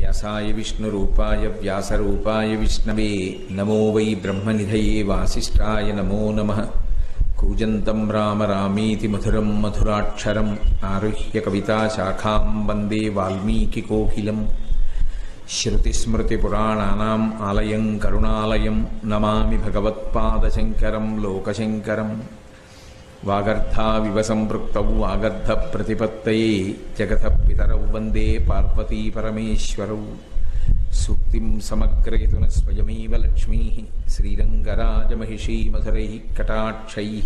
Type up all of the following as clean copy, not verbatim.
వ్యాసాయ విష్ణురూపాయ వ్యాసరూపాయ విష్ణవే నమో వై బ్రహ్మనిధయే వాసిష్ఠాయ నమో నమః. కూజంతం రామ రామేతి మధురం మధురాక్షరం ఆరుహ్య కవితాశాఖాం వందే వాల్మీకికోకిలం. శ్రుతిస్మృతిపురాణానాం ఆలయం కరుణాలయం నమామి భగవత్పాదశంకరం లోకశంకరం. వాగర్ధావివ సంపృక్తౌ వాగర్ధప్రతిపత్తయే జగతః పితరౌ వందే పార్వతీపరమేశ్వరౌ. సూక్తిం సమగ్రయతున స్వయమేవ లక్ష్మీః శ్రీరంగరాజమహిషీమధురైః కటాక్షైః.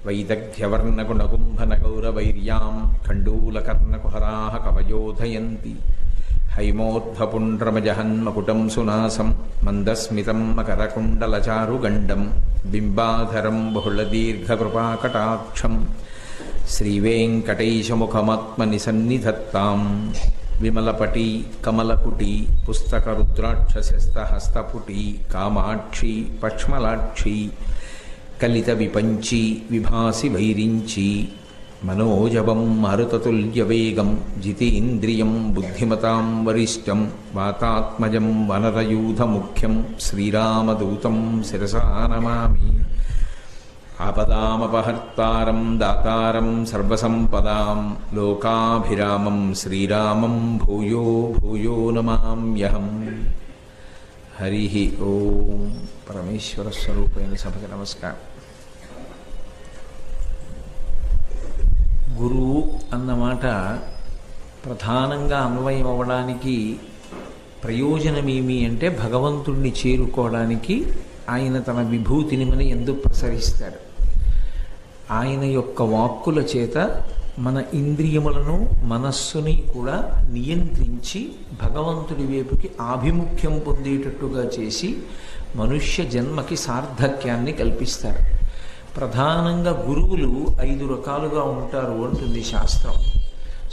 వైదగ్ధ్యవర్ణగుణగుంభనగౌరవైర్యాం ఖండూలకర్ణకుహరాः కవయోధయంతి. హైమోర్ధ్వపుండ్రమజహన్మకుటం సునాసం మందస్మితం మకరకుండలచారుగండం బింబాధరం బహుళదీర్ఘకృపాకటాక్షం. శ్రీవేంకటేశముఖమాత్మనిసన్నిధత్తాం విమలపటి కమలకుటి పుస్తకరుద్రాక్షసస్తహస్తపుటి కామాక్షి పక్ష్మలాక్షి కలితవిపంచి విభాసి వైరించి. మనోజవం మారుతతుల్యవేగం జితేంద్రియం బుద్ధిమతాం వరిష్టం వాతాత్మజం వనరయూధముఖ్యం శ్రీరామదూతం శిరసా నమామి. ఆపదామపహర్తారం దాతారం సర్వసంపదాం లోకాభిరామం శ్రీరామం భూయో భూయో నమామ్యహం. హరి ఓం. పరమేశ్వర స్వరూపైన సభకి నమస్కారం. గురువు అన్నమాట ప్రధానంగా అన్వయం అవ్వడానికి ప్రయోజనమేమి అంటే భగవంతుణ్ణి చేరుకోవడానికి ఆయన తన విభూతిని మన ఎందుకు ప్రసరిస్తాడు. ఆయన యొక్క వాక్కుల చేత మన ఇంద్రియములను మనస్సుని కూడా నియంత్రించి భగవంతుడి వైపుకి ఆభిముఖ్యం పొందేటట్టుగా చేసి మనుష్య జన్మకి సార్థక్యాన్ని కల్పిస్తారు. ప్రధానంగా గురువులు 5 రకాలుగా ఉంటారు అంటుంది శాస్త్రం.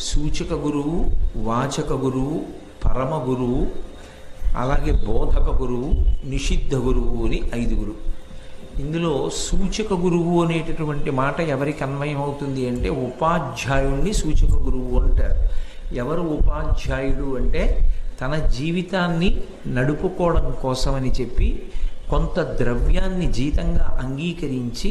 సూచక గురువు, వాచక గురువు, పరమ గురువు, అలాగే బోధక గురువు, నిషిద్ధ గురువు అని 5. ఇందులో సూచక గురువు అనేటటువంటి మాట ఎవరికి అన్వయం అవుతుంది అంటే ఉపాధ్యాయుణ్ణి సూచక గురువు అంటారు. ఎవరు ఉపాధ్యాయుడు అంటే తన జీవితాన్ని నడుపుకోవడం కోసమని చెప్పి కొంత ద్రవ్యాన్ని జీతంగా అంగీకరించి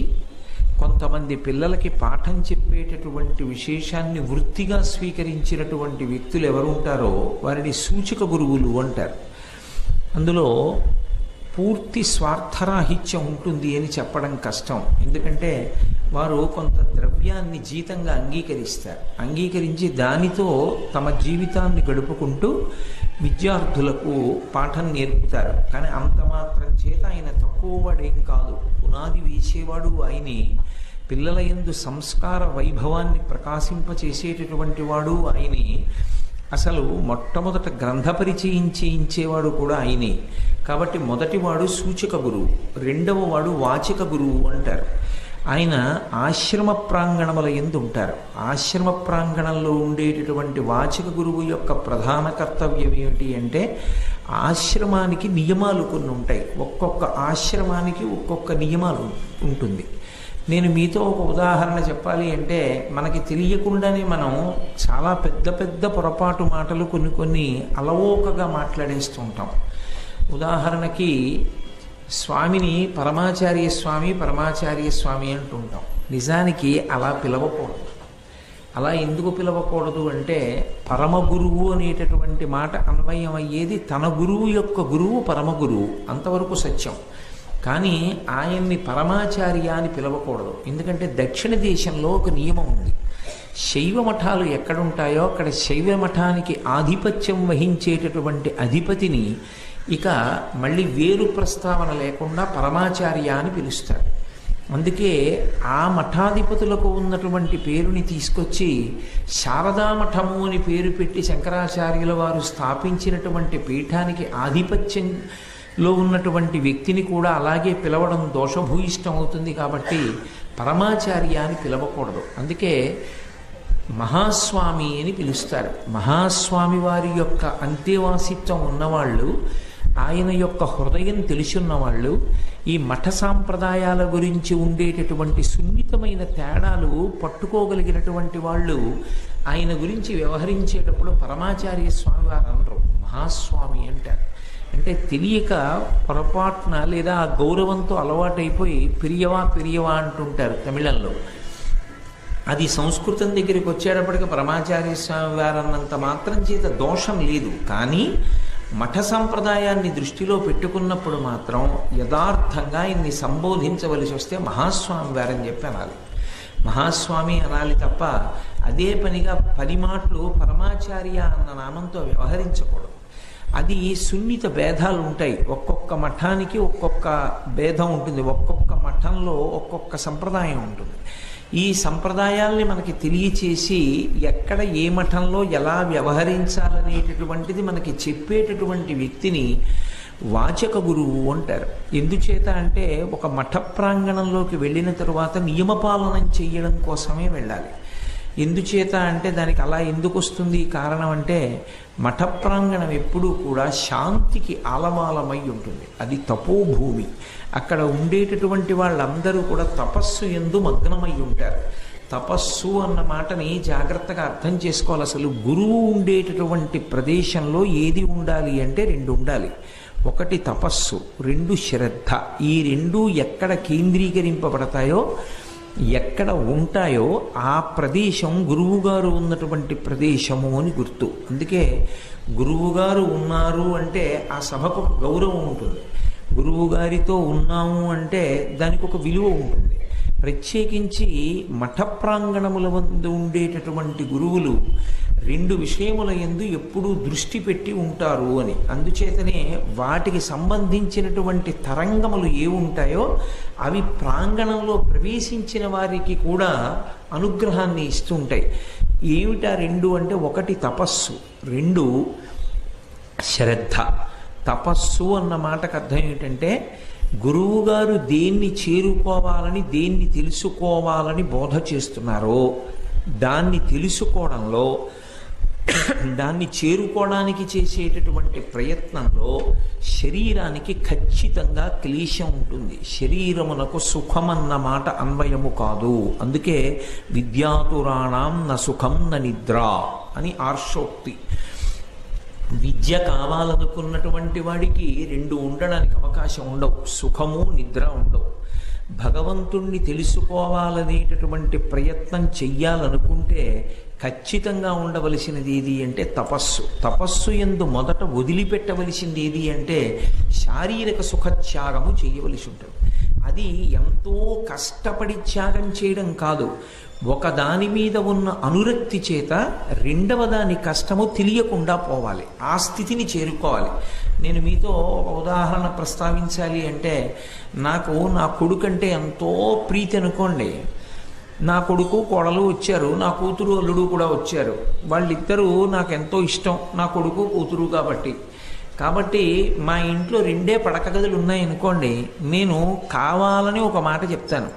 కొంతమంది పిల్లలకి పాఠం చెప్పేటటువంటి విశేషాన్ని వృత్తిగా స్వీకరించినటువంటి వ్యక్తులు ఎవరు ఉంటారో వారిని సూచక గురువులు అంటారు. అందులో పూర్తి స్వార్థరాహిత్యం ఉంటుంది అని చెప్పడం కష్టం. ఎందుకంటే వారు కొంత ద్రవ్యాన్ని జీతంగా అంగీకరించి దానితో తమ జీవితాన్ని గడుపుకుంటూ విద్యార్థులకు పాఠం నేర్పుతారు. కానీ అంత మాత్రం చేత ఆయన తక్కువ వాడేం కాదు. పునాది వేసేవాడు ఆయనే. పిల్లల యందు సంస్కార వైభవాన్ని ప్రకాశింపచేసేటటువంటి వాడు ఆయనే. అసలు మొట్టమొదట గ్రంథ పరిచయం చేయించేవాడు కూడా ఆయనే. కాబట్టి మొదటివాడు సూచక గురువు, రెండవ వాడు వాచక గురువు అంటారు. ఆయన ఆశ్రమ ప్రాంగణముల యందు ఉంటారు. ఆశ్రమ ప్రాంగణంలో ఉండేటటువంటి వాచక గురువు యొక్క ప్రధాన కర్తవ్యం ఏమిటి అంటే ఆశ్రమానికి నియమాలు కొన్ని ఉంటాయి. ఒక్కొక్క ఆశ్రమానికి ఒక్కొక్క నియమాలు ఉంటుంది. నేను మీతో ఒక ఉదాహరణ చెప్పాలి అంటే మనకి తెలియకుండానే మనం చాలా పెద్ద పెద్ద పొరపాటు మాటలు కొన్ని అలవోకగా మాట్లాడేస్తూ ఉంటాం. ఉదాహరణకి స్వామిని పరమాచార్య స్వామి అంటుంటాం. నిజానికి అలా పిలవకూడదు. అలా ఎందుకు పిలవకూడదు అంటే పరమ గురువు అనేటటువంటి మాట అన్వయం అయ్యేది తన గురువు యొక్క గురువు పరమ గురువు, అంతవరకు సత్యం. కానీ ఆయన్ని పరమాచార్య అని పిలవకూడదు. ఎందుకంటే దక్షిణ దేశంలో ఒక నియమం ఉంది. శైవ మఠాలు ఎక్కడుంటాయో అక్కడ శైవ మఠానికి ఆధిపత్యం వహించేటటువంటి అధిపతిని ఇక మళ్ళీ వేరు ప్రస్తావన లేకుండా పరమాచార్య అని పిలుస్తారు. అందుకే ఆ మఠాధిపతులకు ఉన్నటువంటి పేరుని తీసుకొచ్చి శారదామఠము అని పేరు పెట్టి శంకరాచార్యుల వారు స్థాపించినటువంటి పీఠానికి ఆధిపత్యంలో ఉన్నటువంటి వ్యక్తిని కూడా అలాగే పిలవడం దోషభూయిష్టం అవుతుంది. కాబట్టి పరమాచార్య అని పిలవకూడదు. అందుకే మహాస్వామి అని పిలుస్తారు. మహాస్వామి వారి యొక్క అంతేవాసిత్వం ఉన్నవాళ్ళు, ఆయన యొక్క హృదయం తెలుసున్నవాళ్ళు, ఈ మఠ సాంప్రదాయాల గురించి ఉండేటటువంటి సున్నితమైన తేడాలు పట్టుకోగలిగినటువంటి వాళ్ళు ఆయన గురించి వ్యవహరించేటప్పుడు పరమాచార్య స్వామి వారు అనరు, మహాస్వామి అంటారు. అంటే తెలియక పొరపాటున లేదా ఆ గౌరవంతో అలవాటైపోయి పిరియవా పిరియవా అంటుంటారు తమిళంలో. అది సంస్కృతం దగ్గరికి వచ్చేటప్పటికి పరమాచార్య స్వామి వారు అన్నంత మాత్రం చేత దోషం లేదు. కానీ మఠ సంప్రదాయాన్ని దృష్టిలో పెట్టుకున్నప్పుడు మాత్రం యథార్థంగా ఇన్ని సంబోధించవలసి వస్తే మహాస్వామి వారని చెప్పి అనాలి. మహాస్వామి అనాలి తప్ప అదే పనిగా 10 మాటలు పరమాచార్య అన్న నామంతో వ్యవహరించకూడదు. అది సున్నిత భేదాలు ఉంటాయి. ఒక్కొక్క మఠానికి ఒక్కొక్క భేదం ఉంటుంది, ఒక్కొక్క మఠంలో ఒక్కొక్క సంప్రదాయం ఉంటుంది. ఈ సంప్రదాయాల్ని మనకి తెలియచేసి ఎక్కడ ఏ మఠంలో ఎలా వ్యవహరించాలనేటటువంటిది మనకి చెప్పేటటువంటి వ్యక్తిని వాచక గురువు అంటారు. ఎందుచేత అంటే ఒక మఠ ప్రాంగణంలోకి వెళ్ళిన తరువాత నియమపాలనం చేయడం కోసమే వెళ్ళాలి. ఎందుచేత అంటే దానికి అలా ఎందుకు వస్తుంది కారణం అంటే మఠ ప్రాంగణం ఎప్పుడూ కూడా శాంతికి ఆలవాలమై ఉంటుంది. అది తపోభూమి. అక్కడ ఉండేటటువంటి వాళ్ళందరూ కూడా తపస్సు యందు మగ్నమై ఉంటారు. తపస్సు అన్న మాటని జాగ్రత్తగా అర్థం చేసుకోవాలి. అసలు గురువు ఉండేటటువంటి ప్రదేశంలో ఏది ఉండాలి అంటే 2 ఉండాలి. ఒకటి తపస్సు, 2 శ్రద్ధ. ఈ 2 ఎక్కడ కేంద్రీకరింపబడతాయో, ఎక్కడ ఉంటాయో ఆ ప్రదేశం గురువుగారు ఉన్నటువంటి ప్రదేశము అని గుర్తు. అందుకే గురువుగారు ఉన్నారు అంటే ఆ సభకు ఒక గౌరవం ఉంటుంది. గురువుగారితో ఉన్నాము అంటే దానికి ఒక విలువ ఉంటుంది. ప్రత్యేకించి మఠ ప్రాంగణముల వద్ద ఉండేటటువంటి గురువులు 2 విషయముల యందు ఎప్పుడూ దృష్టి పెట్టి ఉంటారు అని. అందుచేతనే వాటికి సంబంధించినటువంటి తరంగములు ఏ ఉంటాయో అవి ప్రాంగణంలో ప్రవేశించిన వారికి కూడా అనుగ్రహాన్ని ఇస్తూ ఉంటాయి. ఏమిటా 2 అంటే ఒకటి తపస్సు, 2 శ్రద్ధ. తపస్సు అన్న మాటకు అర్థం ఏమిటంటే గురువుగారు దేన్ని చేరుకోవాలని, దేన్ని తెలుసుకోవాలని బోధ చేస్తున్నారో దాన్ని తెలుసుకోవడంలో, దాన్ని చేరుకోవడానికి చేసేటటువంటి ప్రయత్నంలో శరీరానికి ఖచ్చితంగా క్లేశం ఉంటుంది. శరీరమునకు సుఖమన్న మాట అన్వయము కాదు. అందుకే విద్యాతురాణం న సుఖం న నిద్ర అని ఆర్షోక్తి. విద్య కావాలనుకున్నటువంటి వాడికి 2 ఉండడానికి అవకాశం ఉండవు, సుఖము నిద్ర ఉండవు. భగవంతుణ్ణి తెలుసుకోవాలనేటటువంటి ప్రయత్నం చెయ్యాలనుకుంటే ఖచ్చితంగా ఉండవలసినది ఏది అంటే తపస్సు. తపస్సు యందు మొదట వదిలిపెట్టవలసింది ఏది అంటే శారీరక సుఖత్యాగము చేయవలసి ఉంటుంది. అది ఎంతో కష్టపడి త్యాగం చేయడం కాదు, ఒక దాని మీద ఉన్న అనురక్తి చేత రెండవ దాని కష్టము తెలియకుండా పోవాలి, ఆ స్థితిని చేరుకోవాలి. నేను మీతో ఒక ఉదాహరణ ప్రస్తావించాలి అంటే, నాకు నా కొడుకు అంటే ఎంతో ప్రీతి అనుకోండి. నా కొడుకు కోడలు వచ్చారు, నా కూతురు అల్లుడు కూడా వచ్చారు. వాళ్ళిద్దరూ నాకు ఎంతో ఇష్టం, నా కొడుకు కూతురు కాబట్టి మా ఇంట్లో 2 పడక గదులు ఉన్నాయనుకోండి, నేను కావాలని ఒక మాట చెప్తాను.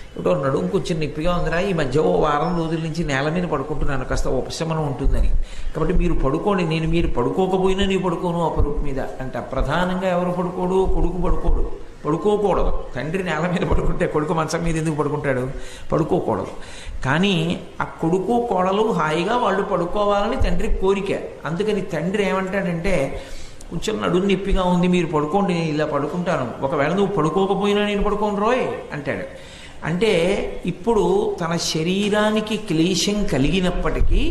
ఇప్పుడు నడుము కొంచెం నొప్పిగా ఉందిరా, ఈ మధ్య ఓ వారం రోజుల నుంచి నేల మీద పడుకుంటున్నాను, కాస్త ఉపశమనం ఉంటుందని. కాబట్టి మీరు పడుకోండి, నేను మీరు పడుకోకపోయినా నీ పడుకోను అపరూపు మీద అంట. ప్రధానంగా ఎవరు పడుకోడు? కొడుకు పడుకోకూడదు. తండ్రి నేల మీద పడుకుంటే కొడుకు మంచం మీద ఎందుకు పడుకుంటాడు? పడుకోకూడదు. కానీ ఆ కొడుకు కోడలు హాయిగా వాళ్ళు పడుకోవాలని తండ్రి కోరిక. అందుకని తండ్రి ఏమంటాడంటే, కొంచెం నడుము నొప్పిగా ఉంది, మీరు పడుకోండి, నేను ఇలా పడుకుంటాను, ఒకవేళ నువ్వు పడుకోకపోయినా నేను పడుకోను రోయ్ అంటాడు. అంటే ఇప్పుడు తన శరీరానికి క్లేశం కలిగినప్పటికీ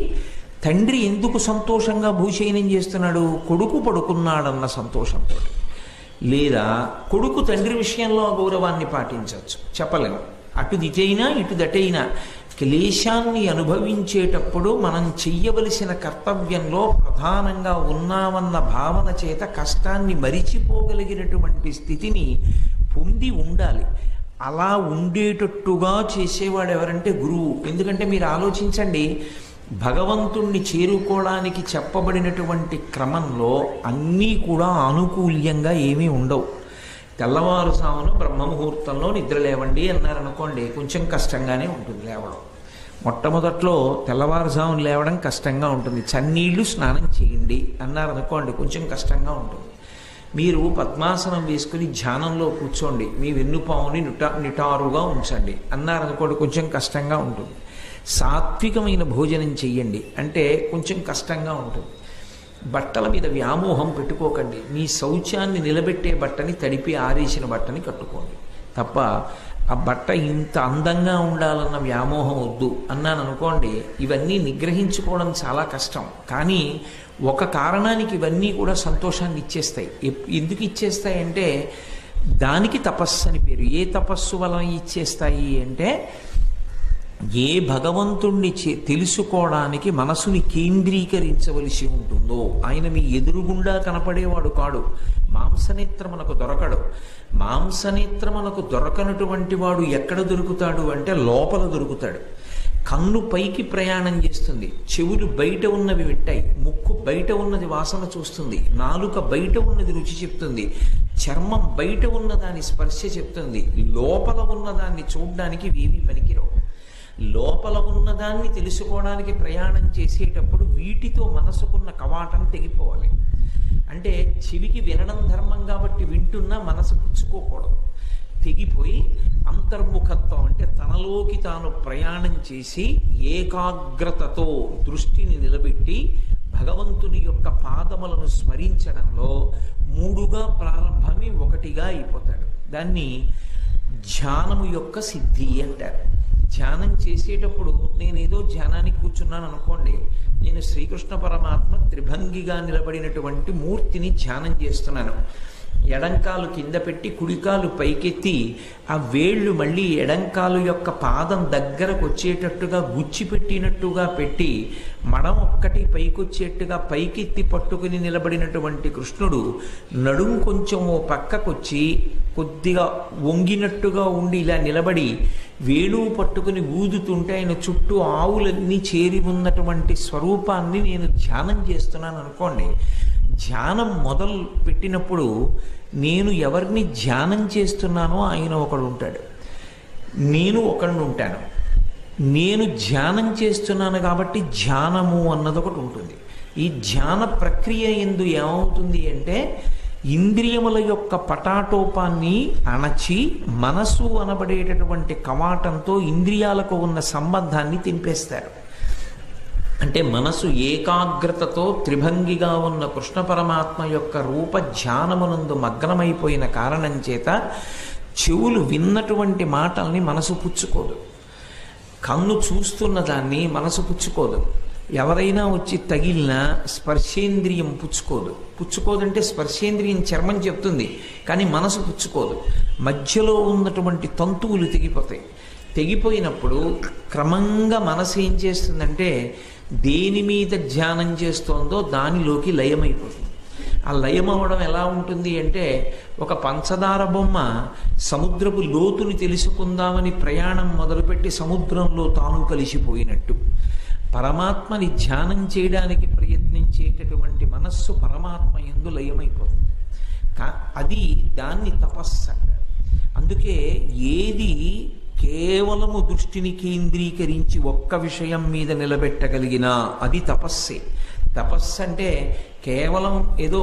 తండ్రి ఎందుకు సంతోషంగా భూశయనం చేస్తున్నాడు? కొడుకు పడుకున్నాడన్న సంతోషంతో. లేదా కొడుకు తండ్రి విషయంలో గౌరవాన్ని పాటించవచ్చు, చెప్పలేము. అటు దిటైనా ఇటు దటైనా క్లేశాన్ని అనుభవించేటప్పుడు మనం చెయ్యవలసిన కర్తవ్యంలో ప్రధానంగా ఉన్నామన్న భావన చేత కష్టాన్ని మరిచిపోగలిగినటువంటి స్థితిని పొంది ఉండాలి. అలా ఉండేటట్టుగా చేసేవాడు ఎవరంటే గురువు. ఎందుకంటే మీరు ఆలోచించండి, భగవంతుణ్ణి చేరుకోవడానికి చెప్పబడినటువంటి క్రమంలో అన్నీ కూడా ఆనుకూల్యంగా ఏమీ ఉండవు. తెల్లవారుజామున బ్రహ్మముహూర్తంలో నిద్ర లేవండి అన్నారనుకోండి, కొంచెం కష్టంగానే ఉంటుంది లేవడం. మొట్టమొదట్లో తెల్లవారుజామున లేవడం కష్టంగా ఉంటుంది. చన్నీళ్లు స్నానం చేయండి అన్నారనుకోండి, కొంచెం కష్టంగా ఉంటుంది. మీరు పద్మాసనం వేసుకుని ధ్యానంలో కూర్చోండి, మీ వెన్నుపావుని నిటారుగా ఉంచండి అన్నారనుకోండి, కొంచెం కష్టంగా ఉంటుంది. సాత్వికమైన భోజనం చెయ్యండి అంటే కొంచెం కష్టంగా ఉంటుంది. బట్టల మీద వ్యామోహం పెట్టుకోకండి. మీ శౌచాన్ని నిలబెట్టే బట్టని తడిపి ఆరేసిన బట్టని కట్టుకోండి తప్ప ఆ బట్ట ఇంత అందంగా ఉండాలన్న వ్యామోహం వద్దు అన్నాను అనుకోండి. ఇవన్నీ నిగ్రహించుకోవడం చాలా కష్టం. కానీ ఒక కారణానికి ఇవన్నీ కూడా సంతోషాన్ని ఇచ్చేస్తాయి. ఎందుకు ఇచ్చేస్తాయి అంటే దానికి తపస్సు అని పేరు. ఏ తపస్సు వలన ఇచ్చేస్తాయి అంటే ఏ భగవంతుణ్ణి తెలుసుకోవడానికి మనసుని కేంద్రీకరించవలసి ఉంటుందో, ఆయన మీ ఎదురుగుండా కనపడేవాడు కాడు, మాంసనేత్రమునకు దొరకడు. మాంసనేత్రమునకు దొరకనటువంటి వాడు ఎక్కడ దొరుకుతాడు అంటే లోపల దొరుకుతాడు. కన్ను పైకి ప్రయాణం చేస్తుంది, చెవులు బయట ఉన్నవి వింటాయి, ముక్కు బయట ఉన్నది వాసన చూస్తుంది, నాలుక బయట ఉన్నది రుచి చెప్తుంది, చర్మం బయట ఉన్నదాని స్పర్శ చెప్తుంది. లోపల ఉన్నదాన్ని చూడడానికి ఏమీ పనికిరావు. లోపల ఉన్నదాన్ని తెలుసుకోవడానికి ప్రయాణం చేసేటప్పుడు వీటితో మనసుకున్న కవాటం తెగిపోవాలి. అంటే చెవికి వినడం ధర్మం కాబట్టి వింటున్నా మనసు పుచ్చుకోకూడదు. తెగిపోయి అంతర్ముఖత్వం అంటే తనలోకి తాను ప్రయాణం చేసి ఏకాగ్రతతో దృష్టిని నిలబెట్టి భగవంతుని యొక్క పాదములను స్మరించడంలో మూడుగా ప్రారంభమై ఒకటిగా అయిపోతాడు. దాన్ని ధ్యానము యొక్క సిద్ధి అంటారు. ధ్యానం చేసేటప్పుడు నేనేదో ధ్యానానికి కూర్చున్నాను అనుకోండి, నేను శ్రీకృష్ణ పరమాత్మ త్రిభంగిగా నిలబడినటువంటి మూర్తిని ధ్యానం చేస్తున్నాను. ఎడంకాలు కింద పెట్టి కుడికాలు పైకెత్తి ఆ వేళ్ళు మళ్ళీ ఎడంకాలు యొక్క పాదం దగ్గరకు వచ్చేటట్టుగా గుచ్చిపెట్టినట్టుగా పెట్టి మడం ఒక్కటి పైకొచ్చేట్టుగా పైకెత్తి పట్టుకుని నిలబడినటువంటి కృష్ణుడు నడుం కొంచెం ఓ పక్కకొచ్చి కొద్దిగా వంగినట్టుగా ఉండి ఇలా నిలబడి వేణు పట్టుకుని ఊదుతుంటే ఆయన చుట్టూ ఆవులన్నీ చేరి ఉన్నటువంటి స్వరూపాన్ని నేను ధ్యానం చేస్తున్నాను అనుకోండి. ధ్యానం మొదలు పెట్టినప్పుడు నేను ఎవరిని ధ్యానం చేస్తున్నానో ఆయన ఒకడు ఉంటాడు, నేను ఒకడు ఉంటాను. నేను ధ్యానం చేస్తున్నాను కాబట్టి ధ్యానము అన్నది ఒకటి ఉంటుంది. ఈ ధ్యాన ప్రక్రియ ఎందు ఏమవుతుంది అంటే ఇంద్రియముల యొక్క పటాటోపాన్ని అణచి మనసు అనబడేటటువంటి కవాటంతో ఇంద్రియాలకు ఉన్న సంబంధాన్ని తెంపేస్తారు. అంటే మనసు ఏకాగ్రతతో త్రిభంగిగా ఉన్న కృష్ణ పరమాత్మ యొక్క రూప ధ్యానమునందు మగ్నమైపోయిన కారణం చేత చెవులు విన్నటువంటి మాటల్ని మనసు పుచ్చుకోదు, కన్ను చూస్తున్న దాన్ని మనసు పుచ్చుకోదు, ఎవరైనా వచ్చి తగిలినా స్పర్శేంద్రియం పుచ్చుకోదంటే స్పర్శేంద్రియం చర్మం చెప్తుంది కానీ మనసు పుచ్చుకోదు. మధ్యలో ఉన్నటువంటి తంతువులు తెగిపోయినప్పుడు క్రమంగా మనసు ఏం చేస్తుందంటే దేని మీద ధ్యానం చేస్తోందో దానిలోకి లయమైపోతుంది. ఆ లయం అవ్వడం ఎలా ఉంటుంది అంటే ఒక పంచదార బొమ్మ సముద్రపు లోతుని తెలుసుకుందామని ప్రయాణం మొదలుపెట్టి సముద్రంలో తాను కలిసిపోయినట్టు పరమాత్మని ధ్యానం చేయడానికి ప్రయత్నించేటటువంటి మనస్సు పరమాత్మ యందు లయమైపోతుంది. అది దాన్ని తపస్సు అంటారు. అందుకే ఏది కేవలము దృష్టిని కేంద్రీకరించి ఒక్క విషయం మీద నిలబెట్టగలిగినా అది తపస్సే. తపస్సు అంటే కేవలం ఏదో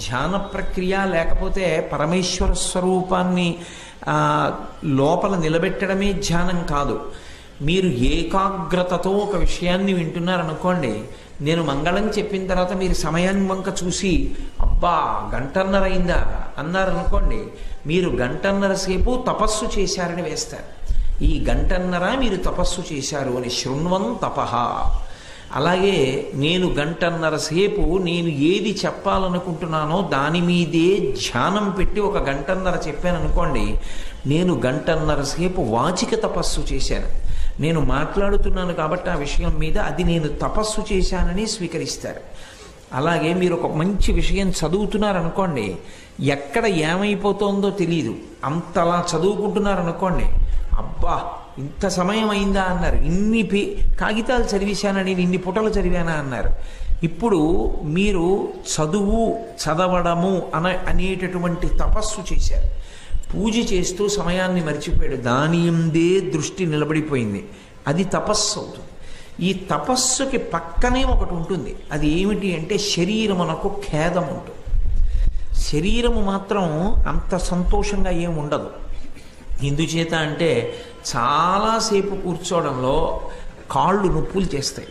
ధ్యాన ప్రక్రియ లేకపోతే పరమేశ్వర స్వరూపాన్ని లోపల నిలబెట్టడమే ధ్యానం కాదు. మీరు ఏకాగ్రతతో ఒక విషయాన్ని వింటున్నారనుకోండి, నేను మంగళం చెప్పిన తర్వాత మీరు సమయాన్ని వంక చూసి అబ్బా గంటన్నర అయిందా అన్నారనుకోండి, మీరు గంటన్నర సేపు తపస్సు చేశారని వేస్తారు. ఈ గంటన్నర మీరు తపస్సు చేశారు అని శృణ్వం తపః. అలాగే నేను గంటన్నర సేపు నేను ఏది చెప్పాలనుకుంటున్నానో దాని మీదే ధ్యానం పెట్టి ఒక గంటన్నర చెప్పాను అనుకోండి, నేను గంటన్నర సేపు వాచిక తపస్సు చేశాను. నేను మాట్లాడుతున్నాను కాబట్టి ఆ విషయం మీద అది నేను తపస్సు చేశానని స్వీకరిస్తారు. అలాగే మీరు ఒక మంచి విషయం చదువుతున్నారనుకోండి, ఎక్కడ ఏమైపోతుందో తెలియదు, అంతలా చదువుకుంటున్నారనుకోండి, అబ్బా ఇంత సమయం అయిందా అన్నారు, ఇన్ని కాగితాలు చదివేశానని ఇన్ని పుటలు చదివానా అన్నారు. ఇప్పుడు మీరు చదవడము అనేటటువంటి తపస్సు చేశారు. పూజ చేస్తూ సమయాన్ని మర్చిపోయాడు, దాని ఎందే దృష్టి నిలబడిపోయింది, అది తపస్సు అవుతుంది. ఈ తపస్సుకి పక్కనే ఒకటి ఉంటుంది, అది ఏమిటి అంటే శరీరమునకు ఖేదం ఉంటుంది. శరీరము మాత్రం అంత సంతోషంగా ఏమి ఉండదు. ఎందుచేత అంటే చాలాసేపు కూర్చోవడంలో కాళ్ళు నొప్పులు చేస్తాయి.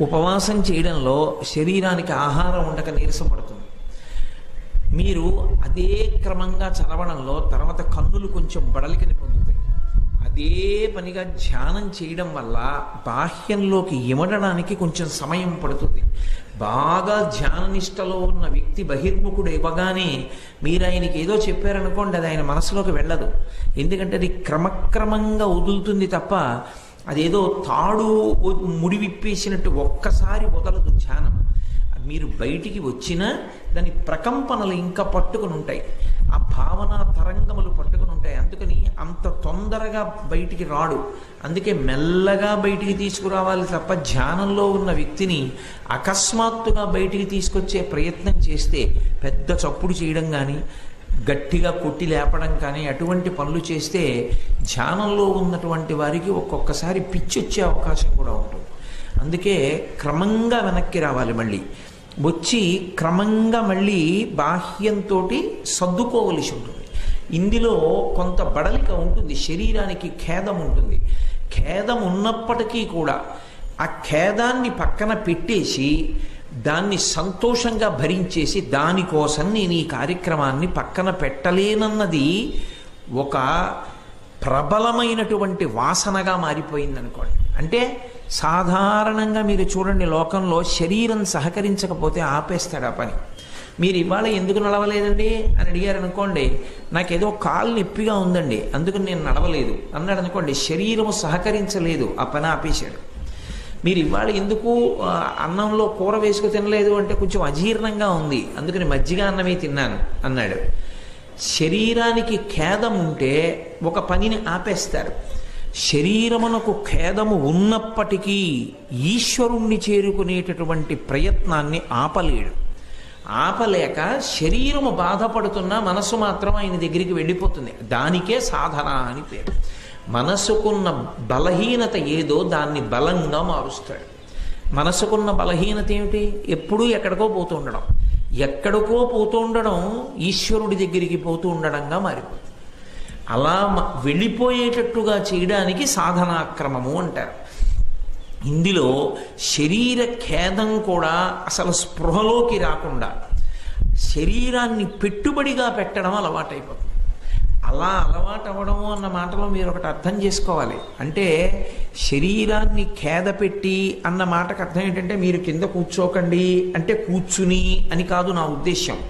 ఉపవాసం చేయడంలో శరీరానికి ఆహారం ఉండక నీరసపడుతుంది. మీరు అదే క్రమంగా చదవడంలో తర్వాత కన్నులు కొంచెం బడలికని పొందుతాయి. అదే పనిగా ధ్యానం చేయడం వల్ల బాహ్యంలోకి ఇమడడానికి కొంచెం సమయం పడుతుంది. బాగా ధ్యాన నిష్టలో ఉన్న వ్యక్తి బహిర్ముఖుడు ఇవ్వగానే మీరు ఆయనకి ఏదో చెప్పారనుకోండి, అది ఆయన మనసులోకి వెళ్ళదు. ఎందుకంటే అది క్రమక్రమంగా వదులుతుంది తప్ప అదేదో తాడు ముడి విప్పేసినట్టు ఒక్కసారి వదలదు ధ్యానం. మీరు బయటికి వచ్చినా దాని ప్రకంపనలు ఇంకా పట్టుకుని ఉంటాయి, ఆ భావన తరంగములు పట్టుకుని ఉంటాయి. అందుకని అంత తొందరగా బయటికి రాడు. అందుకే మెల్లగా బయటికి తీసుకురావాలి తప్ప ధ్యానంలో ఉన్న వ్యక్తిని అకస్మాత్తుగా బయటికి తీసుకొచ్చే ప్రయత్నం చేస్తే, పెద్ద చప్పుడు చేయడం కానీ గట్టిగా కొట్టి లేపడం కానీ అటువంటి పనులు చేస్తే ధ్యానంలో ఉన్నటువంటి వారికి ఒక్కొక్కసారి పిచ్చి వచ్చే అవకాశం కూడా ఉంటుంది. అందుకే క్రమంగా వెనక్కి రావాలి, మళ్ళీ వచ్చి క్రమంగా మళ్ళీ బాహ్యంతో సర్దుకోవలసి ఉంటుంది. ఇందులో కొంత బడలిక ఉంటుంది, శరీరానికి ఖేదం ఉంటుంది. ఖేదం ఉన్నప్పటికీ కూడా ఆ ఖేదాన్ని పక్కన పెట్టేసి దాన్ని సంతోషంగా భరించేసి దానికోసం నేను ఈ కార్యక్రమాన్ని పక్కన పెట్టలేనన్నది ఒక ప్రబలమైనటువంటి వాసనగా మారిపోయింది అనుకోండి. అంటే సాధారణంగా మీరు చూడండి, లోకంలో శరీరం సహకరించకపోతే ఆపేస్తాడు ఆ పని. మీరు ఇవాళ ఎందుకు నడవలేదండి అని అడిగారు అనుకోండి, నాకేదో కాలు నొప్పిగా ఉందండి అందుకని నేను నడవలేదు అన్నాడు అనుకోండి, శరీరము సహకరించలేదు, ఆ పని ఆపేశాడు. మీరు ఇవాళ ఎందుకు అన్నంలో కూర వేసుకు తినలేదు అంటే కొంచెం అజీర్ణంగా ఉంది అందుకని మజ్జిగ అన్నమే తిన్నాను అన్నాడు. శరీరానికి ఖేదం ఉంటే ఒక పనిని ఆపేస్తారు. శరీరమునకు ఖేదము ఉన్నప్పటికీ ఈశ్వరుణ్ణి చేరుకునేటటువంటి ప్రయత్నాన్ని ఆపలేడు. ఆపలేక శరీరము బాధపడుతున్నా మనసు మాత్రం ఆయన దగ్గరికి వెళ్ళిపోతుంది. దానికే సాధన అని పేరు. మనసుకున్న బలహీనత ఏదో దాన్ని బలంగా మారుస్తాడు. మనసుకున్న బలహీనత ఏమిటి? ఎప్పుడూ ఎక్కడికో పోతూ ఉండడం. ఎక్కడికో పోతూ ఉండడం ఈశ్వరుడి దగ్గరికి పోతూ ఉండడంగా మారిపోతుంది. అలా వెళ్ళిపోయేటట్టుగా చేయడానికి సాధనాక్రమము అంటారు. ఇందులో శరీర ఖేదం కూడా అసలు స్పృహలోకి రాకుండా శరీరాన్ని పెట్టుబడిగా పెట్టడం అలవాటైపోతుంది. అలా అలవాటు అవ్వడము అన్న మాటలో మీరు ఒకటి అర్థం చేసుకోవాలి. అంటే శరీరాన్ని ఖేద పెట్టి అన్న మాటకు అర్థం ఏంటంటే మీరు కింద కూర్చోకండి అంటే కూర్చుని అని కాదు నా ఉద్దేశం.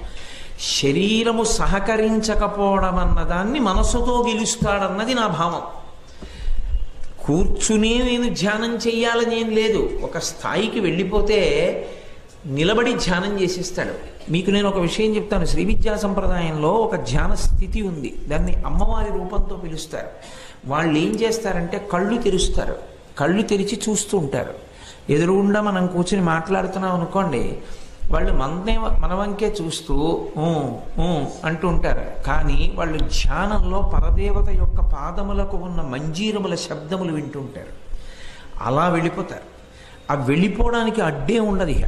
శరీరము సహకరించకపోవడం అన్నదాన్ని మనసుతో గెలుస్తాడన్నది నా భావం. కూర్చునే నేను ధ్యానం చెయ్యాలని ఏం లేదు. ఒక స్థాయికి వెళ్ళిపోతే నిలబడి ధ్యానం చేసేస్తాడు. మీకు నేను ఒక విషయం చెప్తాను. శ్రీ విద్యా సంప్రదాయంలో ఒక ధ్యాన స్థితి ఉంది, దాన్ని అమ్మవారి రూపంతో పిలుస్తారు. వాళ్ళు ఏం చేస్తారంటే కళ్ళు తెరుస్తారు, కళ్ళు తెరిచి చూస్తూ ఉంటారు. ఎదురుగుండా మనం కూర్చుని మాట్లాడుతున్నాం అనుకోండి, వాళ్ళు మన వంకే చూస్తూ అంటూ ఉంటారు. కానీ వాళ్ళు ధ్యానంలో పరదేవత యొక్క పాదములకు ఉన్న మంజీరముల శబ్దములు వింటుంటారు. అలా వెళ్ళిపోతారు. ఆ వెళ్ళిపోవడానికి అడ్డే ఉండదు. ఇక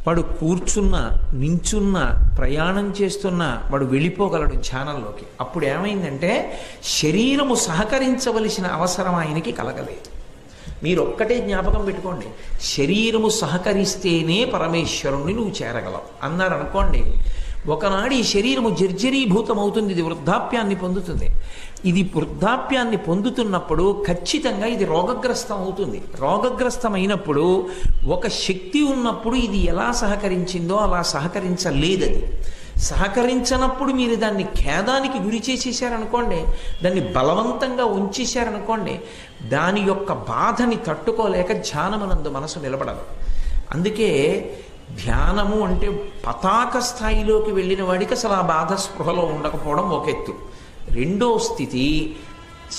వాడు కూర్చున్నా నించున్నా ప్రయాణం చేస్తున్నా వాడు వెళ్ళిపోగలడు ధ్యానంలోకి. అప్పుడు ఏమైందంటే శరీరము సహకరించవలసిన అవసరం ఆయనకి కలగలేదు. మీరు ఒక్కటే జ్ఞాపకం పెట్టుకోండి, శరీరము సహకరిస్తేనే పరమేశ్వరుణ్ణి నువ్వు చేరగలవు అన్నారు అనుకోండి. ఒకనాడు ఈ శరీరము జర్జరీభూతం అవుతుంది, ఇది వృద్ధాప్యాన్ని పొందుతుంది. ఇది వృద్ధాప్యాన్ని పొందుతున్నప్పుడు ఖచ్చితంగా ఇది రోగగ్రస్తం అవుతుంది. రోగగ్రస్తమైనప్పుడు ఒక శక్తి ఉన్నప్పుడు ఇది ఎలా సహకరించిందో అలా సహకరించలేదది. సహకరించనప్పుడు మీరు దాన్ని ఖేదానికి గురి చేసేసారనుకోండి, దాన్ని బలవంతంగా ఉంచేశారనుకోండి, దాని యొక్క బాధని తట్టుకోలేక ధ్యానమునందు మనసు నిలబడదు. అందుకే ధ్యానము అంటే పతాక స్థాయిలోకి వెళ్ళిన వాడికి అసలు ఆ బాధ స్పృహలో ఉండకపోవడం ఒక ఎత్తు. రెండో స్థితి,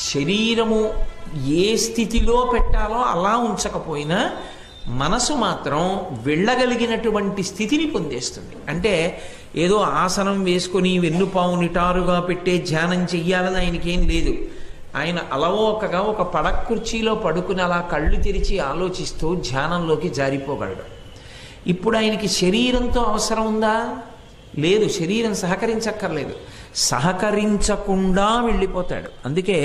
శరీరము ఏ స్థితిలో పెట్టాలో అలా ఉంచకపోయినా మనసు మాత్రం వెళ్ళగలిగినటువంటి స్థితిని పొందేస్తుంది. అంటే ఏదో ఆసనం వేసుకొని వెన్నుపావు నిటారుగా పెట్టే ధ్యానం చెయ్యాలని ఆయనకేం లేదు. ఆయన అలవోకగా ఒక పడక కుర్చీలో పడుకుని అలా కళ్ళు తెరిచి ఆలోచిస్తూ ధ్యానంలోకి జారిపోగలడు. ఇప్పుడు ఆయనకి శరీరంతో అవసరం ఉందా? లేదు. శరీరం సహకరించక్కర్లేదు, సహకరించకుండా వెళ్ళిపోతాడు. అందుకే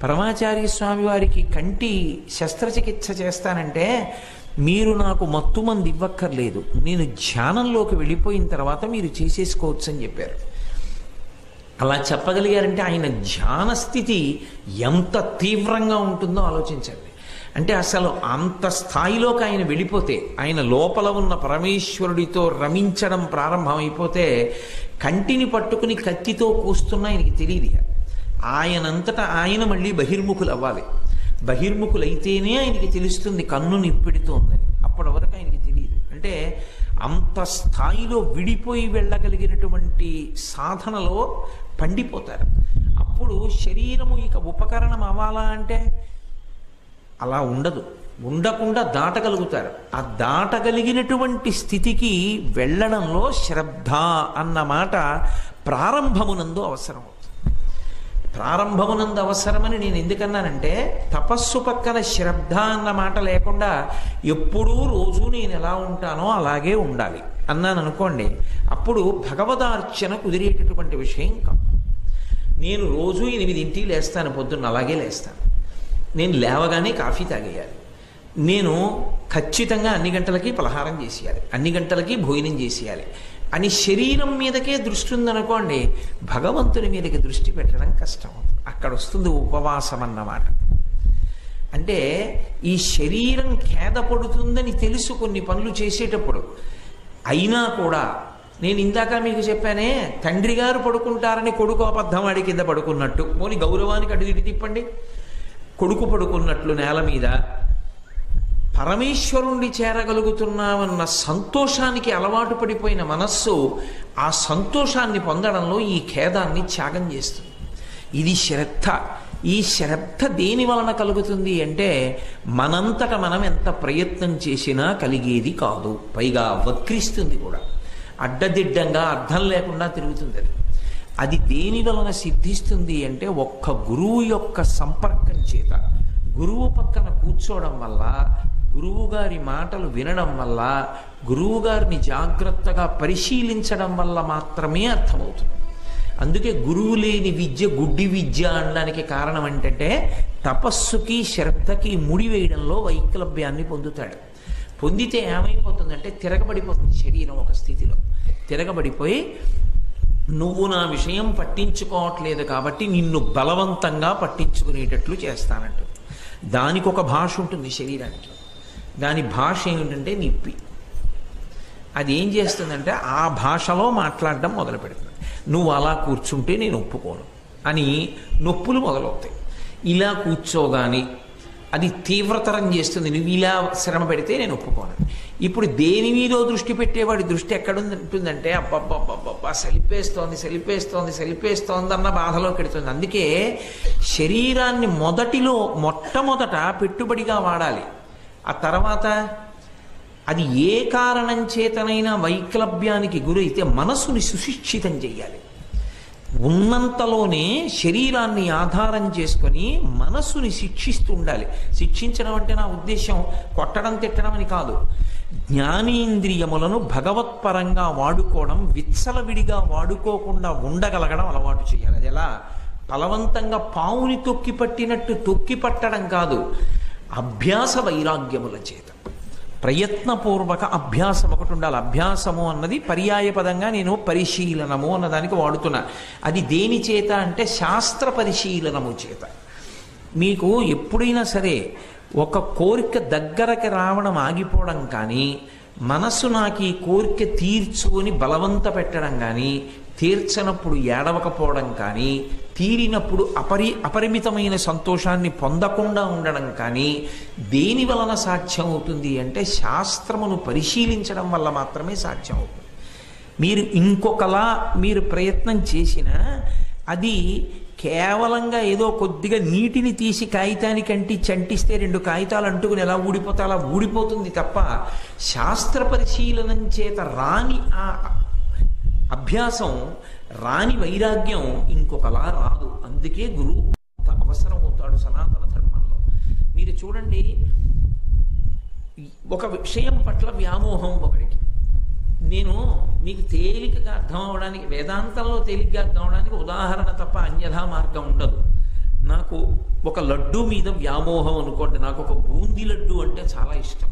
పరమాచార్య స్వామి వారికి కంటి శస్త్రచికిత్స చేస్తానంటే మీరు నాకు మత్తు మంది ఇవ్వక్కర్లేదు, నేను ధ్యానంలోకి వెళ్ళిపోయిన తర్వాత మీరు చేసేసుకోవచ్చు అని చెప్పారు. అలా చెప్పగలిగారంటే ఆయన ధ్యాన స్థితి ఎంత తీవ్రంగా ఉంటుందో ఆలోచించండి. అంటే అసలు అంత స్థాయిలోకి ఆయన వెళ్ళిపోతే, ఆయన లోపల ఉన్న పరమేశ్వరుడితో రమించడం ప్రారంభమైపోతే కంటిని పట్టుకుని కత్తితో కూస్తున్నా ఆయనకి తెలియదు. ఆయనంతటా ఆయన మళ్ళీ బహిర్ముఖులు అవ్వాలి. బహిర్ముఖులైతేనే ఆయనకి తెలుస్తుంది కన్ను నిప్పెడుతోందని. అప్పటి వరకు ఆయనకి తెలియదు. అంటే అంత స్థాయిలో విడిపోయి వెళ్ళగలిగినటువంటి సాధనలో పండిపోతారు. అప్పుడు శరీరము ఇక ఉపకరణం అవ్వాలా అంటే అలా ఉండదు, ఉండకుండా దాటగలుగుతారు. ఆ దాటగలిగినటువంటి స్థితికి వెళ్ళడంలో శ్రద్ధ అన్న మాట ప్రారంభమునందు అవసరం. ప్రారంభమునందు అవసరమని నేను ఎందుకన్నానంటే, తపస్సు పక్కన శ్రద్ధ అన్న మాట లేకుండా ఎప్పుడూ రోజు నేను ఎలా ఉంటానో అలాగే ఉండాలి అన్నాను అనుకోండి, అప్పుడు భగవదార్చన కుదిరేటటువంటి విషయం కాదు. నేను రోజు 8 లేస్తాను, పొద్దున్న అలాగే లేస్తాను. నేను లేవగానే కాఫీ తాగేయాలి, నేను ఖచ్చితంగా అన్ని గంటలకి పలహారం చేసేయాలి, అన్ని గంటలకి భోజనం చేసేయాలి అని శరీరం మీదకే దృష్టి ఉందనుకోండి, భగవంతుని మీదకి దృష్టి పెట్టడం కష్టం. అక్కడ వస్తుంది ఉపవాసం అన్నమాట. అంటే ఈ శరీరం ఖేద పడుతుందని తెలుసు కొన్ని పనులు చేసేటప్పుడు, అయినా కూడా నేను ఇందాక మీకు చెప్పానే, తండ్రి గారు పడుకుంటారని కొడుకు అబద్ధమాడి కింద పడుకున్నట్టు, పోనీ గౌరవానికి అటు ఇటు తిప్పండి, కొడుకు పడుకున్నట్లు నేల మీద పరమేశ్వరుణ్ణి చేరగలుగుతున్నామన్న సంతోషానికి అలవాటు పడిపోయిన మనస్సు ఆ సంతోషాన్ని పొందడంలో ఈ ఖేదాన్ని త్యాగం చేస్తుంది. ఇది శ్రద్ధ. ఈ శ్రద్ధ దేని వలన కలుగుతుంది అంటే, మనంతట మనం ఎంత ప్రయత్నం చేసినా కలిగేది కాదు, పైగా వక్రిస్తుంది కూడా, అడ్డదిడ్డంగా అర్థం లేకుండా తిరుగుతుంది. అది దేని వలన సిద్ధిస్తుంది అంటే, ఒక్క గురువు యొక్క సంపర్కం చేత, గురువు పక్కన కూర్చోవడం వల్ల, గురువు గారి మాటలు వినడం వల్ల, గురువు గారిని జాగ్రత్తగా పరిశీలించడం వల్ల మాత్రమే అర్థమవుతుంది. అందుకే గురువు లేని విద్య గుడ్డి విద్య అనడానికి కారణం ఏంటంటే, తపస్సుకి శ్రద్ధకి ముడివేయడంలో వైకలభ్యాన్ని పొందుతాడు. పొందితే ఏమైపోతుందంటే తిరగబడిపోతుంది శరీరం. ఒక స్థితిలో తిరగబడిపోయి, నువ్వు నా విషయం పట్టించుకోవట్లేదు కాబట్టి నిన్ను బలవంతంగా పట్టించుకునేటట్లు చేస్తానంటుంది. దానికి ఒక భాష ఉంటుంది శరీరానికి. దాని భాష ఏమిటంటే నిప్పి. అది ఏం చేస్తుందంటే ఆ భాషలో మాట్లాడడం మొదలు పెడుతుంది. నువ్వు అలా కూర్చుంటే నేను ఒప్పుకోను అని నొప్పులు మొదలవుతాయి. ఇలా కూర్చోగాని అది తీవ్రతరం చేస్తుంది. నువ్వు ఇలా శ్రమ పెడితే నేను ఒప్పుకోను. ఇప్పుడు దేని మీదో దృష్టి పెట్టేవాడి దృష్టి ఎక్కడుంటుందంటే, అబ్బబ్బబ్బబ్బబ్బా సలిపేస్తోంది సలిపేస్తోంది సలిపేస్తోంది అన్న బాధలోకి వెడుతుంది. అందుకే శరీరాన్ని మొట్టమొదట పెట్టుబడిగా వాడాలి. ఆ తర్వాత అది ఏ కారణం చేతనైనా వైక్లభ్యానికి గురైతే మనసుని సుశిక్షితం చేయాలి. ఉన్నంతలోనే శరీరాన్ని ఆధారం చేసుకొని మనసుని శిక్షిస్తూ ఉండాలి. శిక్షించడం అంటే నా ఉద్దేశం కొట్టడం తిట్టడం అని కాదు. జ్ఞానేంద్రియములను భగవత్పరంగా వాడుకోవడం, విచ్చలవిడిగా వాడుకోకుండా ఉండగలగడం అలవాటు చేయాలి. అది ఎలా? బలవంతంగా పావుని తొక్కి పట్టినట్టు తొక్కి పట్టడం కాదు, అభ్యాస వైరాగ్యముల చేత ప్రయత్నపూర్వక అభ్యాసం ఒకటి ఉండాలి. అభ్యాసము అన్నది పర్యాయ పదంగా నేను పరిశీలనము అన్నదానికి వాడుతున్నా. అది దేని చేత అంటే శాస్త్ర పరిశీలనము చేత. మీకు ఎప్పుడైనా సరే ఒక కోరిక దగ్గరకు రావడం ఆగిపోవడం కానీ, మనసు నాకు ఈ కోరిక తీర్చుకొని బలవంత పెట్టడం కానీ, తీర్చనప్పుడు ఏడవకపోవడం కానీ, తీరినప్పుడు అపరిమితమైన సంతోషాన్ని పొందకుండా ఉండడం కానీ దేని వలన సాధ్యం అవుతుంది అంటే, శాస్త్రమును పరిశీలించడం వల్ల మాత్రమే సాధ్యం అవుతుంది. మీరు ఇంకొకలా మీరు ప్రయత్నం చేసినా అది కేవలంగా ఏదో కొద్దిగా నీటిని తీసి కాగితానికి అంటిస్తే 2 కాగితాలు అంటుకుని ఎలా ఊడిపోతే అలా ఊడిపోతుంది తప్ప, శాస్త్ర పరిశీలనం చేత రాని ఆ అభ్యాసం, రాని వైరాగ్యం ఇంకొకలా రాదు. అందుకే గురువు అవసరం అవుతాడు సనాతన ధర్మంలో. మీరు చూడండి, ఒక విషయం పట్ల వ్యామోహం ఒకరికి, నేను మీకు తేలికగా అర్థం అవడానికి, వేదాంతంలో తేలికగా అర్థం అవడానికి ఉదాహరణ తప్ప అన్యథా మార్గం ఉండదు. నాకు ఒక లడ్డు మీద వ్యామోహం అనుకోండి, నాకు ఒక బూందీ లడ్డు అంటే చాలా ఇష్టం.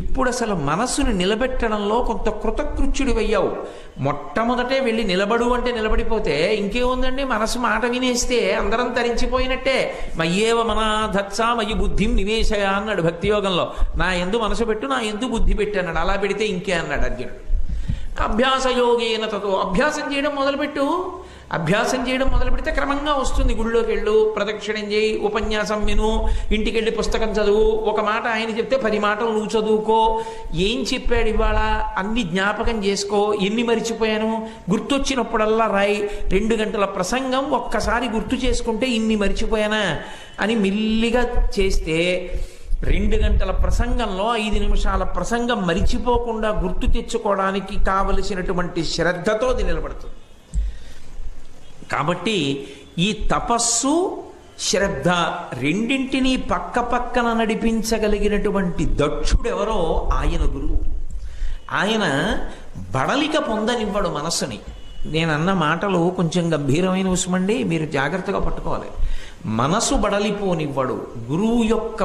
ఇప్పుడు అసలు మనసుని నిలబెట్టడంలో కొంత కృతకృత్యుడివయ్యావు. మొట్టమొదటే వెళ్ళి నిలబడు అంటే నిలబడిపోతే ఇంకేముందండి, మనసు మాట వినేస్తే అందరం తరించిపోయినట్టే. మయ్యేవ మనాధత్సా మయి బుద్ధిం నివేశయ అన్నాడు భక్తి యోగంలో. నా యందు మనసు పెట్టు, నా యందు బుద్ధి పెట్టు అన్నాడు. అలా పెడితే ఇంకే అన్నాడు అర్జునుడు. అభ్యాసయోగేన తతో, అభ్యాసం చేయడం మొదలుపెట్టు. అభ్యాసం చేయడం మొదలు పెడితే క్రమంగా వస్తుంది. గుళ్ళోకి వెళ్ళు, ప్రదక్షిణం చేయి, ఉపన్యాసం విను, ఇంటికి వెళ్ళి పుస్తకం చదువు. ఒక మాట ఆయన చెప్తే 10 మాటలు నువ్వు చదువుకో. ఏం చెప్పాడు ఇవాళ అన్ని జ్ఞాపకం చేసుకో. ఎన్ని మరిచిపోయాను గుర్తొచ్చినప్పుడల్లా రాయి. 2 గంటల ప్రసంగం ఒక్కసారి గుర్తు చేసుకుంటే ఇన్ని మరిచిపోయానా అని మెల్లిగా చేస్తే 2 గంటల ప్రసంగంలో 5 నిమిషాల ప్రసంగం మరిచిపోకుండా గుర్తు తెచ్చుకోవడానికి కావలసినటువంటి శ్రద్ధతో అది నిలబడుతుంది. కాబట్టి ఈ తపస్సు శ్రద్ధ రెండింటినీ పక్క పక్కన నడిపించగలిగినటువంటి దక్షుడెవరో ఆయన గురువు. ఆయన బడలిక పొందనివ్వడు మనస్సుని. నేనన్న మాటలు కొంచెం గంభీరమైన విషయమండి, మీరు జాగ్రత్తగా పట్టుకోవాలి. మనసు బడలిపోనివ్వడు. గురువు యొక్క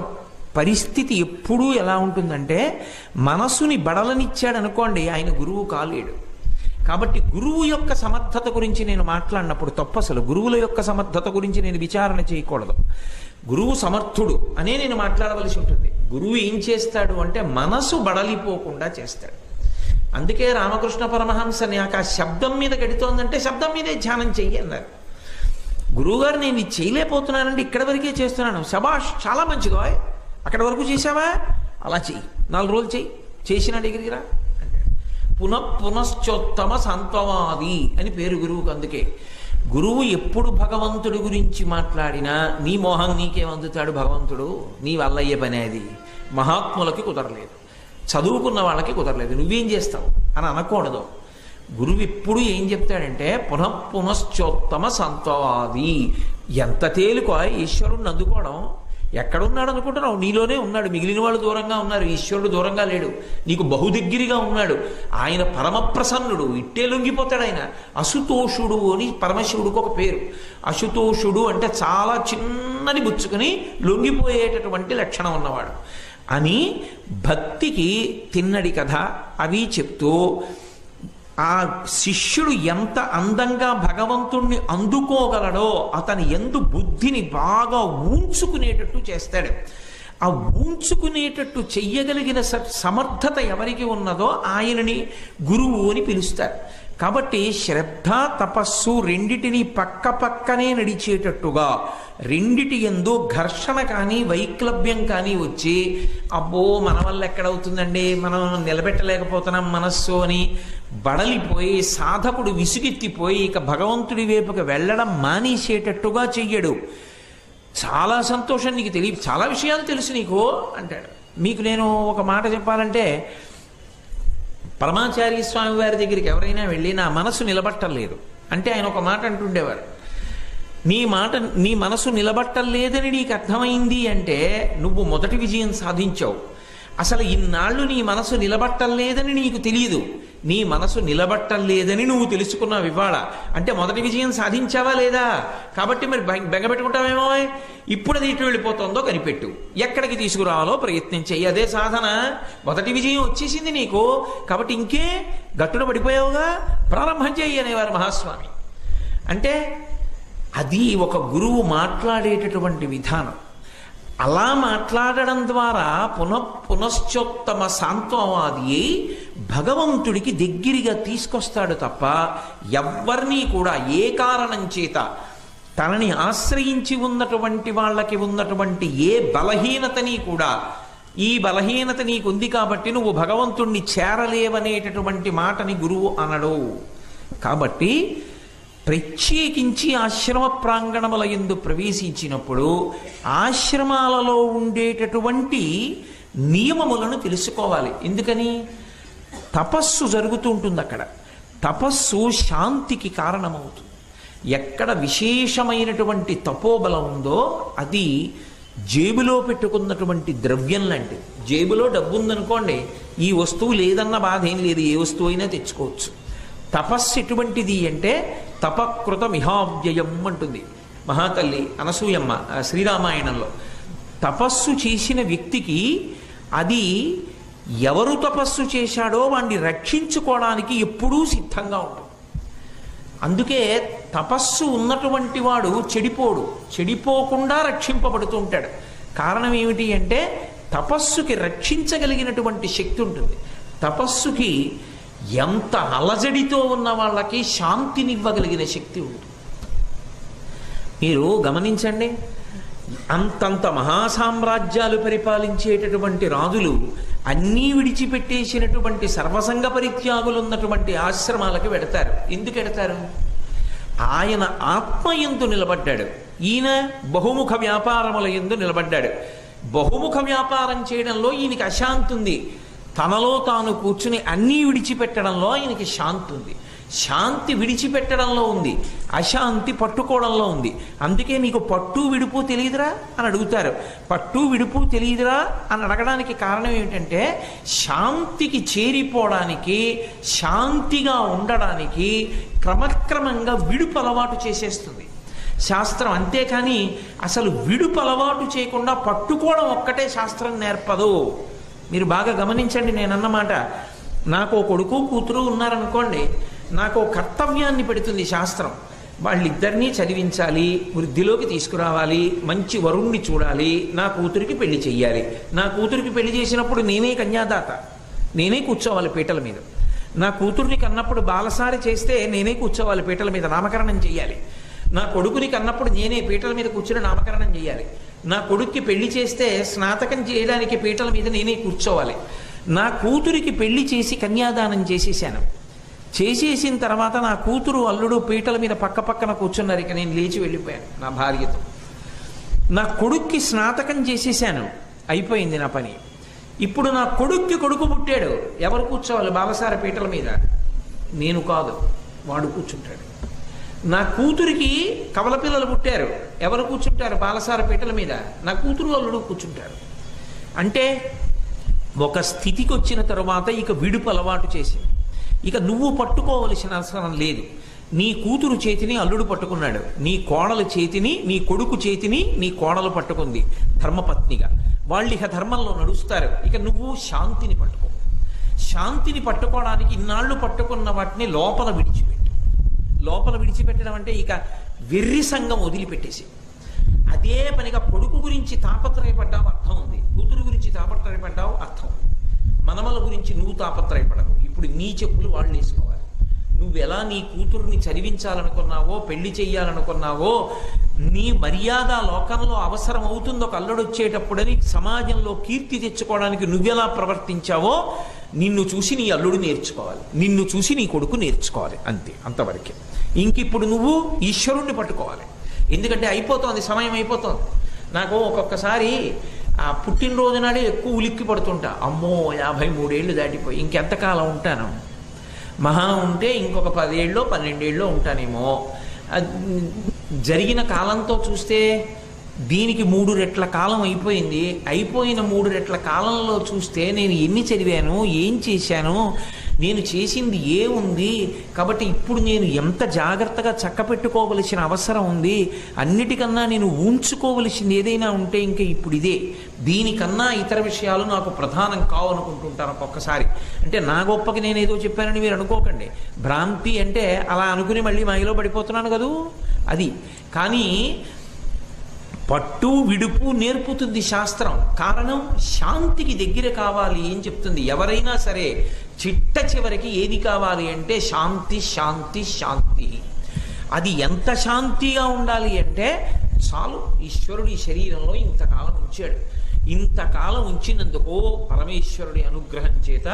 పరిస్థితి ఎప్పుడూ ఎలా ఉంటుందంటే, మనసుని బడలనిచ్చాడు అనుకోండి, ఆయన గురువు కాలేడు. కాబట్టి గురువు యొక్క సమర్థత గురించి నేను మాట్లాడినప్పుడు తప్పు. అసలు గురువుల యొక్క సమర్థత గురించి నేను విచారణ చేయకూడదు. గురువు సమర్థుడు అనే నేను మాట్లాడవలసి ఉంటుంది. గురువు ఏం చేస్తాడు అంటే మనసు బడలిపోకుండా చేస్తాడు. అందుకే రామకృష్ణ పరమహంస నాకు ఆ శబ్దం మీద గడితోందంటే శబ్దం మీదే ధ్యానం చెయ్యి అన్నారు. గురువుగారు నేను ఇది చేయలేకపోతున్నానండి, ఇక్కడ వరకే చేస్తున్నాను. శబాష్, చాలా మంచిదో, అక్కడ వరకు చేసావా, అలా చెయ్యి, 4 రోజులు చెయ్యి, చేసిన దగ్గరికి రా. పునశ్చోత్తమ సంత్వవాది అని పేరు గురువుకు. అందుకే గురువు ఎప్పుడు భగవంతుడి గురించి మాట్లాడినా నీ మోహం నీకేం అందుతాడు భగవంతుడు, నీ వల్ల అయ్యే పని అది. మహాత్ములకి కుదరలేదు, చదువుకున్న వాళ్ళకి కుదరలేదు, నువ్వేం చేస్తావు అని అనకూడదు. గురువు ఎప్పుడు ఏం చెప్తాడంటే పునశ్చోత్తమ సంత్వవాది. ఎంత తేలికో ఈశ్వరుణ్ణి అందుకోవడం. ఎక్కడున్నాడు అనుకుంటున్నావు? నీలోనే ఉన్నాడు. మిగిలిన వాళ్ళు దూరంగా ఉన్నారు, ఈశ్వరుడు దూరంగా లేడు, నీకు బహుదగ్గరిగా ఉన్నాడు. ఆయన పరమప్రసన్నుడు, ఇట్టే లొంగిపోతాడు ఆయన. అశుతోషుడు అని పరమశివుడికి ఒక పేరు. అశుతోషుడు అంటే చాలా చిన్నది బుచ్చుకొని లొంగిపోయేటటువంటి లక్షణం ఉన్నవాడు అని భక్తికి తిన్నడి కథ అవి చెప్తూ ఆ శిష్యుడు ఎంత అందంగా భగవంతుణ్ణి అందుకోగలడో అతని యందు బుద్ధిని బాగా ఊంచుకునేటట్టు చేస్తాడు. ఆ ఊంచుకునేటట్టు చెయ్యగలిగిన సమర్థత ఎవరికి ఉన్నదో ఆయనని గురువు అని పిలుస్తారు. కాబట్టి శ్రద్ధ తపస్సు రెండిటిని పక్క పక్కనే నడిచేటట్టుగా, రెండిటి యందు ఘర్షణ కానీ వైక్లభ్యం కానీ వచ్చి అబ్బో మన వల్ల ఎక్కడవుతుందండి, మనం నిలబెట్టలేకపోతున్నాం మనస్సు అని బడలిపోయి సాధకుడు విసుగెత్తిపోయి ఇక భగవంతుడి వైపుకి వెళ్ళడం మానేసేటట్టుగా చెయ్యడు. చాలా సంతోషం, నీకు తెలియ, చాలా విషయాలు తెలుసు నీకు అంటాడు. మీకు నేను ఒక మాట చెప్పాలంటే, పరమాచార్య స్వామి వారి దగ్గరికి ఎవరైనా వెళ్ళి నా మనసు నిలబట్టలేదు అంటే ఆయన ఒక మాట అంటుండేవారు, నీ మనసు నిలబట్టలేదని నీకు అర్థమైంది అంటే నువ్వు మొదటి విజయం సాధించావు. అసలు ఇన్నాళ్ళు నీ మనసు నిలబట్టలేదని నీకు తెలియదు, నీ మనసు నిలబట్టలేదని నువ్వు తెలుసుకున్నావు ఇవాళ అంటే మొదటి విజయం సాధించావా లేదా? కాబట్టి మరి బెంగపెట్టుకుంటావేమో. ఇప్పుడు అది ఇటు వెళ్ళిపోతుందో కనిపెట్టు, ఎక్కడికి తీసుకురావాలో ప్రయత్నం చెయ్యి, అదే సాధన. మొదటి విజయం వచ్చేసింది నీకు, కాబట్టి ఇంకే గట్టున పడిపోయావుగా, ప్రారంభం చెయ్యి అనేవారు మహాస్వామి. అంటే అది ఒక గురువు మాట్లాడేటటువంటి విధానం. అలా మాట్లాడడం ద్వారా పునశ్చోత్తమ సాంత్వవాది అయి భగవంతుడికి దగ్గరగా తీసుకొస్తాడు తప్ప ఎవ్వరినీ కూడా ఏ కారణం చేత తనని ఆశ్రయించి ఉన్నటువంటి వాళ్ళకి ఉన్నటువంటి ఏ బలహీనతని కూడా, ఈ బలహీనత నీకుంది కాబట్టి నువ్వు భగవంతుణ్ణి చేరలేవనేటటువంటి మాటని గురువు అనడు. కాబట్టి ప్రత్యేకించి ఆశ్రమ ప్రాంగణముల యందు ప్రవేశించినప్పుడు ఆశ్రమాలలో ఉండేటటువంటి నియమములను తెలుసుకోవాలి. ఎందుకని? తపస్సు జరుగుతూ ఉంటుంది అక్కడ. తపస్సు శాంతికి కారణమవుతుంది. ఎక్కడ విశేషమైనటువంటి తపోబలం ఉందో అది జేబులో పెట్టుకున్నటువంటి ద్రవ్యం లాంటిది. జేబులో డబ్బు ఉందనుకోండి, ఈ వస్తువు లేదన్న బాధ ఏం లేదు, ఏ వస్తువు అయినా తెచ్చుకోవచ్చు. తపస్సు ఎటువంటిది అంటే తపకృతమిహావ్యయం అంటుంది మహాతల్లి అనసూయమ్మ శ్రీరామాయణంలో. తపస్సు చేసిన వ్యక్తికి అది ఎవరు తపస్సు చేశాడో వాణ్ణి రక్షించుకోవడానికి ఎప్పుడూ సిద్ధంగా ఉంటుంది. అందుకే తపస్సు ఉన్నటువంటి వాడు చెడిపోడు, చెడిపోకుండా రక్షింపబడుతూ ఉంటాడు. కారణం ఏమిటి అంటే తపస్సుకి రక్షించగలిగినటువంటి శక్తి ఉంటుంది. తపస్సుకి ఎంత అలజడితో ఉన్న వాళ్ళకి శాంతినివ్వగలిగిన శక్తి ఉంటుంది. మీరు గమనించండి, అంతంత మహాసామ్రాజ్యాలు పరిపాలించేటటువంటి రాజులు అన్నీ విడిచిపెట్టేసినటువంటి సర్వసంగ పరిత్యాగులు ఉన్నటువంటి ఆశ్రమాలకు వెడతారు. ఎందుకు వెడతారు? ఆయన ఆత్మయందు నిలబడ్డాడు, ఈయన బహుముఖ వ్యాపారముల యందు నిలబడ్డాడు. బహుముఖ వ్యాపారం చేయడంలో ఈయనకి అశాంతి ఉంది, తనలో తాను కూర్చుని అన్నీ విడిచిపెట్టడంలో ఆయనకి శాంతి ఉంది. శాంతి విడిచిపెట్టడంలో ఉంది, అశాంతి పట్టుకోవడంలో ఉంది. అందుకే నీకు పట్టు విడుపు తెలియదురా అని అడుగుతారు. పట్టు విడుపు తెలియదురా అని అడగడానికి కారణం ఏమిటంటే శాంతికి చేరిపోవడానికి, శాంతిగా ఉండడానికి క్రమక్రమంగా విడుపు అలవాటు చేసేస్తుంది శాస్త్రం. అంతేకాని అసలు విడుపు అలవాటు చేయకుండా పట్టుకోవడం ఒక్కటే శాస్త్రం నేర్పదు. మీరు బాగా గమనించండి, నేనన్నమాట. నాకు ఓ కొడుకు కూతురు ఉన్నారనుకోండి, నాకు కర్తవ్యాన్ని పెడుతుంది శాస్త్రం. వాళ్ళిద్దరినీ చదివించాలి, వృద్ధిలోకి తీసుకురావాలి, మంచి వరుణ్ణి చూడాలి, నా కూతురికి పెళ్లి చెయ్యాలి. నా కూతురికి పెళ్లి చేసినప్పుడు నేనే కన్యాదాత, నేనే కూర్చోవాలి పీటల మీద. నా కూతుర్ని కన్నప్పుడు బాలసారి చేస్తే నేనే కూర్చోవాలి పీటల మీద, నామకరణం చెయ్యాలి. నా కొడుకుని కన్నప్పుడు నేనే పీటల మీద కూర్చుని నామకరణం చేయాలి. నా కొడుక్కి పెళ్లి చేస్తే స్నాతకం చేయడానికి పీటల మీద నేనే కూర్చోవాలి. నా కూతురికి పెళ్లి చేసి కన్యాదానం చేసేసాను. చేసేసిన తర్వాత నా కూతురు అల్లుడు పీటల మీద పక్క పక్కన కూర్చున్నారు. ఇక నేను లేచి వెళ్ళిపోయాను నా భార్యతో. నా కొడుక్కి స్నాతకం చేసేసాను, అయిపోయింది నా పని. ఇప్పుడు నా కొడుక్కి కొడుకు పుట్టాడు, ఎవరు కూర్చోవాలి బాలసార పీటల మీద? నేను కాదు, వాడు కూర్చుంటాడు. నా కూతురికి కవల పిల్లలు పుట్టారు, ఎవరు కూర్చుంటారు బాలసార పీటల మీద? నా కూతురు అల్లుడు కూర్చుంటారు. అంటే ఒక స్థితికి వచ్చిన తరువాత ఇక విడుపు అలవాటు చేసింది. ఇక నువ్వు పట్టుకోవలసిన అవసరం లేదు. నీ కూతురు చేతిని అల్లుడు పట్టుకున్నాడు, నీ కోడల చేతిని, నీ కొడుకు చేతిని నీ కోడలు పట్టుకుంది ధర్మపత్నిగా. వాళ్ళు ఇక ధర్మంలో నడుస్తారు. ఇక నువ్వు శాంతిని పట్టుకో. శాంతిని పట్టుకోవడానికి ఇన్నాళ్ళు పట్టుకున్న వాటిని లోపల విడిచిపెట్టు. లోపల విడిచిపెట్టడం అంటే ఇక వెర్రి సంఘం వదిలిపెట్టేసి అదే పనిగా కొడుకు గురించి తాపత్రయపడ్డావు అర్థం ఉంది, కూతురు గురించి తాపత్రయపడ్డావు అర్థం ఉంది. మనమల గురించి నువ్వు తాపత్రయపడవు. ఇప్పుడు నీ చెప్పులు వాళ్ళు వేసుకోవాలి. నువ్వు ఎలా నీ కూతురుని చదివించాలనుకున్నావో, పెళ్లి చెయ్యాలనుకున్నావో, నీ మర్యాద లోకంలో అవసరం అవుతుందో ఒక అల్లుడు వచ్చేటప్పుడని సమాజంలో కీర్తి తెచ్చుకోవడానికి నువ్వెలా ప్రవర్తించావో నిన్ను చూసి నీ అల్లుడు నేర్చుకోవాలి, నిన్ను చూసి నీ కొడుకు నేర్చుకోవాలి. అంతే, అంతవరకే. ఇంకిప్పుడు నువ్వు ఈశ్వరుణ్ణి పట్టుకోవాలి. ఎందుకంటే అయిపోతుంది, సమయం అయిపోతుంది. నాకు ఒక్కొక్కసారి ఆ పుట్టినరోజు నాడే ఎక్కువ ఉలిక్కి పడుతుంటా. అమ్మో 53 ఏళ్ళు దాటిపోయి ఇంకెంతకాలం ఉంటాను? మహా ఉంటే ఇంకొక 10 ఏళ్ళో 12 ఏళ్ళో ఉంటానేమో. జరిగిన కాలంతో చూస్తే దీనికి 3 రెట్ల కాలం అయిపోయింది. అయిపోయిన 3 రెట్ల కాలంలో చూస్తే నేను ఎన్ని చదివాను, ఏం చేశాను, నేను చేసింది ఏముంది, కాబట్టి ఇప్పుడు నేను ఎంత జాగ్రత్తగా చక్కపెట్టుకోవలసిన అవసరం ఉంది, అన్నిటికన్నా నేను ఉంచుకోవలసింది ఏదైనా ఉంటే ఇంకా ఇప్పుడు ఇదే. దీనికన్నా ఇతర విషయాలు నాకు ప్రధానం కావనుకుంటుంటాను ఒక్కొక్కసారి. అంటే నా గొప్పకి నేను ఏదో చెప్పానని మీరు అనుకోకండి. భ్రాంతి అంటే అలా అనుకుని మళ్ళీ మాయలో పడిపోతున్నాను కదూ, అది. కానీ పట్టు విడుపు నేర్పుతుంది శాస్త్రం. కారణం శాంతికి దగ్గర కావాలి అని చెప్తుంది. ఎవరైనా సరే చిట్ట చివరికి ఏది కావాలి అంటే శాంతి, శాంతి, శాంతి. అది ఎంత శాంతిగా ఉండాలి అంటే చాలు. ఈశ్వరుడి శరీరంలో ఇంతకాలం ఉంచాడు. ఇంతకాలం ఉంచినందుకు పరమేశ్వరుడి అనుగ్రహం చేత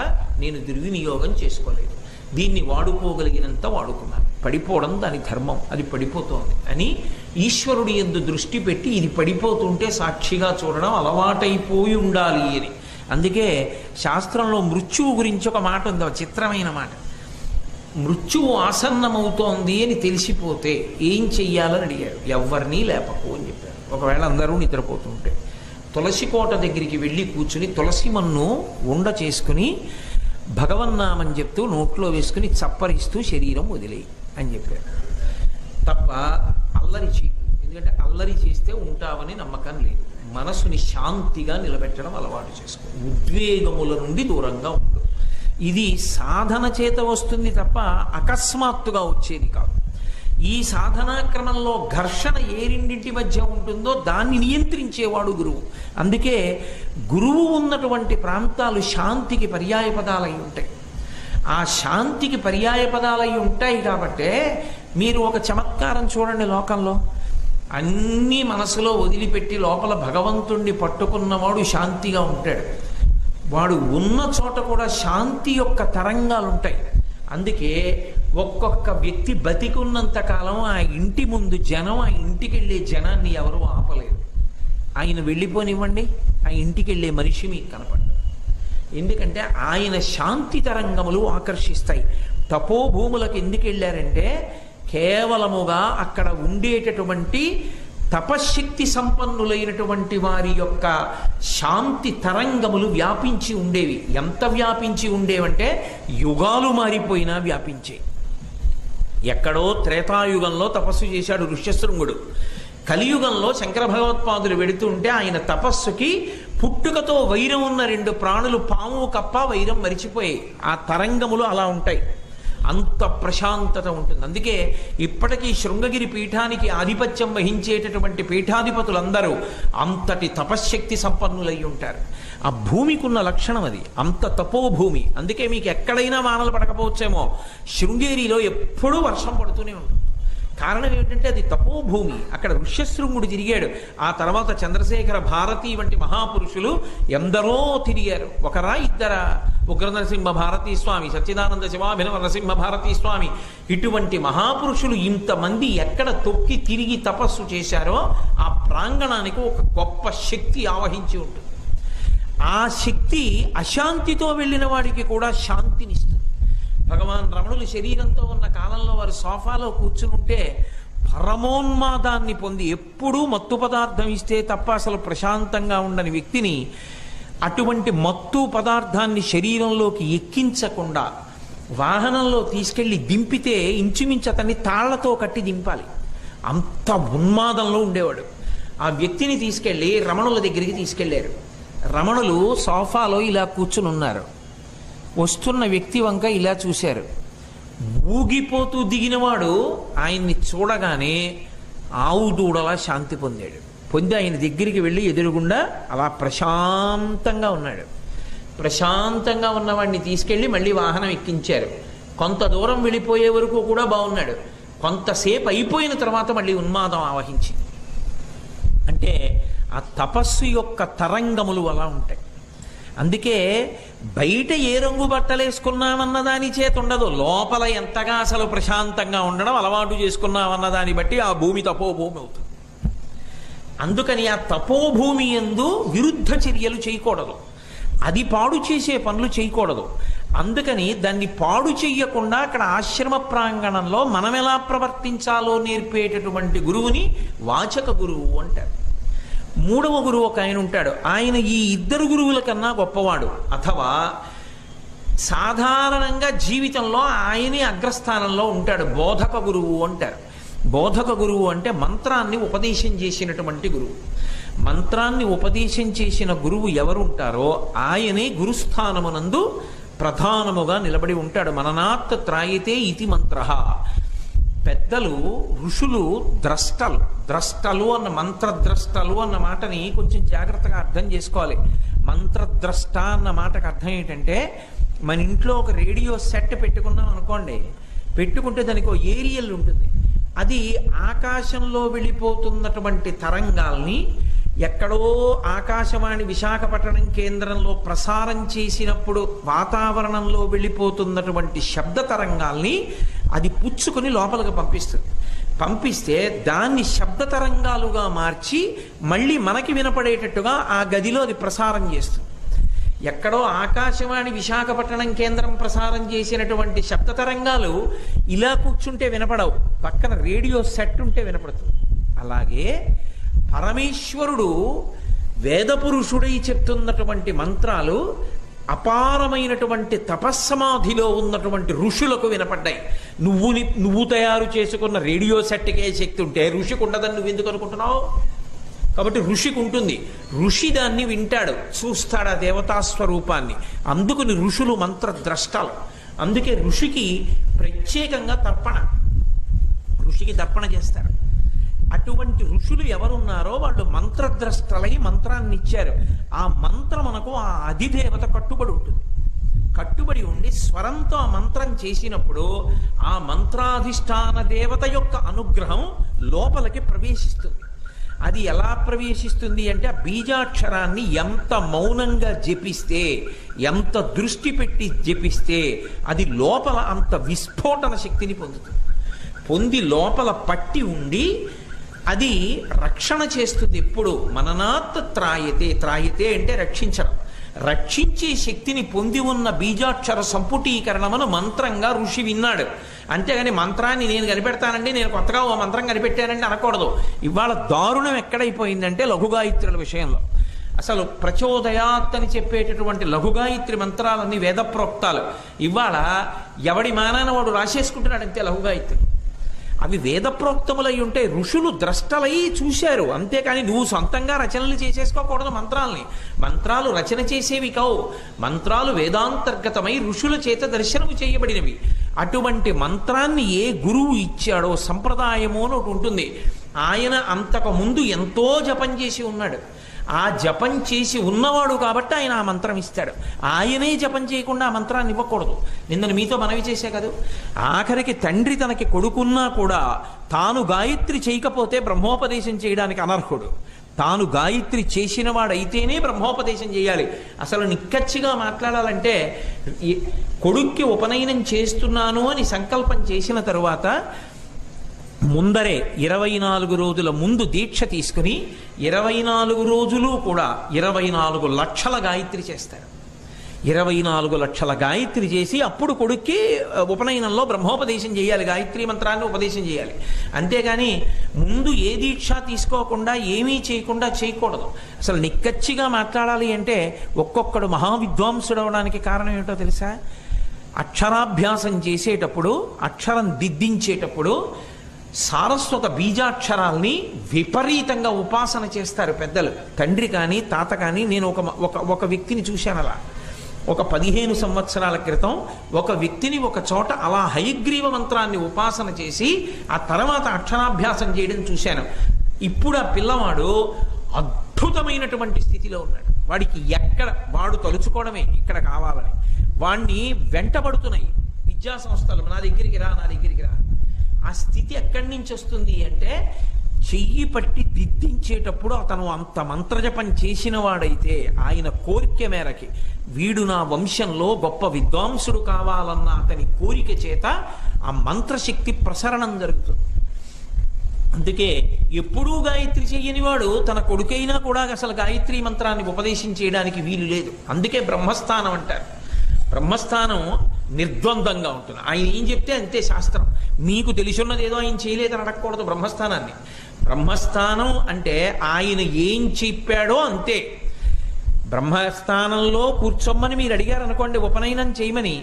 నేను దుర్వినియోగం చేసుకోలేదు. దీన్ని వాడుకోగలిగినంత వాడుకున్నాను. పడిపోవడం దాని ధర్మం, అది పడిపోతోంది అని ఈశ్వరుడి యందు దృష్టి పెట్టి ఇది పడిపోతుంటే సాక్షిగా చూడడం అలవాటైపోయి ఉండాలి అని. అందుకే శాస్త్రంలో మృత్యువు గురించి ఒక మాట ఉంది, ఒక చిత్రమైన మాట. మృత్యువు ఆసన్నమవుతోంది అని తెలిసిపోతే ఏం చెయ్యాలని అడిగారు. ఎవరినీ లేపకు అని చెప్పారు. ఒకవేళ అందరూ నిద్రపోతుంటే తులసి కోట దగ్గరికి వెళ్ళి కూర్చుని తులసి మన్ను ఉండ చేసుకుని భగవన్నామని చెప్తూ నోట్లో వేసుకుని చప్పరిస్తూ శరీరం వదిలేయి అని చెప్పారు. తప్ప అల్లరి చేయి, ఎందుకంటే అల్లరి చేస్తే ఉంటావని నమ్మకం లేదు. మనసుని శాంతిగా నిలబెట్టడం అలవాటు చేసుకో. ఉద్వేగముల నుండి దూరంగా ఉండు. ఇది సాధన చేత వస్తుంది తప్ప అకస్మాత్తుగా వచ్చేది కాదు. ఈ సాధనా క్రమంలో ఘర్షణ ఏ రెండింటి మధ్య ఉంటుందో దాన్ని నియంత్రించేవాడు గురువు. అందుకే గురువు ఉన్నటువంటి ప్రాంతాలు శాంతికి పర్యాయ పదాలై ఉంటాయి. ఆ శాంతికి పర్యాయ పదాలై ఉంటాయి కాబట్టే మీరు ఒక చమత్కారం చూడండి. లోకంలో అన్నీ మనసులో వదిలిపెట్టి లోపల భగవంతుణ్ణి పట్టుకున్నవాడు శాంతిగా ఉంటాడు. వాడు ఉన్న చోట కూడా శాంతి యొక్క తరంగాలు ఉంటాయి. అందుకే ఒక్కొక్క వ్యక్తి బతికున్నంత కాలం ఆ ఇంటి ముందు జనం, ఆ ఇంటికి వెళ్ళే జనాన్ని ఎవరు ఆపలేరు. ఆయన వెళ్ళిపోనివ్వండి, ఆ ఇంటికి వెళ్ళే మనిషి మీకు కనపడ్డారు. ఎందుకంటే ఆయన శాంతి తరంగములు ఆకర్షిస్తాయి. తపోభూములకు ఎందుకు వెళ్ళారంటే కేవలముగా అక్కడ ఉండేటటువంటి తపశ్శక్తి సంపన్నులైనటువంటి వారి యొక్క శాంతి తరంగములు వ్యాపించి ఉండేవి. ఎంత వ్యాపించి ఉండేవంటే యుగాలు మారిపోయినా వ్యాపించే. ఎక్కడో త్రేతాయుగంలో తపస్సు చేశాడు ఋష్యశృంగుడు. కలియుగంలో శంకర భగవత్పాదులు వెడుతుంటే ఆయన తపస్సుకి పుట్టుకతో వైరం ఉన్న 2 ప్రాణులు పాము కప్ప వైరం మరిచిపోయాయి. ఆ తరంగములు అలా ఉంటాయి. అంత ప్రశాంతత ఉంటుంది. అందుకే ఇప్పటికీ శృంగగిరి పీఠానికి ఆధిపత్యం వహించేటటువంటి పీఠాధిపతులందరూ అంతటి తపశ్శక్తి సంపన్నులై ఉంటారు. ఆ భూమికి ఉన్న లక్షణం అది, అంత తపోభూమి. అందుకే మీకు ఎక్కడైనా వానలు పడకపోవచ్చేమో, శృంగేరిలో ఎప్పుడూ వర్షం పడుతూనే ఉంటుంది. కారణం ఏమిటంటే అది తపోభూమి. అక్కడ ఋష్యశృంగుడు తిరిగాడు. ఆ తర్వాత చంద్రశేఖర భారతి వంటి మహాపురుషులు ఎందరో తిరిగారు. ఒకరా ఇద్దరా? ఉగ్ర నరసింహ భారతీ స్వామి, సచ్చిదానంద శివాభినవ నరసింహ భారతీ స్వామి, ఇటువంటి మహాపురుషులు ఇంతమంది ఎక్కడ తొక్కి తిరిగి తపస్సు చేశారో ఆ ప్రాంగణానికి ఒక గొప్ప శక్తి ఆవహించి ఉంటుంది. ఆ శక్తి అశాంతితో వెళ్ళిన వాడికి కూడా శాంతినిస్తుంది. భగవాన్ రమణులు శరీరంతో ఉన్న కాలంలో వారు సోఫాలో కూర్చుని ఉంటే పరమోన్మాదాన్ని పొంది, ఎప్పుడూ మత్తు పదార్థం ఇస్తే తప్ప అసలు ప్రశాంతంగా ఉండని వ్యక్తిని అటువంటి మత్తు పదార్థాన్ని శరీరంలోకి ఎక్కించకుండా వాహనంలో తీసుకెళ్లి దింపితే ఇంచుమించు అతన్ని తాళ్లతో కట్టి దింపాలి. అంత ఉన్మాదంలో ఉండేవాడు. ఆ వ్యక్తిని తీసుకెళ్లి రమణుల దగ్గరికి తీసుకెళ్లారు. రమణులు సోఫాలో ఇలా కూర్చుని ఉన్నారు. వస్తున్న వ్యక్తి వంక ఇలా చూశారు. ఊగిపోతూ దిగినవాడు ఆయన్ని చూడగానే ఆవు దూడలా శాంతి పొందాడు. పొంది ఆయన దగ్గరికి వెళ్ళి ఎదురుగుండా అలా ప్రశాంతంగా ఉన్నాడు. ప్రశాంతంగా ఉన్నవాడిని తీసుకెళ్ళి మళ్ళీ వాహనం ఎక్కించారు. కొంత దూరం వెళ్ళిపోయే వరకు కూడా బాగున్నాడు. కొంతసేపు అయిపోయిన తర్వాత మళ్ళీ ఉన్మాదం ఆవహించింది. అంటే ఆ తపస్సు యొక్క తరంగములు అలా ఉంటాయి. అందుకే బయట ఏ రంగు బట్టలు వేసుకున్నామన్న దాని చేత ఉండదు, లోపల ఎంతగా అసలు ప్రశాంతంగా ఉండడం అలవాటు చేసుకున్నామన్న దాన్ని బట్టి ఆ భూమి తపోభూమి అవుతుంది. అందుకని ఆ తపోభూమి యందు విరుద్ధ చర్యలు చేయకూడదు, అది పాడు చేసే పనులు చేయకూడదు. అందుకని దాన్ని పాడు చెయ్యకుండా అక్కడ ఆశ్రమ ప్రాంగణంలో మనం ఎలా ప్రవర్తించాలో నేర్పేటటువంటి గురువుని వాచక గురువు అంటారు. 3వ గురువు ఒక ఆయన ఉంటాడు. ఆయన ఈ 2 గురువుల కన్నా గొప్పవాడు. అథవా సాధారణంగా జీవితంలో ఆయనే అగ్రస్థానంలో ఉంటాడు. బోధక గురువు అంటారు. బోధక గురువు అంటే మంత్రాన్ని ఉపదేశం చేసినటువంటి గురువు. మంత్రాన్ని ఉపదేశం చేసిన గురువు ఎవరుంటారో ఆయనే గురుస్థానమునందు ప్రధానముగా నిలబడి ఉంటాడు. మననాత్ త్రాయితే ఇతి మంత్రః. పెద్దలు ఋషులు ద్రష్టలు అన్న మంత్రద్రష్టలు అన్న మాటని కొంచెం జాగ్రత్తగా అర్థం చేసుకోవాలి. మంత్రద్రష్ట అన్న మాటకు అర్థం ఏంటంటే, మన ఇంట్లో ఒక రేడియో సెట్ పెట్టుకున్నాం అనుకోండి, పెట్టుకుంటే దానికి ఒక ఏరియల్ ఉంటుంది. అది ఆకాశంలో వెళ్ళిపోతున్నటువంటి తరంగాల్ని ఎక్కడో ఆకాశవాణి విశాఖపట్నం కేంద్రంలో ప్రసారం చేసినప్పుడు వాతావరణంలో వెళ్ళిపోతున్నటువంటి శబ్ద తరంగాల్ని అది పుచ్చుకొని లోపలికి పంపిస్తే దాన్ని శబ్ద తరంగాలుగా మార్చి మళ్ళీ మనకి వినపడేటట్టుగా ఆ గదిలో అది ప్రసారం చేస్తుంది. ఎక్కడో ఆకాశవాణి విశాఖపట్నం కేంద్రం ప్రసారం చేసినటువంటి శబ్ద తరంగాలు ఇలా కూర్చుంటే వినపడవు, పక్కన రేడియో సెట్ ఉంటే వినపడుతుంది. అలాగే పరమేశ్వరుడు వేదపురుషుడై చెప్తున్నటువంటి మంత్రాలు అపారమైనటువంటి తపస్సమాధిలో ఉన్నటువంటి ఋషులకు వినపడ్డాయి. నువ్వు తయారు చేసుకున్న రేడియో సెట్కే శక్తి ఉంటే ఋషికి ఉండదని నువ్వు ఎందుకు అనుకుంటున్నావు? కాబట్టి ఋషికి ఉంటుంది. ఋషి దాన్ని వింటాడు, చూస్తాడు ఆ దేవతా స్వరూపాన్ని. అందుకని ఋషులు మంత్రద్రష్టాలు. అందుకే ఋషికి ప్రత్యేకంగా ఋషికి తర్పణ చేస్తారు. అటువంటి ఋషులు ఎవరున్నారో వాళ్ళు మంత్రద్రష్టలై మంత్రాన్ని ఇచ్చారు. ఆ మంత్రమునకు ఆ అధిదేవత కట్టుబడి ఉంటుంది. కట్టుబడి ఉండి స్వరంతో ఆ మంత్రం చేసినప్పుడు ఆ మంత్రాధిష్టాన దేవత యొక్క అనుగ్రహం లోపలికి ప్రవేశిస్తుంది. అది ఎలా ప్రవేశిస్తుంది అంటే, ఆ బీజాక్షరాన్ని ఎంత మౌనంగా జపిస్తే, ఎంత దృష్టి పెట్టి జపిస్తే అది లోపల అంత విస్ఫోటన శక్తిని పొంది లోపల పట్టి ఉండి అది రక్షణ చేస్తుంది. ఎప్పుడు మననాత్ త్రాయతే అంటే రక్షించడం. రక్షించే శక్తిని పొంది ఉన్న బీజాక్షర సంపుటీకరణమును మంత్రంగా ఋషి విన్నాడు. అంతేగాని మంత్రాన్ని నేను కనిపెడతానండి, నేను కొత్తగా ఓ మంత్రం కనిపెట్టానండి అనకూడదు. ఇవాళ దారుణం ఎక్కడైపోయిందంటే లఘుగాయత్రుల విషయంలో. అసలు ప్రచోదయాత్ అని చెప్పేటటువంటి లఘుగాయత్రి మంత్రాలన్నీ వేదప్రోక్తాలు. ఇవాళ ఎవడి మానాన వాడు రాసేసుకుంటున్నాడు అంతే లఘుగాయత్రి. అవి వేదప్రోక్తములై ఉంటే ఋషులు ద్రష్టలై చూశారు. అంతేకాని నువ్వు సొంతంగా రచనలు చేసేసుకోకూడదు. మంత్రాలు రచన చేసేవి కావు. మంత్రాలు వేదాంతర్గతమై ఋషుల చేత దర్శనము చేయబడినవి. అటువంటి మంత్రాన్ని ఏ గురువు ఇచ్చాడో సంప్రదాయము అని ఒకటి ఉంటుంది. ఆయన అంతకు ముందు ఎంతో జపం చేసి ఉన్నాడు. ఆ జపం చేసి ఉన్నవాడు కాబట్టి ఆయన ఆ మంత్రం ఇస్తాడు. ఆయనే జపం చేయకుండా ఆ మంత్రాన్ని ఇవ్వకూడదు. నిన్న మీతో మనవి చేసే కదా, ఆఖరికి తండ్రి తనకి కొడుకున్నా కూడా తాను గాయత్రి చేయకపోతే బ్రహ్మోపదేశం చేయడానికి అనర్హుడు. తాను గాయత్రి చేసిన వాడైతేనే బ్రహ్మోపదేశం చేయాలి. అసలు నిక్కచ్చిగా మాట్లాడాలంటే, కొడుక్కి ఉపనయనం చేస్తున్నాను అని సంకల్పం చేసిన తరువాత ముందరే 24 రోజుల ముందు దీక్ష తీసుకుని 24 రోజులు కూడా 24 లక్షల గాయత్రి చేస్తారు. 24 లక్షల గాయత్రి చేసి అప్పుడు కొడుక్కి ఉపనయనంలో బ్రహ్మోపదేశం చేయాలి, గాయత్రి మంత్రాన్ని ఉపదేశం చేయాలి. అంతేగాని ముందు ఏ దీక్ష తీసుకోకుండా ఏమీ చేయకుండా చేయకూడదు. అసలు నిక్కచ్చిగా మాట్లాడాలి అంటే ఒక్కొక్కడు మహావిద్వాంసుడు అవడానికి కారణం ఏమిటో తెలుసా? అక్షరాభ్యాసం చేసేటప్పుడు, అక్షరం దిద్దించేటప్పుడు సారస్వత బీజాక్షరాల్ని విపరీతంగా ఉపాసన చేస్తారు పెద్దలు. తండ్రి కానీ తాత కానీ. నేను ఒక వ్యక్తిని చూశాను అలా. ఒక 15 సంవత్సరాల క్రితం ఒక వ్యక్తిని ఒక చోట అలా హయగ్రీవ మంత్రాన్ని ఉపాసన చేసి ఆ తర్వాత అక్షరాభ్యాసం చేయడం చూశాను. ఇప్పుడు ఆ పిల్లవాడు అద్భుతమైనటువంటి స్థితిలో ఉన్నాడు. వాడికి వాడు తలుచుకోవడమే ఇక్కడ కావాలని. వాణ్ణి వెంటబడుతున్నాయి విద్యా సంస్థలు, నా దగ్గరికి రా. ఆ స్థితి ఎక్కడి నుంచి వస్తుంది అంటే, చెయ్యి పట్టి దిద్దించేటప్పుడు అతను అంత మంత్రజపం చేసిన వాడైతే ఆయన కోరిక మేరకి వీడు నా వంశంలో గొప్ప విద్వాంసుడు కావాలన్న అతని కోరిక చేత ఆ మంత్రశక్తి ప్రసరణం జరుగుతుంది. అందుకే ఎప్పుడూ గాయత్రి చెయ్యని వాడు తన కొడుకైనా కూడా అసలు గాయత్రి మంత్రాన్ని ఉపదేశం చేయడానికి వీలు లేదు. అందుకే బ్రహ్మస్థానం అంటారు. బ్రహ్మస్థానం నిర్ద్వందంగా ఉంటుంది. ఆయన ఏం చెప్తే అంతే శాస్త్రం. మీకు తెలిసిన్నది ఏదో ఆయన చేయలేదని అడగకూడదు బ్రహ్మస్థానాన్ని. బ్రహ్మస్థానం అంటే ఆయన ఏం చెప్పాడో అంతే. బ్రహ్మస్థానంలో కూర్చోమ్మని మీరు అడిగారు అనుకోండి ఉపనయనం చేయమని,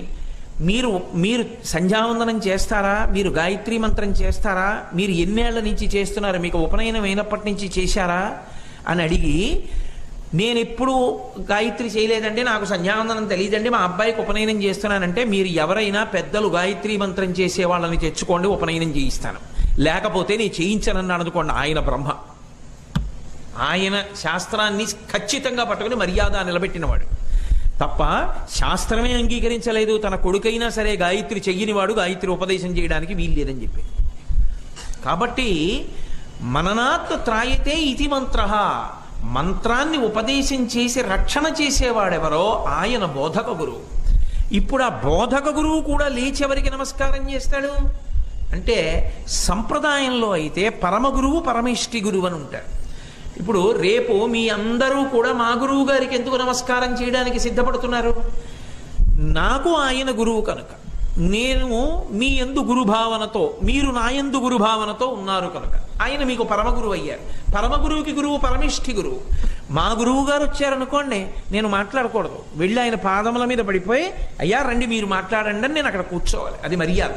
మీరు సంధ్యావందనం చేస్తారా, మీరు గాయత్రి మంత్రం చేస్తారా, మీరు ఎన్నేళ్ల నుంచి చేస్తున్నారు, మీకు ఉపనయనం అయినప్పటి నుంచి చేశారా అని అడిగి, నేను ఎప్పుడు గాయత్రి చేయలేదండి, నాకు సంధ్యావందనం తెలియదండి, మా అబ్బాయికి ఉపనయనం చేస్తున్నానంటే, మీరు ఎవరైనా పెద్దలు గాయత్రి మంత్రం చేసే వాళ్ళని తెచ్చుకోండి, ఉపనయనం చేయిస్తాను. లేకపోతే నేను చేయించనన్నాడు అనుకోండి, ఆయన బ్రహ్మ. ఆయన శాస్త్రాన్ని ఖచ్చితంగా పట్టుకుని మర్యాద నిలబెట్టినవాడు తప్ప శాస్త్రమే అంగీకరించలేదు. తన కొడుకైనా సరే గాయత్రి చెయ్యనివాడు గాయత్రి ఉపదేశం చేయడానికి వీలు లేదని చెప్పి. కాబట్టి మననాత్ త్రాయతే ఇది మంత్ర. మంత్రాన్ని ఉపదేశం చేసి రక్షణ చేసేవాడెవరో ఆయన బోధక గురువు. ఇప్పుడు ఆ బోధక గురువు కూడా లేచెవరికి నమస్కారం చేస్తాడు అంటే, సంప్రదాయంలో అయితే పరమ గురువు పరమేష్టి గురువు అని ఉంటారు. ఇప్పుడు రేపు మీ అందరూ కూడా మా గురువు గారికి ఎందుకు నమస్కారం చేయడానికి సిద్ధపడుతున్నారు? నాకు ఆయన గురువు కనుక, నేను మీ యందు గురుభావనతో, మీరు నా యందు గురుభావనతో ఉన్నారు కనుక ఆయన మీకు పరమగురువు అయ్యారు. పరమగురువుకి గురువు పరమేష్ఠి గురువు. మా గురువు గారు వచ్చారనుకోండి, నేను మాట్లాడకూడదు, వెళ్ళి ఆయన పాదముల మీద పడిపోయి అయ్యా రండి మీరు మాట్లాడండి అని నేను అక్కడ కూర్చోవాలి. అది మర్యాద.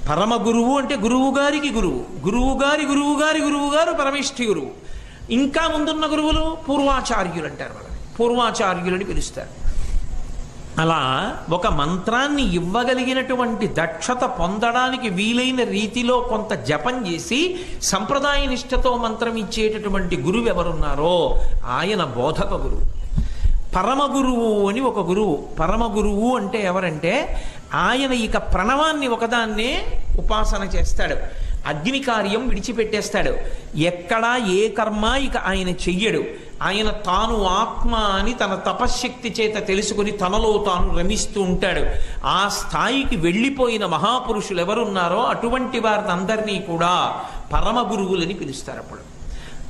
పరమ గురువు అంటే గురువు గారికి గురువు, గురువు గారి గురువు గారి గురువు గారు పరమేష్ఠి గురువు. ఇంకా ముందున్న గురువులు పూర్వాచార్యులు అంటారు, వాళ్ళని పూర్వాచార్యులని పిలుస్తారు. అలా ఒక మంత్రాన్ని ఇవ్వగలిగినటువంటి దక్షత పొందడానికి వీలైన రీతిలో కొంత జపం చేసి సంప్రదాయ నిష్ఠతో మంత్రం ఇచ్చేటటువంటి గురువు ఎవరున్నారో ఆయన బోధక గురువు. పరమ గురువు అని ఒక గురువు. పరమ గురువు అంటే ఎవరంటే ఆయన ఇక ప్రణవాన్ని ఒకదాన్నే ఉపాసన చేస్తాడు, అగ్ని కార్యం విడిచిపెట్టేస్తాడు, ఎక్కడా ఏ కర్మ ఇక ఆయన చెయ్యడు. ఆయన తాను ఆత్మ అని తన తపశ్శక్తి చేత తెలుసుకుని తనలో తాను రమిస్తూ ఉంటాడు. ఆ స్థాయికి వెళ్ళిపోయిన మహాపురుషులు ఎవరున్నారో అటువంటి వారిని అందరినీ కూడా పరమ గురువులని పిలుస్తారు.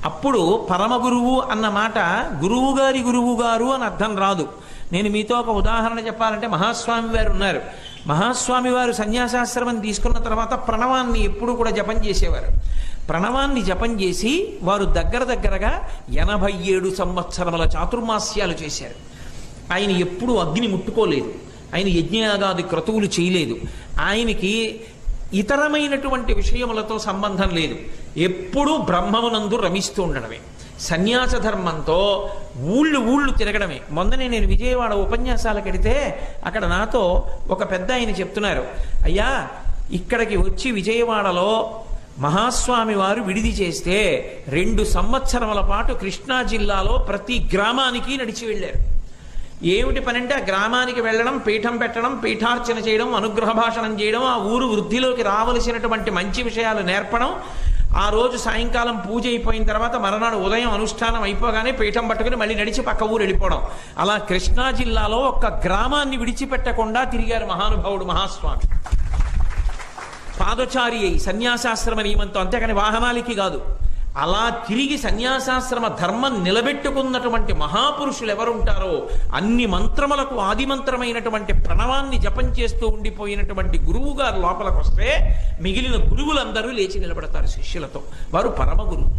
అప్పుడు పరమ గురువు అన్న మాట గురువు గారు అని అర్థం రాదు. నేను మీతో ఒక ఉదాహరణ చెప్పాలంటే మహాస్వామి వారు ఉన్నారు. మహాస్వామి వారు సన్యాసాశ్రమం తీసుకున్న తర్వాత ప్రణవాన్ని ఎప్పుడు కూడా జపం చేసేవారు. ప్రణవాన్ని జపం చేసి వారు దగ్గరగా 87 సంవత్సరముల చాతుర్మాస్యాలు చేశారు. ఆయన ఎప్పుడూ అగ్ని ముట్టుకోలేదు, ఆయన యజ్ఞయాగాది క్రతువులు చేయలేదు, ఆయనకి ఇతరమైనటువంటి విషయములతో సంబంధం లేదు, ఎప్పుడూ బ్రహ్మమునందు రమిస్తూ ఉండడమే. సన్యాస ధర్మంతో ఊళ్ళు తిరగడమే. మొన్ననే నేను విజయవాడ ఉపన్యాసాలకు వెడితే అక్కడ నాతో ఒక పెద్ద ఆయన చెప్తున్నారు, అయ్యా ఇక్కడికి వచ్చి విజయవాడలో మహాస్వామి వారు విడిది చేస్తే 2 సంవత్సరముల పాటు కృష్ణా జిల్లాలో ప్రతి గ్రామానికి నడిచి వెళ్ళారు. ఏమిటి పని అంటే ఆ గ్రామానికి వెళ్ళడం, పీఠం పెట్టడం, పీఠార్చన చేయడం, అనుగ్రహ భాషణం చేయడం, ఆ ఊరు వృద్ధిలోకి రావలసినటువంటి మంచి విషయాలు నేర్పడం, ఆ రోజు సాయంకాలం పూజ అయిపోయిన తర్వాత మరునాడు ఉదయం అనుష్ఠానం అయిపోగానే పీఠం పట్టుకుని మళ్ళీ నడిచి పక్క ఊరు వెళ్ళిపోవడం. అలా కృష్ణా జిల్లాలో ఒక్క గ్రామాన్ని విడిచిపెట్టకుండా తిరిగారు మహానుభావుడు మహాస్వామి. పాదచారి అయి సన్యాసాశ్రమ నియమంతో, అంతేకాని వాహనాలకి కాదు. అలా తిరిగి సన్యాసాశ్రమ ధర్మం నిలబెట్టుకున్నటువంటి మహాపురుషులు ఎవరుంటారో, అన్ని మంత్రములకు ఆది మంత్రమైనటువంటి ప్రణవాన్ని జపం చేస్తూ ఉండిపోయినటువంటి గురువు గారు లోపలికి వస్తే మిగిలిన గురువులందరూ లేచి నిలబడతారు శిష్యులతో. వారు పరమ గురువు.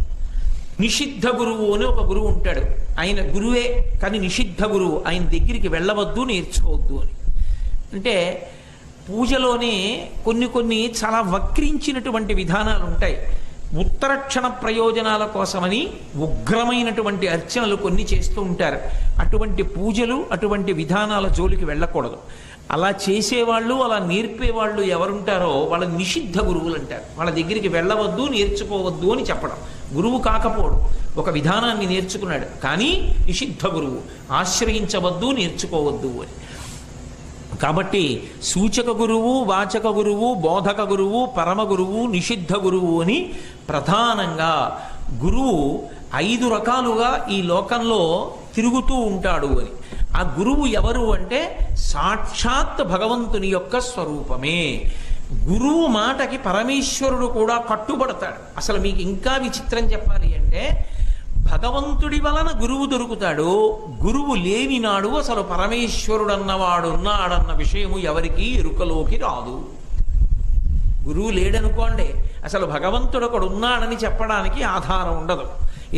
నిషిద్ధ గురువు అని ఒక గురువు ఉంటాడు. ఆయన గురువే కానీ నిషిద్ధ గురువు. ఆయన దగ్గరికి వెళ్ళవద్దు, నేర్చుకోవద్దు అని. అంటే పూజలోనే కొన్ని చాలా వక్రించినటువంటి విధానాలు ఉంటాయి. ఉత్తరక్షణ ప్రయోజనాల కోసమని ఉగ్రమైనటువంటి అర్చనలు కొన్ని చేస్తూ ఉంటారు. అటువంటి పూజలు, అటువంటి విధానాల జోలికి వెళ్ళకూడదు. అలా చేసేవాళ్ళు, అలా నేర్పేవాళ్ళు ఎవరుంటారో వాళ్ళ నిషిద్ధ గురువులు అంటారు. వాళ్ళ దగ్గరికి వెళ్ళవద్దు, నేర్చుకోవద్దు అని చెప్పడం. గురువు కాకపోవడం, ఒక విధానాన్ని నేర్చుకున్నాడు కానీ నిషిద్ధ గురువు, ఆశ్రయించవద్దు, నేర్చుకోవద్దు అని. కాబట్టి సూచక గురువు, వాచక గురువు, బోధక గురువు, పరమ గురువు, నిషిద్ధ గురువు అని ప్రధానంగా గురువు 5 రకాలుగా ఈ లోకంలో తిరుగుతూ ఉంటాడు అని. ఆ గురువు ఎవరు అంటే సాక్షాత్ భగవంతుని యొక్క స్వరూపమే. గురువు మాటకి పరమేశ్వరుడు కూడా కట్టుబడతాడు. అసలు మీకు ఇంకా విచిత్రం చెప్పాలి అంటే భగవంతుడి వలన గురువు దొరుకుతాడు, గురువు లేని నాడు అసలు పరమేశ్వరుడు అన్నవాడు ఉన్నాడన్న విషయము ఎవరికీ ఎరుకలోకి రాదు. గురువు లేడనుకోండి, అసలు భగవంతుడు ఒకడు ఉన్నాడని చెప్పడానికి ఆధారం ఉండదు.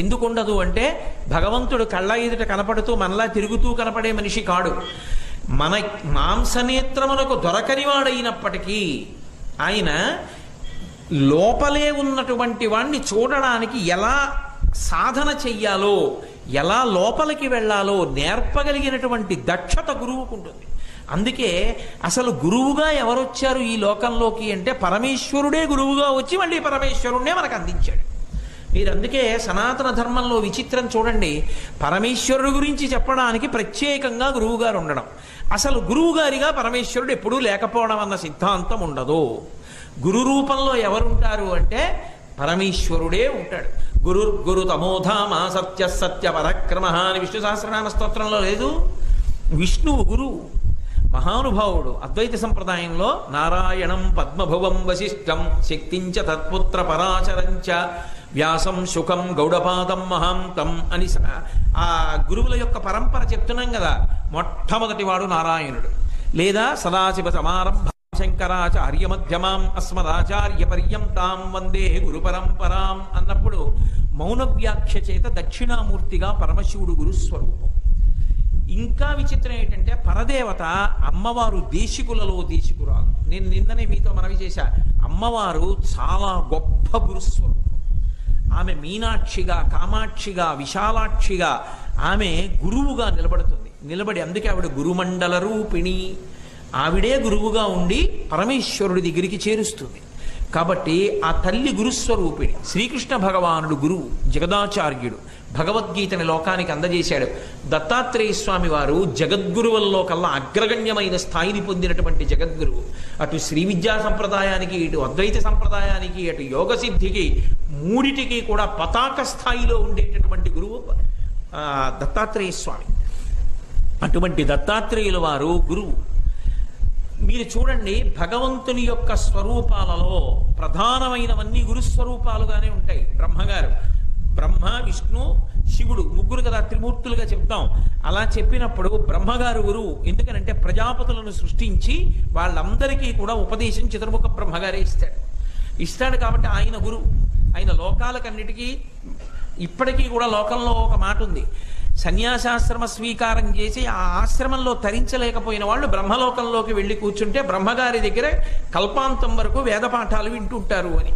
ఎందుకు ఉండదు అంటే భగవంతుడు కళ్ళ ఎదుట కనపడుతూ మనలా తిరుగుతూ కనపడే మనిషి కాడు. మన మాంసనేత్రములకు దొరకనివాడైనప్పటికీ ఆయన లోపలే ఉన్నటువంటి వాణ్ణి చూడడానికి ఎలా సాధన చెయ్యాలో, ఎలా లోపలికి వెళ్ళాలో నేర్పగలిగినటువంటి దక్షత గురువుకుంటుంది. అందుకే అసలు గురువుగా ఎవరొచ్చారు ఈ లోకంలోకి అంటే పరమేశ్వరుడే గురువుగా వచ్చి మళ్ళీ పరమేశ్వరుడే మనకు అందించాడు. మీరు అందుకే సనాతన ధర్మంలో విచిత్రం చూడండి, పరమేశ్వరుడు గురించి చెప్పడానికి ప్రత్యేకంగా గురువుగారు ఉండడం, అసలు గురువుగారిగా పరమేశ్వరుడు ఎప్పుడూ లేకపోవడం అన్న సిద్ధాంతం ఉండదు. గురు రూపంలో ఎవరుంటారు అంటే పరమేశ్వరుడే ఉంటాడు. గురు తమోధామ సత్య సత్య పరక్రమ అని విష్ణు సహస్రనామ స్తోత్రంలో లేదు? విష్ణువు గురువు, మహానుభావుడు. అద్వైత సంప్రదాయంలో నారాయణం పద్మభువం వశిష్టం శక్తించ తత్పుత్ర పరాచరంచ వ్యాసం శుకం గౌడపాదం మహాంతం అని ఆ గురువుల యొక్క పరంపర చెప్తున్నాం కదా. మొట్టమొదటి వాడు నారాయణుడు. లేదా సదాశివ సమారంభ శంకరాచార్య మధ్యమాం అస్మదాచార్య పర్యంతాం వందే గురు పరంపరాం అన్నప్పుడు మౌన వ్యాఖ్య చేత దక్షిణామూర్తిగా పరమశివుడు గురుస్వరూపం. ఇంకా విచిత్రం ఏంటంటే పరదేవత అమ్మవారు దేశికులలో దేశికురాలు. నేను నిన్ననే మీతో మనవి చేశా, అమ్మవారు చాలా గొప్ప గురుస్వరూపం. ఆమె మీనాక్షిగా, కామాక్షిగా, విశాలాక్షిగా ఆమె గురువుగా నిలబడి అందుకే ఆవిడ గురుమండల రూపిణి. ఆవిడే గురువుగా ఉండి పరమేశ్వరుడి దగ్గరికి చేరుస్తుంది. కాబట్టి ఆ తల్లి గురుస్వరూపిణి. శ్రీకృష్ణ భగవానుడు గురువు, జగదాచార్యుడు, భగవద్గీతని లోకానికి అందజేశాడు. దత్తాత్రేయ స్వామి వారు జగద్గురువుల్లో కల్లా అగ్రగణ్యమైన స్థాయిని పొందినటువంటి జగద్గురువు. అటు శ్రీ విద్యా సంప్రదాయానికి, ఇటు అద్వైత సంప్రదాయానికి, అటు యోగ సిద్ధికి, మూడిటికి కూడా పతాక స్థాయిలో ఉండేటటువంటి గురువు దత్తాత్రేయ స్వామి. అటువంటి దత్తాత్రేయుల వారు గురువు. మీరు చూడండి, భగవంతుని యొక్క స్వరూపాలలో ప్రధానమైనవన్నీ గురుస్వరూపాలుగానే ఉంటాయి. బ్రహ్మ, విష్ణు, శివుడు ముగ్గురు కదా త్రిమూర్తులుగా చెప్తాం. అలా చెప్పినప్పుడు బ్రహ్మగారు గురువు. ఎందుకనంటే ప్రజాపతులను సృష్టించి వాళ్ళందరికీ కూడా ఉపదేశం చతుర్ముఖ బ్రహ్మగారే ఇస్తాడు కాబట్టి ఆయన గురువు. ఆయన లోకాలకన్నిటికీ ఇప్పటికీ కూడా లోకంలో ఒక మాట ఉంది, సన్యాసాశ్రమ స్వీకారం చేసి ఆ ఆశ్రమంలో తరించలేకపోయిన వాళ్ళు బ్రహ్మలోకంలోకి వెళ్ళి కూర్చుంటే బ్రహ్మగారి దగ్గర కల్పాంతం వరకు వేద పాఠాలు వింటుంటారు అని.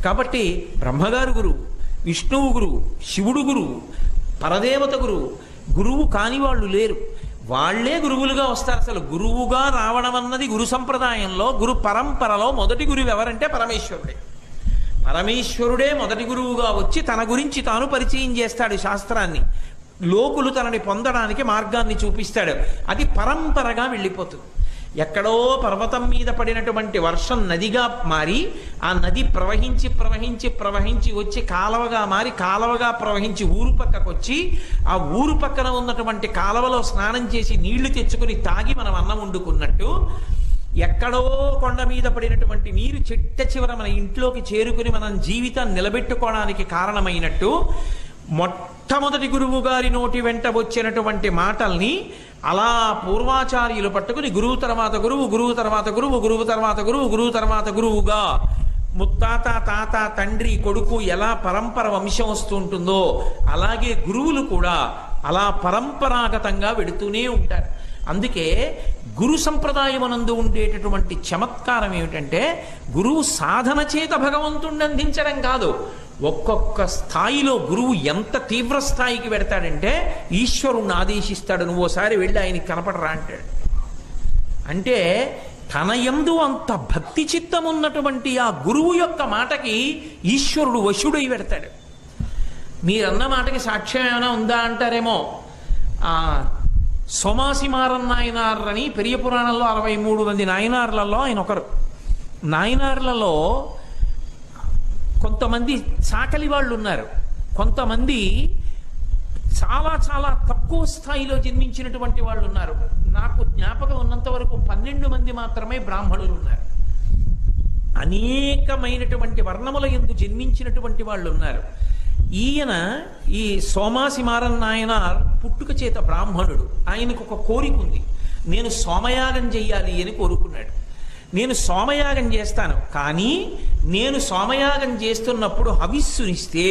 కాబట్టి బ్రహ్మగారు గురువు, విష్ణువు గురువు, శివుడు గురువు, పరదేవత గురువు. గురువు కాని వాళ్ళు లేరు, వాళ్లే గురువులుగా వస్తారు. అసలు గురువుగా రావడం అన్నది గురు సంప్రదాయంలో, గురు పరంపరలో మొదటి గురువు ఎవరంటే పరమేశ్వరుడే. పరమేశ్వరుడే మొదటి గురువుగా వచ్చి తన గురించి తాను పరిచయం చేస్తాడు శాస్త్రాన్ని. లోకులు తనని పొందడానికి మార్గాన్ని చూపిస్తాడు. అది పరంపరగా వెళ్ళిపోతుంది. ఎక్కడో పర్వతం మీద పడినటువంటి వర్షం నదిగా మారి ఆ నది ప్రవహించి ప్రవహించి ప్రవహించి వచ్చి కాలవగా మారి కాలవగా ప్రవహించి ఊరు పక్కకు వచ్చి ఆ ఊరు పక్కన ఉన్నటువంటి కాలవలో స్నానం చేసి నీళ్లు తెచ్చుకుని తాగి మనం అన్నం వండుకున్నట్టు, ఎక్కడో కొండ మీద పడినటువంటి నీరు చిట్ట చివర మన ఇంట్లోకి చేరుకుని మనం జీవితాన్ని నిలబెట్టుకోవడానికి కారణమైనట్టు, మొట్టమొదటి గురువు గారి నోటి వెంట వచ్చినటువంటి మాటల్ని అలా పూర్వాచార్యులు పట్టుకుని గురువు తర్వాత గురువు, గురువు తర్వాత గురువు, గురువు తర్వాత గురువు, గురువు తర్వాత గురువుగా ముత్తాత, తాత, తండ్రి, కొడుకు ఎలా పరంపర వంశం వస్తుంటుందో అలాగే గురువులు కూడా అలా పరంపరాగతంగా వెడుతూనే ఉంటారు. అందుకే గురు సంప్రదాయమునందు ఉండేటటువంటి చమత్కారం ఏమిటంటే, గురువు సాధన చేత భగవంతుణ్ణి అందించడం కాదు. ఒక్కొక్క స్థాయిలో గురువు ఎంత తీవ్ర స్థాయికి పెడతాడంటే ఈశ్వరుణ్ణి ఆదేశిస్తాడు, నువ్వు ఓసారి వెళ్ళి ఆయనకి కనపడరా అంటాడు. అంటే తన యందు అంత భక్తి చిత్తం ఉన్నటువంటి ఆ గురువు యొక్క మాటకి ఈశ్వరుడు వశుడై పెడతాడు. మీరన్న మాటకి సాక్ష్యం ఏమైనా ఉందా అంటారేమో. సోమాసిమారన్ నాయనార్ అని పెరియ పురాణంలో 63 మంది నాయనార్లలో ఆయన ఒకరు. నాయనార్లలో కొంతమంది చాకలి వాళ్ళు ఉన్నారు, కొంతమంది చాలా చాలా తక్కువ స్థాయిలో జన్మించినటువంటి వాళ్ళు ఉన్నారు. నాకు జ్ఞాపకం ఉన్నంత వరకు 12 మంది మాత్రమే బ్రాహ్మణులు ఉన్నారు. అనేకమైనటువంటి వర్ణముల యందు జన్మించినటువంటి వాళ్ళు ఉన్నారు. ఈయన ఈ సోమాసిమారన్ నాయనార్ పుట్టుక చేత బ్రాహ్మణుడు. ఆయనకు ఒక కోరిక ఉంది, నేను సోమయాగం చెయ్యాలి అని కోరుకున్నాడు. నేను సోమయాగం చేస్తాను, కానీ నేను సోమయాగం చేస్తున్నప్పుడు హవిస్సునిస్తే,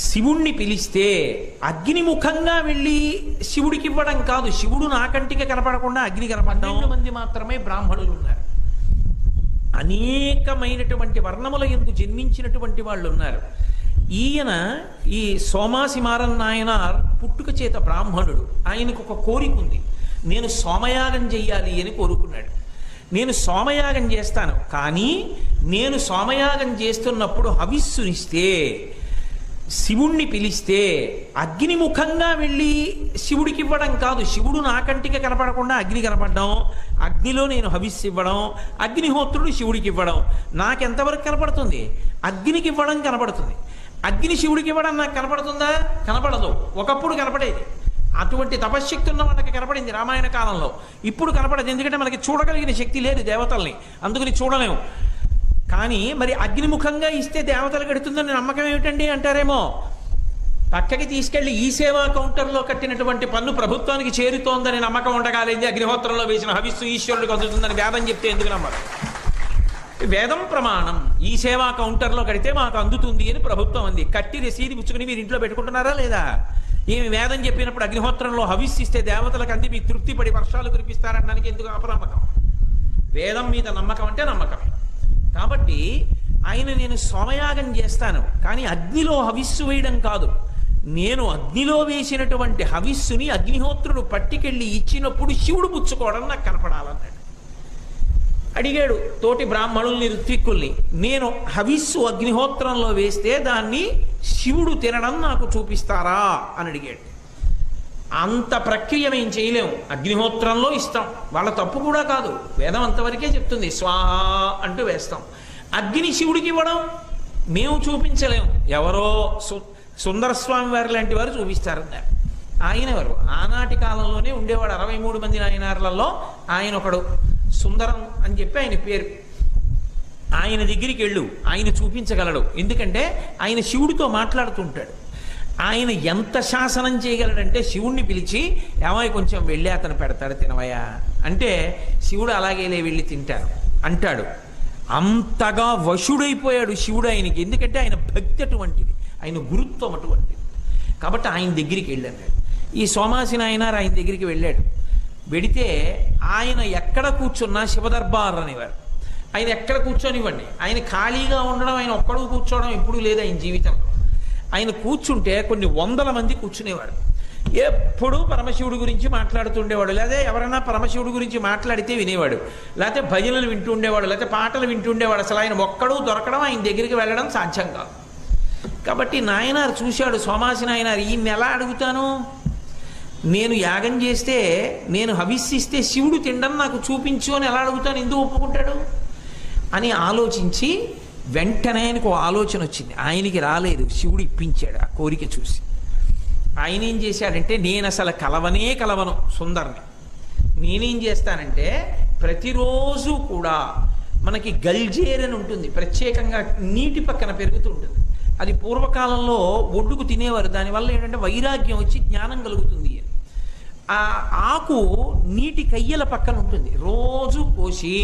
శివుణ్ణి పిలిస్తే అగ్నిముఖంగా వెళ్ళి శివుడికి ఇవ్వడం కాదు, శివుడు నా కంటికి కనపడకుండా అగ్ని కనపడడం. 12 మంది మాత్రమే బ్రాహ్మణులు ఉన్నారు. అనేకమైనటువంటి వర్ణముల యందు జన్మించినటువంటి వాళ్ళు ఉన్నారు. ఈయన ఈ సోమాసిమారన్ నాయనార్ పుట్టుక చేత బ్రాహ్మణుడు. ఆయనకు ఒక కోరిక ఉంది, నేను సోమయాగం చెయ్యాలి అని కోరుకున్నాడు. నేను సోమయాగం చేస్తాను, కానీ నేను సోమయాగం చేస్తున్నప్పుడు హవిస్సునిస్తే, శివుణ్ణి పిలిస్తే అగ్నిముఖంగా వెళ్ళి శివుడికి ఇవ్వడం కాదు, శివుడు నా కంటికి కనపడకుండా అగ్ని కనపడడం, అగ్నిలో నేను హవిస్సు ఇవ్వడం, అగ్నిహోత్రుడు శివుడికి ఇవ్వడం. నాకెంతవరకు కనపడుతుంది? అగ్నికి ఇవ్వడం కనపడుతుంది. అగ్ని శివుడికి ఇవ్వడం నాకు కనపడుతుందా? కనపడదు. ఒకప్పుడు కనపడేది. అటువంటి తపశ్శక్తి ఉన్న వాళ్ళకి కనపడింది రామాయణ కాలంలో. ఇప్పుడు కనపడదు, ఎందుకంటే మనకి చూడగలిగిన శక్తి లేదు దేవతల్ని, అందుకని చూడలేము. కానీ మరి అగ్నిముఖంగా ఇస్తే దేవతలు కడుతుందని నమ్మకం ఏమిటండి అంటారేమో. పక్కకి తీసుకెళ్లి ఈ సేవా కౌంటర్లో కట్టినటువంటి పన్ను ప్రభుత్వానికి చేరుతోందని నమ్మకం ఉండగాలేంది, అగ్నిహోత్రంలో వేసిన హవిస్సు ఈశ్వరుడికి అందుతుందని వేదం చెప్తే ఎందుకు నమ్మరు? వేదం ప్రమాణం. ఈ సేవా కౌంటర్లో కడితే మాకు అందుతుంది అని ప్రభుత్వం అంది. కట్టి రసీదు పుచ్చుకుని మీరు ఇంట్లో పెట్టుకుంటున్నారా లేదా? ఏమి వేదం చెప్పినప్పుడు అగ్నిహోత్రంలో హవిస్సిస్తే దేవతలకు అంది మీకు తృప్తి పడి వర్షాలు కురిపిస్తారనడానికి ఎందుకు అపనమ్మకం? వేదం మీద నమ్మకం అంటే నమ్మకమే. కాబట్టి నేను సోమయాగం చేస్తాను, కానీ అగ్నిలో హవిస్సు వేయడం కాదు. నేను అగ్నిలో వేసినటువంటి హవిస్సుని అగ్నిహోత్రుడు పట్టుకెళ్ళి ఇచ్చినప్పుడు శివుడు పుచ్చుకోవడం నాకు కనపడాలన్నాడు. అడిగాడు తోటి బ్రాహ్మణుల్ని, ఋత్విక్కుల్ని, నేను హవిస్సు అగ్నిహోత్రంలో వేస్తే దాన్ని శివుడు తినడం నాకు చూపిస్తారా అని అడిగాడు. అంత ప్రక్రియ మేము చేయలేము, అగ్నిహోత్రంలో ఇస్తాం, వాళ్ళ తప్పు కూడా కాదు, వేదం అంతవరకే చెప్తుంది, స్వాహ అంటూ వేస్తాం. అగ్ని శివుడికి ఇవ్వడం మేము చూపించలేము, ఎవరో సుందరస్వామి వారి లాంటి వారు చూపిస్తారన్నారు. ఆయన ఎవరు? ఆనాటి కాలంలోనే ఉండేవాడు 63 మంది నాయనార్లలో ఆయన ఒకడు, సుందరం అని చెప్పి ఆయన పేరు. ఆయన దగ్గరికి వెళ్ళు, ఆయన చూపించగలడు. ఎందుకంటే ఆయన శివుడితో మాట్లాడుతుంటాడు. ఆయన ఎంత శాసనం చేయగలడంటే శివుణ్ణి పిలిచి, ఏమై కొంచెం వెళ్ళి అతను పెడతాడు తినవయా అంటే, శివుడు అలాగేలే వెళ్ళి తింటాను అంటాడు. అంతగా వశుడైపోయాడు శివుడు ఆయనకి. ఎందుకంటే ఆయన భక్తి అటువంటిది, ఆయన గురుత్వం అటువంటిది. కాబట్టి ఆయన దగ్గరికి వెళ్ళాడు. ఈ సోమాసి నాయనారు ఆయన దగ్గరికి వెళ్ళాడు. వెడితే ఆయన ఎక్కడ కూర్చున్నా శివదర్బార్ అనేవారు. ఆయన ఎక్కడ కూర్చొనివ్వండి, ఆయన ఖాళీగా ఉండడం, ఆయన ఒక్కడు కూర్చోవడం ఎప్పుడూ లేదు ఆయన జీవితంలో. ఆయన కూర్చుంటే కొన్ని 100 మంది కూర్చునేవాడు. ఎప్పుడూ పరమశివుడి గురించి మాట్లాడుతుండేవాడు, లేదా ఎవరైనా పరమశివుడి గురించి మాట్లాడితే వినేవాడు, లేకపోతే భజనలు వింటుండేవాడు, లేకపోతే పాటలు వింటుండేవాడు. అసలు ఆయన ఒక్కడూ దొరకడం, ఆయన దగ్గరికి వెళ్ళడం సాధ్యం కాదు. కాబట్టి నాయనారు చూశాడు, సోమాసి నాయనారు, ఈయన ఎలా అడుగుతాను, నేను యాగం చేస్తే, నేను హవిస్సిస్తే శివుడు తినడం నాకు చూపించు అని ఎలా అడుగుతాను, ఎందుకు ఒప్పుకుంటాడు అని ఆలోచించి వెంటనే ఆయనకు ఆలోచన వచ్చింది. ఆయనకి రాలేదు, శివుడు ఇప్పించాడు ఆ కోరిక చూసి. ఆయన ఏం చేశాడంటే, నేను అసలు కలవను సుందర్ని. నేనేం చేస్తానంటే, ప్రతిరోజు కూడా మనకి గల్జేరని ఉంటుంది, ప్రత్యేకంగా నీటి పక్కన పెరుగుతూ ఉంటుంది. అది పూర్వకాలంలో ఒడ్డుకు తినేవారు. దానివల్ల ఏంటంటే వైరాగ్యం వచ్చి జ్ఞానం కలుగుతుంది అని. ఆ ఆకు నీటి కయ్యల పక్కన ఉంటుంది. రోజు కోసి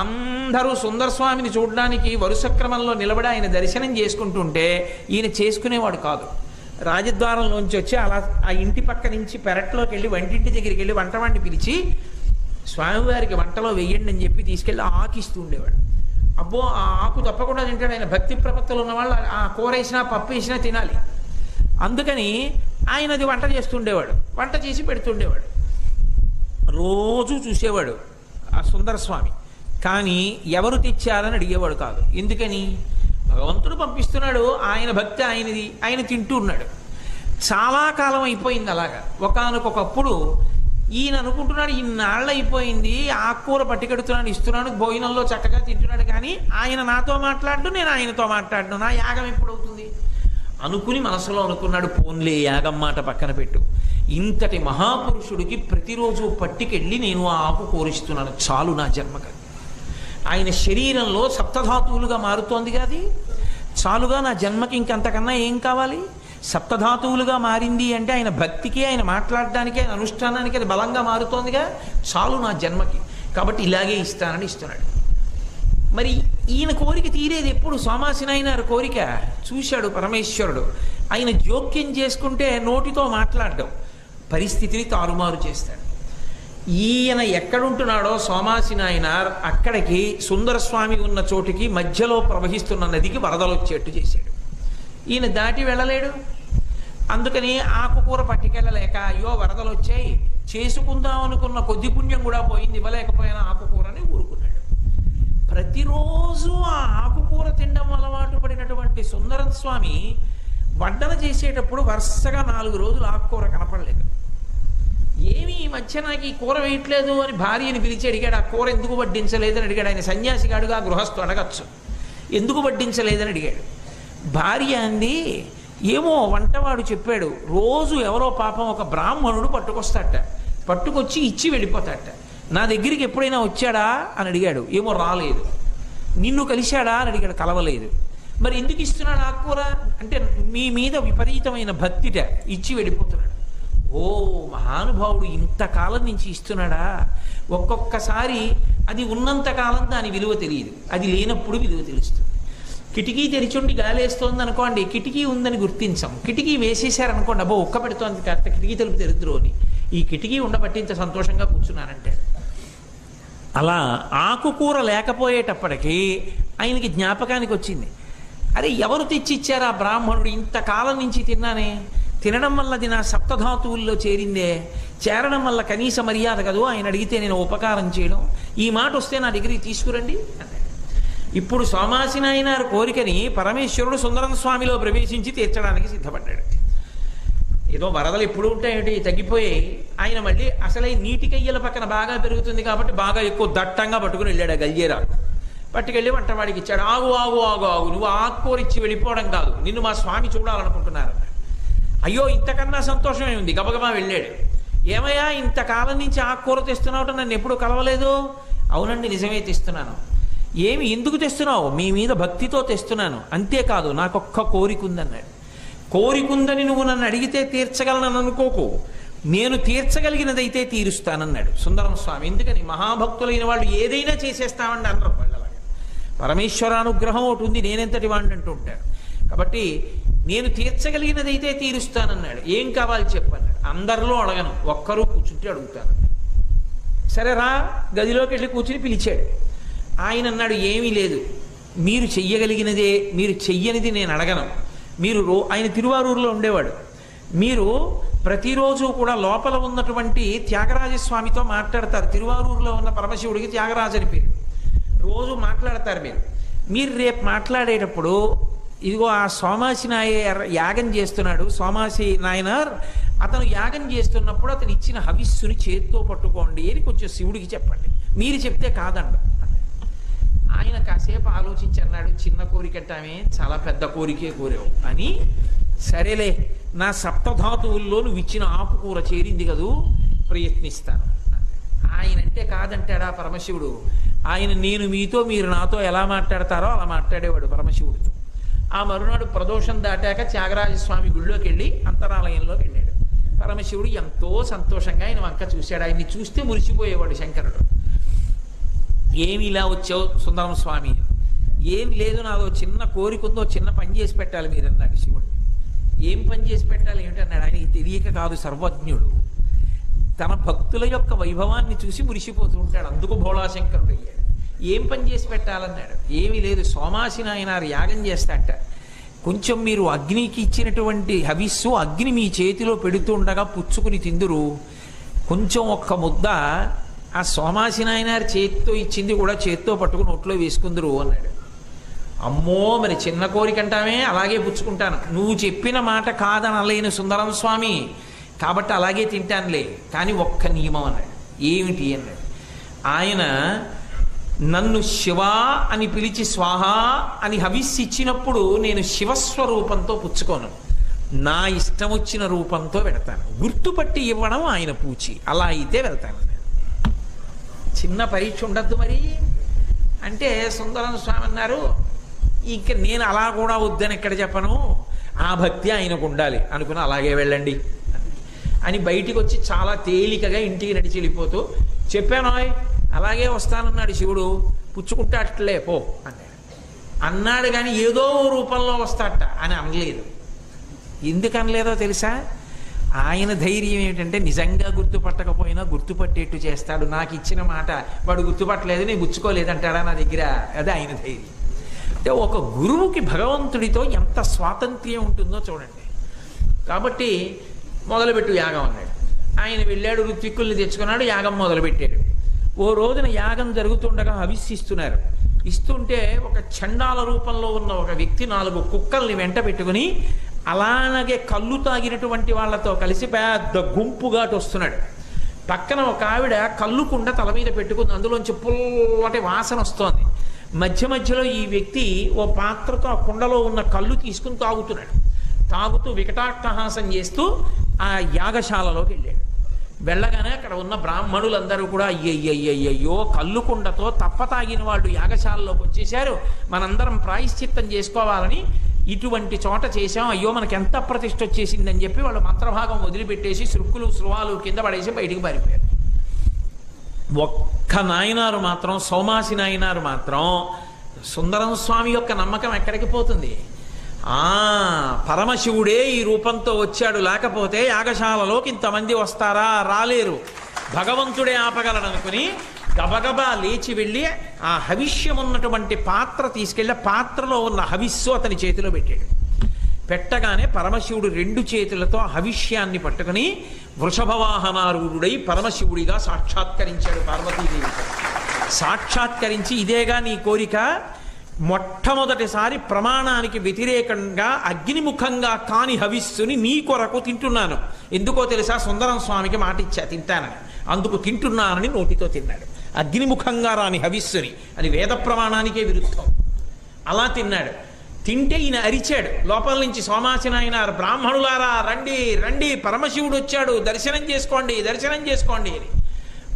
అందరూ సుందరస్వామిని చూడడానికి వరుస క్రమంలో నిలబడి ఆయన దర్శనం చేసుకుంటుంటే ఈయన చేసుకునేవాడు కాదు. రాజద్వారంలోంచి వచ్చి అలా ఆ ఇంటి పక్క నుంచి పెరట్లోకి వెళ్ళి వంటింటి దగ్గరికి వెళ్ళి వంటవాడిని పిలిచి, స్వామివారికి వంటలో వెయ్యండి అని చెప్పి తీసుకెళ్ళి ఆకిస్తూ ఉండేవాడు. అబ్బో, ఆ ఆకు తప్పకుండా తింటాడు ఆయన. భక్తి ప్రపత్తులు ఉన్న వాళ్ళు ఆ కూర వేసినా పప్పు వేసినా తినాలి. అందుకని ఆయన అది వంట చేస్తుండేవాడు, వంట చేసి పెడుతుండేవాడు. రోజు చూసేవాడు ఆ సుందరస్వామి. కానీ ఎవరు తెచ్చారని అడిగేవాడు కాదు. ఎందుకని? భగవంతుడు పంపిస్తున్నాడు, ఆయన భక్తి ఆయనది, ఆయన తింటూ ఉన్నాడు. చాలా కాలం అయిపోయింది అలాగా. ఒకానొకప్పుడు ఈయన అనుకుంటున్నాడు, ఇన్నాళ్ళు అయిపోయింది, ఆకుకూర పట్టుకెడుతున్నాడు, ఇస్తున్నాడు, భోజనంలో చక్కగా తింటున్నాడు, కానీ ఆయన నాతో మాట్లాడు, నేను ఆయనతో మాట్లాడను, నా యాగం ఎప్పుడవుతుంది అనుకుని మనసులో అనుకున్నాడు. పోన్లే, యాగం మాట పక్కన పెట్టు, ఇంతటి మహాపురుషుడికి ప్రతిరోజు పట్టుకెళ్ళి నేను ఆ ఆకు కోరిస్తున్నాను, చాలు నా జన్మకి. ఆయన శరీరంలో సప్తధాతువులుగా మారుతోంది కాదు, చాలుగా నా జన్మకి, ఇంకంతకన్నా ఏం కావాలి? సప్తధాతువులుగా మారింది అంటే ఆయన భక్తికి, ఆయన మాట్లాడడానికి, ఆయన అనుష్ఠానానికి అది బలంగా మారుతోందిగా, చాలు నా జన్మకి, కాబట్టి ఇలాగే ఇస్తానని ఇస్తున్నాడు. మరి ఈయన కోరిక తీరేది ఎప్పుడు? సోమాసి నాయనారు కోరిక చూశాడు పరమేశ్వరుడు. ఆయన జోక్యం చేసుకుంటే నోటితో మాట్లాడడం పరిస్థితిని తారుమారు చేస్తాడు. ఈయన ఎక్కడుంటున్నాడో సోమాసి నాయనార్ అక్కడికి, సుందరస్వామి ఉన్న చోటికి మధ్యలో ప్రవహిస్తున్న నదికి వరదలు వచ్చేట్టు చేశాడు. ఈయన దాటి వెళ్ళలేడు. అందుకని ఆకుకూర పట్టుకెళ్ళలేక, అయ్యో వరదలు వచ్చాయి, చేసుకుందాం అనుకున్న కొద్ది పుణ్యం కూడా పోయింది, ఇవ్వలేకపోయినా ఆకుకూరని ఊరుకున్నాడు. ప్రతిరోజు ఆ ఆకుకూర తినడం అలవాటు పడినటువంటి సుందర స్వామి వడ్డన చేసేటప్పుడు వరుసగా 4 రోజులు ఆకుకూర కనపడలేదు. ఏమి ఈ మధ్య నాకు ఈ కూర వేయట్లేదు అని భార్యని పిలిచి అడిగాడు. ఆ కూర ఎందుకు వడ్డించలేదని అడిగాడు. ఆయన సన్యాసిగాడుగా గృహస్థు, అడగచ్చు, ఎందుకు వడ్డించలేదని అడిగాడు. భార్య అంది, ఏమో వంటవాడు చెప్పాడు, రోజు ఎవరో పాపం ఒక బ్రాహ్మణుడు పట్టుకొస్తాడట, పట్టుకొచ్చి ఇచ్చి వెళ్ళిపోతాడట, నా దగ్గరికి ఎప్పుడైనా వచ్చాడా అని అడిగాడు. ఏమో రాలేదు. నిన్ను కలిశాడా అని అడిగాడు. కలవలేదు. మరి ఎందుకు ఇస్తున్నాడు ఆకుకూర అంటే, మీ మీద విపరీతమైన భక్తిట, ఇచ్చి వెళ్ళిపోతున్నాడు. ఓ మహానుభావుడు ఇంతకాలం నుంచి ఇస్తున్నాడా? ఒక్కొక్కసారి అది ఉన్నంతకాలం దాని విలువ తెలియదు, అది లేనప్పుడు విలువ తెలుస్తుంది. కిటికీ తెరిచుండి గాలేస్తోంది అనుకోండి, కిటికీ ఉందని గుర్తించాం. కిటికీ వేసేసారనుకోండి, అబ్బో ఒక్క పెడుతోంది కాస్త కిటికీ తలుపు తెరుద్దురు అని, ఈ కిటికీ ఉండబట్టి ఇంత సంతోషంగా కూర్చున్నానంటే. అలా ఆకుకూర లేకపోయేటప్పటికీ ఆయనకి జ్ఞాపకానికి వచ్చింది, అరే ఎవరు తెచ్చిచ్చారు ఆ బ్రాహ్మణుడు, ఇంతకాలం నుంచి తిన్నానే, తినడం వల్ల అది నా సప్తధాతువుల్లో చేరిందే, చేరడం వల్ల కనీస మర్యాద కదూ ఆయన అడిగితే నేను ఉపకారం చేయడం, ఈ మాట వస్తే నా దగ్గరికి తీసుకురండి అన్నాడు. ఇప్పుడు సోమాసి నాయనారు కోరికని పరమేశ్వరుడు సుందరం స్వామిలో ప్రవేశించి తీర్చడానికి సిద్ధపడ్డాడు. ఏదో వరదలు ఎప్పుడు ఉంటాయేంటి తగ్గిపోయి ఆయన మళ్ళీ అసలే నీటి కయ్యల పక్కన బాగా పెరుగుతుంది కాబట్టి బాగా ఎక్కువ దట్టంగా పట్టుకుని వెళ్ళాడు ఆ గల్జేరాకు. పట్టుకెళ్ళి వంటవాడికి ఇచ్చాడు. ఆగు ఆగు ఆగు ఆగు, నువ్వు ఆకుకూరిచ్చి వెళ్ళిపోవడం కాదు, నిన్ను మా స్వామి చూడాలనుకుంటున్నారు. అయ్యో ఇంతకన్నా సంతోషమే ఉంది, గబగబా వెళ్ళాడు. ఏమయ్యా ఇంతకాలం నుంచి ఆకుకూర తెస్తున్నావు, నన్ను ఎప్పుడు కలవలేదు. అవునండి నిజమే తెస్తున్నాను. ఏమి ఎందుకు తెస్తున్నావు? మీ మీద భక్తితో తెస్తున్నాను, అంతేకాదు నాకొక్క కోరిక ఉందన్నాడు. కోరికుందని నువ్వు నన్ను అడిగితే తీర్చగలనని అనుకోకు, నేను తీర్చగలిగినదైతే తీరుస్తానన్నాడు సుందరం స్వామి. ఎందుకని మహాభక్తులైన వాళ్ళు ఏదైనా చేసేస్తామండి అన్నారు వాళ్ళు. అలాగే పరమేశ్వరానుగ్రహం ఒకటి ఉంది, నేనెంతటి వాడిని అంటూ ఉంటాడు. కాబట్టి నేను తీర్చగలిగినదైతే తీరుస్తానన్నాడు. ఏం కావాలి చెప్పన్నాడు. అందరిలో అడగను, ఒక్కరూ కూర్చుంటే అడుగుతాను. సరే రా, గదిలోకి వెళ్ళి కూర్చుని పిలిచాడు. ఆయన అన్నాడు ఏమీ లేదు, మీరు చెయ్యగలిగినదే, మీరు చెయ్యనిది నేను అడగను. మీరు ఆయన తిరువారూరులో ఉండేవాడు. మీరు ప్రతిరోజు కూడా లోపల ఉన్నటువంటి త్యాగరాజస్వామితో మాట్లాడతారు. తిరువారూరులో ఉన్న పరమశివుడికి త్యాగరాజు అని పేరు. రోజు మాట్లాడతారు మీరు రేపు మాట్లాడేటప్పుడు ఇదిగో ఆ సోమాసి యాగం చేస్తున్నాడు, సోమాసి నాయనార్ అతను యాగం చేస్తున్నప్పుడు అతను ఇచ్చిన హవిస్సుని చేత్తో పట్టుకోండి అని కొంచెం శివుడికి చెప్పండి, మీరు చెప్తే కాదండి. ఆయన కాసేపు ఆలోచించి అన్నాడు, చిన్న కోరికటామే, చాలా పెద్ద కోరికే కోరావు అని. సరేలే, నా సప్తధాతువుల్లో నువ్వు ఇచ్చిన ఆకుకూర చేరింది కదూ, ప్రయత్నిస్తాను. ఆయనంటే కాదంటాడా పరమశివుడు? ఆయన నేను మీతో మీరు నాతో ఎలా మాట్లాడతారో అలా మాట్లాడేవాడు పరమశివుడితో. ఆ మరునాడు ప్రదోషం దాటాక త్యాగరాజస్వామి గుళ్ళోకి వెళ్ళి అంతరాలయంలోకి వెళ్ళాడు. పరమశివుడు ఎంతో సంతోషంగా ఆయన వంక చూశాడు. ఆయన్ని చూస్తే మురిసిపోయేవాడు శంకరుడు. ఏమి ఇలా వచ్చావు సుందరం స్వామి? ఏం లేదు, నాదో చిన్న కోరిక ఉందో, చిన్న పని చేసి పెట్టాలి మీరు అన్నాడు శివుడు. ఏం పని చేసి పెట్టాలి ఏమిటన్నాడు. ఆయనకి తెలియక కాదు, సర్వజ్ఞుడు. తన భక్తుల యొక్క వైభవాన్ని చూసి మురిసిపోతూ ఉంటాడు, అందుకు భోళాశంకరుడు అయ్యాడు. ఏం పని చేసి పెట్టాలన్నాడు. ఏమీ లేదు, సోమాసి నాయనారు యాగం చేస్తాట, కొంచెం మీరు అగ్నికి ఇచ్చినటువంటి హవిస్సు అగ్ని మీ చేతిలో పెడుతూ ఉండగా పుచ్చుకుని తిందురు, కొంచెం ఒక్క ముద్ద ఆ సోమాసి నాయనారు చేతితో ఇచ్చింది కూడా చేత్తో పట్టుకుని నోట్లో వేసుకుందరు అన్నాడు. అమ్మో మరి చిన్న కోరిక అంటామే, అలాగే పుచ్చుకుంటాను, నువ్వు చెప్పిన మాట కాదనలేను సుందరం స్వామి, కాబట్టి అలాగే తింటానులే, కానీ ఒక్క నియమం అన్నాడు. ఏమిటి అన్నాడు. ఆయన నన్ను శివ అని పిలిచి స్వాహా అని హవిస్సు ఇచ్చినప్పుడు నేను శివస్వరూపంతో పుచ్చుకోను, నా ఇష్టం వచ్చిన రూపంతో వెడతాను. గుర్తుపట్టి ఇవ్వడం ఆయన పూచి, అలా అయితే వెళ్తాను. చిన్న పరీక్ష ఉండద్దు మరి అంటే సుందరం స్వామి అన్నారు, ఇంక నేను అలా కూడా వద్దని ఎక్కడ చెప్పను, ఆ భక్తి ఆయనకు ఉండాలి అనుకుని అలాగే వెళ్ళండి అని బయటికి వచ్చి చాలా తేలికగా ఇంటికి నడిచి వెళ్ళిపోతూ చెప్పాను, అలాగే వస్తానన్నాడు శివుడు, పుచ్చుకుంటాట్లే పో అన్నాడు. అన్నాడు కానీ ఏదో రూపంలో వస్తాట అని అనలేదు. ఎందుకు అనలేదో తెలుసా? ఆయన ధైర్యం ఏమిటంటే నిజంగా గుర్తుపట్టకపోయినా గుర్తుపట్టేట్టు చేస్తాడు. నాకు ఇచ్చిన మాట వాడు గుర్తుపట్టలేదు, నేను గుచ్చుకోలేదంటాడా నా దగ్గర, అదే ఆయన ధైర్యం. అంటే ఒక గురువుకి భగవంతుడితో ఎంత స్వాతంత్ర్యం ఉంటుందో చూడండి. కాబట్టి మొదలుపెట్టు యాగం అన్నాడు. ఆయన వెళ్ళాడు, ఋత్విక్కుల్ని తెచ్చుకున్నాడు, యాగం మొదలుపెట్టాడు. ఓ రోజున యాగం జరుగుతుండగా హవిస్సిస్తున్నారు. ఇస్తుంటే ఒక చండాల రూపంలో ఉన్న ఒక వ్యక్తి 4 కుక్కల్ని వెంట పెట్టుకుని అలాగే కళ్ళు తాగినటువంటి వాళ్ళతో కలిసి పెద్ద గుంపుగాటు వస్తున్నాడు. పక్కన ఒక ఆవిడ కళ్ళు కుండ తల మీద పెట్టుకుంది, అందులోంచి పుల్లటి వాసన వస్తోంది. మధ్య మధ్యలో ఈ వ్యక్తి ఓ పాత్రతో ఆ కుండలో ఉన్న కళ్ళు తీసుకుని తాగుతున్నాడు. తాగుతూ వికటాట్టహాసం చేస్తూ ఆ యాగశాలలోకి వెళ్ళాడు. వెళ్ళగానే అక్కడ ఉన్న బ్రాహ్మణులందరూ కూడా అయ్యయ్యయ్యయ్యో కళ్ళుకుండతో తప్పతాగిన వాళ్ళు యాగశాలలోకి వచ్చేశారు, మనందరం ప్రాయశ్చిత్తం చేసుకోవాలని ఇటువంటి చోట చేశాం, అయ్యో మనకి ఎంత ప్రతిష్ఠ వచ్చేసిందని చెప్పి వాళ్ళు మంత్రభాగం వదిలిపెట్టేసి సృక్కులు సృవాలు కింద పడేసి బయటికి పారిపోయారు. ఒక్క నాయనారు మాత్రం, సోమాసి నాయనారు మాత్రం, సుందరం స్వామి యొక్క నమ్మకం ఎక్కడికి పోతుంది? పరమశివుడే ఈ రూపంతో వచ్చాడు, లేకపోతే యాగశాలలోకి ఇంతమంది వస్తారా? రాలేరు, భగవంతుడే ఆపగలడనుకుని గబగబా లేచి వెళ్ళి ఆ హవిష్యం ఉన్నటువంటి పాత్ర తీసుకెళ్ళి పాత్రలో ఉన్న హవిస్సు అతని చేతిలో పెట్టాడు. పెట్టగానే పరమశివుడు 2 చేతులతో హవిష్యాన్ని పట్టుకుని వృషభవాహనారూఢుడై పరమశివుడిగా సాక్షాత్కరించాడు పార్వతీదేవితో. సాక్షాత్కరించి, ఇదేగా నీ కోరిక, మొట్టమొదటిసారి ప్రమాణానికి వ్యతిరేకంగా అగ్నిముఖంగా కాని హవిస్సుని నీ కొరకు తింటున్నాను. ఎందుకో తెలుసా? సుందరం స్వామికి మాట ఇచ్చా తింటానని, అందుకు తింటున్నానని నోటితో తిన్నాడు. అగ్నిముఖంగా రాని హవిస్సుని, అది వేద ప్రమాణానికే విరుద్ధం. అలా తిన్నాడు. తింటే ఈయన అరిచాడు లోపల నుంచి, సోమాసి నాయనారు, బ్రాహ్మణులారా రండి రండి, పరమశివుడు వచ్చాడు, దర్శనం చేసుకోండి దర్శనం చేసుకోండి అని.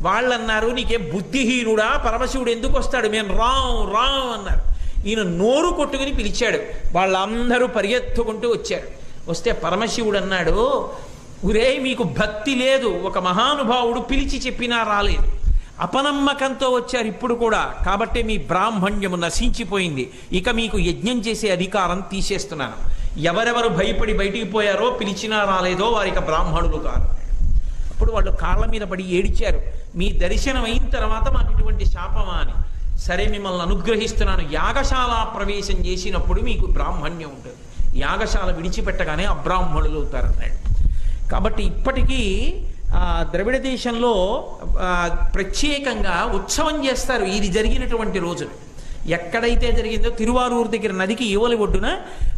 వాళ్ళన్నారు, నీకే బుద్ధిహీనుడా, పరమశివుడు ఎందుకు వస్తాడు, మేము రాం రాం అన్నారు. ఈయన నోరు కొట్టుకుని పిలిచాడు. వాళ్ళందరూ పరిగెత్తుకుంటూ వచ్చారు. వస్తే పరమశివుడు అన్నాడు, ఒరే మీకు భక్తి లేదు, ఒక మహానుభావుడు పిలిచి చెప్పినా రాలేదు, అపనమ్మకంతో వచ్చారు ఇప్పుడు కూడా, కాబట్టి మీ బ్రాహ్మణ్యము నశించిపోయింది, ఇక మీకు యజ్ఞం చేసే అధికారం తీసేస్తున్నాను. ఎవరెవరు భయపడి బయటికి పోయారో, పిలిచినా రాలేదో వారికి బ్రాహ్మణులు కాదు. అప్పుడు వాళ్ళు కాళ్ళ మీద పడి ఏడిచారు, మీ దర్శనం అయిన తర్వాత మాకు ఇటువంటి శాపమా అని. సరే మిమ్మల్ని అనుగ్రహిస్తున్నాను, యాగశాల ప్రవేశం చేసినప్పుడు మీకు బ్రాహ్మణ్యం ఉంటుంది, యాగశాల విడిచిపెట్టగానే అబ్రాహ్మణులు అవుతారన్నాడు. కాబట్టి ఇప్పటికీ ద్రవిడ దేశంలో ప్రత్యేకంగా ఉత్సవం చేస్తారు ఇది జరిగినటువంటి రోజున. ఎక్కడైతే జరిగిందో తిరువారూరు దగ్గర నదికి యువలి ఒడ్డున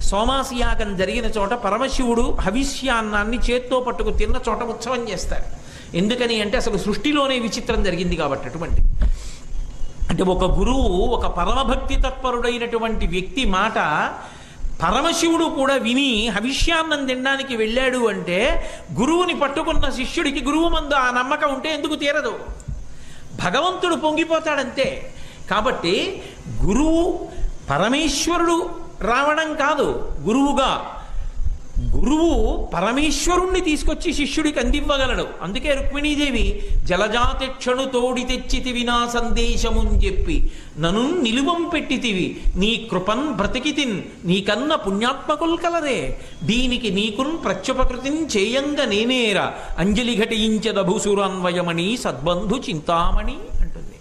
సోమాసి యాగం జరిగిన చోట పరమశివుడు హవిష్యాన్నాన్ని చేత్తో పట్టుకు తిన్న చోట ఉత్సవం చేస్తారు. ఎందుకని అంటే అసలు సృష్టిలోనే విచిత్రం జరిగింది కాబట్టి. అటువంటి అంటే ఒక గురువు, ఒక పరమభక్తి తత్పరుడైనటువంటి వ్యక్తి మాట పరమశివుడు కూడా విని హవిష్యాన్నం తినడానికి వెళ్ళాడు అంటే, గురువుని పట్టుకున్న శిష్యుడికి గురువు మందు ఆ నమ్మకం ఉంటే ఎందుకు తీరదు? భగవంతుడు పొంగిపోతాడంతే. కాబట్టి గురువు పరమేశ్వరుడు రావడం కాదు, గురువు పరమేశ్వరుణ్ణి తీసుకొచ్చి శిష్యుడికి అందివ్వగలడు. అందుకే రుక్మిణీదేవి జలజాతిక్షణు తోడి తెచ్చితివి నా సందేశముని చెప్పి నను నిలువం పెట్టితివి, నీ కృపన్ బ్రతికితిన్ నీకన్న పుణ్యాత్మకుల్ కలరే, దీనికి నీకున్ ప్రత్యుపకృతిని చేయంగ నేనేరా, అంజలి ఘటించదభూసురాన్వయమణి సద్బంధు చింతామణి అంటుంది.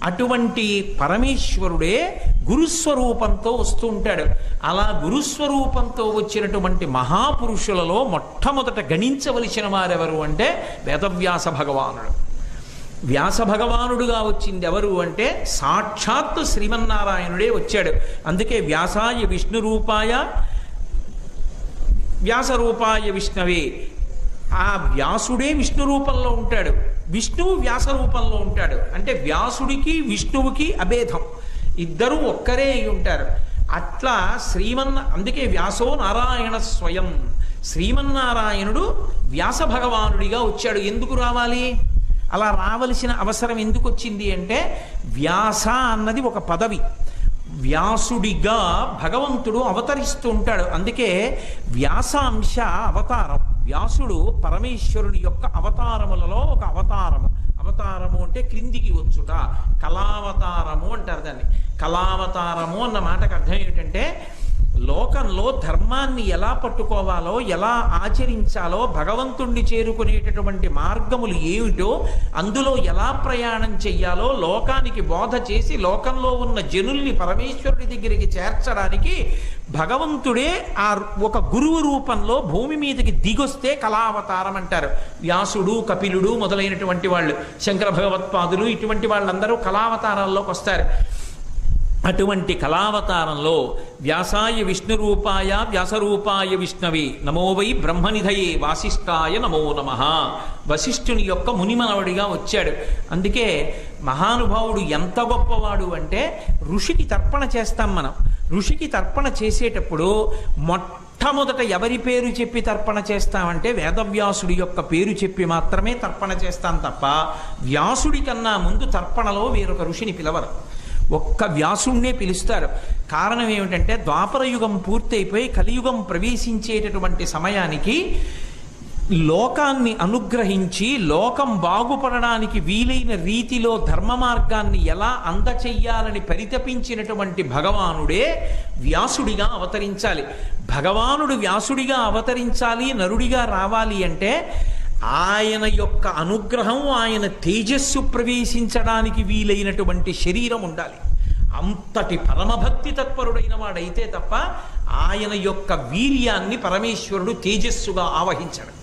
అటువంటి పరమేశ్వరుడే గురుస్వరూపంతో వస్తూ ఉంటాడు. అలా గురుస్వరూపంతో వచ్చినటువంటి మహాపురుషులలో మొట్టమొదట గణించవలసిన వారెవరు అంటే వేదవ్యాస భగవానుడు. వ్యాస భగవానుడుగా వచ్చింది ఎవరు అంటే సాక్షాత్తు శ్రీమన్నారాయణుడే వచ్చాడు. అందుకే వ్యాసాయ విష్ణు రూపాయ వ్యాస రూపాయ విష్ణవే, ఆ వ్యాసుడే విష్ణు రూపంలో ఉంటాడు, విష్ణువు వ్యాస రూపంలో ఉంటాడు. అంటే వ్యాసుడికి విష్ణువుకి అభేదం, ఇద్దరూ ఒక్కరే అయి ఉంటారు. అట్లా అందుకే వ్యాసో నారాయణ స్వయం, శ్రీమన్నారాయణుడు వ్యాస భగవానుడిగా వచ్చాడు. ఎందుకు రావాలి? అలా రావలసిన అవసరం ఎందుకు వచ్చింది అంటే, వ్యాస అన్నది ఒక పదవి, వ్యాసుడిగా భగవంతుడు అవతరిస్తూ ఉంటాడు. అందుకే వ్యాసాంశ అవతారం. వ్యాసుడు పరమేశ్వరుని యొక్క అవతారములలో ఒక అవతారము. అవతారము అంటే క్రిందికి వచ్చుట, కళావతారము అంటారు దాన్ని. కళావతారము అన్న మాటకు అర్థం ఏమిటంటే, లోకంలో ధర్మాన్ని ఎలా పట్టుకోవాలో, ఎలా ఆచరించాలో, భగవంతుణ్ణి చేరుకునేటటువంటి మార్గములు ఏమిటో, అందులో ఎలా ప్రయాణం చెయ్యాలో లోకానికి బోధ చేసి లోకంలో ఉన్న జనుల్ని పరమేశ్వరుడి దగ్గరికి చేర్చడానికి భగవంతుడే ఆ ఒక గురువు రూపంలో భూమి మీదకి దిగొస్తే కళావతారం అంటారు. వ్యాసుడు, కపిలుడు మొదలైనటువంటి వాళ్ళు, శంకర భగవత్పాదులు, ఇటువంటి వాళ్ళందరూ కళావతారాల్లోకి వస్తారు. అటువంటి కళావతారంలో వ్యాసాయ విష్ణు రూపాయ వ్యాసరూపాయ విష్ణవే నమో వై బ్రహ్మనిధయే వాసిష్ఠాయ నమో నమః, వశిష్ఠుని యొక్క మునిమనవడిగా వచ్చాడు. అందుకే మహానుభావుడు ఎంత గొప్పవాడు అంటే, ఋషికి తర్పణ చేస్తాం మనం. ఋషికి తర్పణ చేసేటప్పుడు మొట్టమొదట ఎవరి పేరు చెప్పి తర్పణ చేస్తామంటే వేదవ్యాసుడి యొక్క పేరు చెప్పి మాత్రమే తర్పణ చేస్తాం తప్ప, వ్యాసుడి కన్నా ముందు తర్పణలో వేరొక ఋషిని పిలవరు. ఒక్క వ్యాసుణ్ణే పిలుస్తారు. కారణం ఏమిటంటే, ద్వాపర యుగం పూర్తయిపోయి కలియుగం ప్రవేశించేటటువంటి సమయానికి లోకాన్ని అనుగ్రహించి లోకం బాగుపడడానికి వీలైన రీతిలో ధర్మ మార్గాన్ని ఎలా అందచెయ్యాలని పరితపించినటువంటి భగవానుడే వ్యాసుడిగా అవతరించాలి. భగవానుడు వ్యాసుడిగా అవతరించాలి, నరుడిగా రావాలి అంటే ఆయన యొక్క అనుగ్రహం, ఆయన తేజస్సు ప్రవేశించడానికి వీలైనటువంటి శరీరం ఉండాలి. అంతటి పరమభక్తి తత్పరుడైన వాడైతే తప్ప ఆయన యొక్క వీర్యాన్ని పరమేశ్వరుడు తేజస్సుగా ఆవహించడు.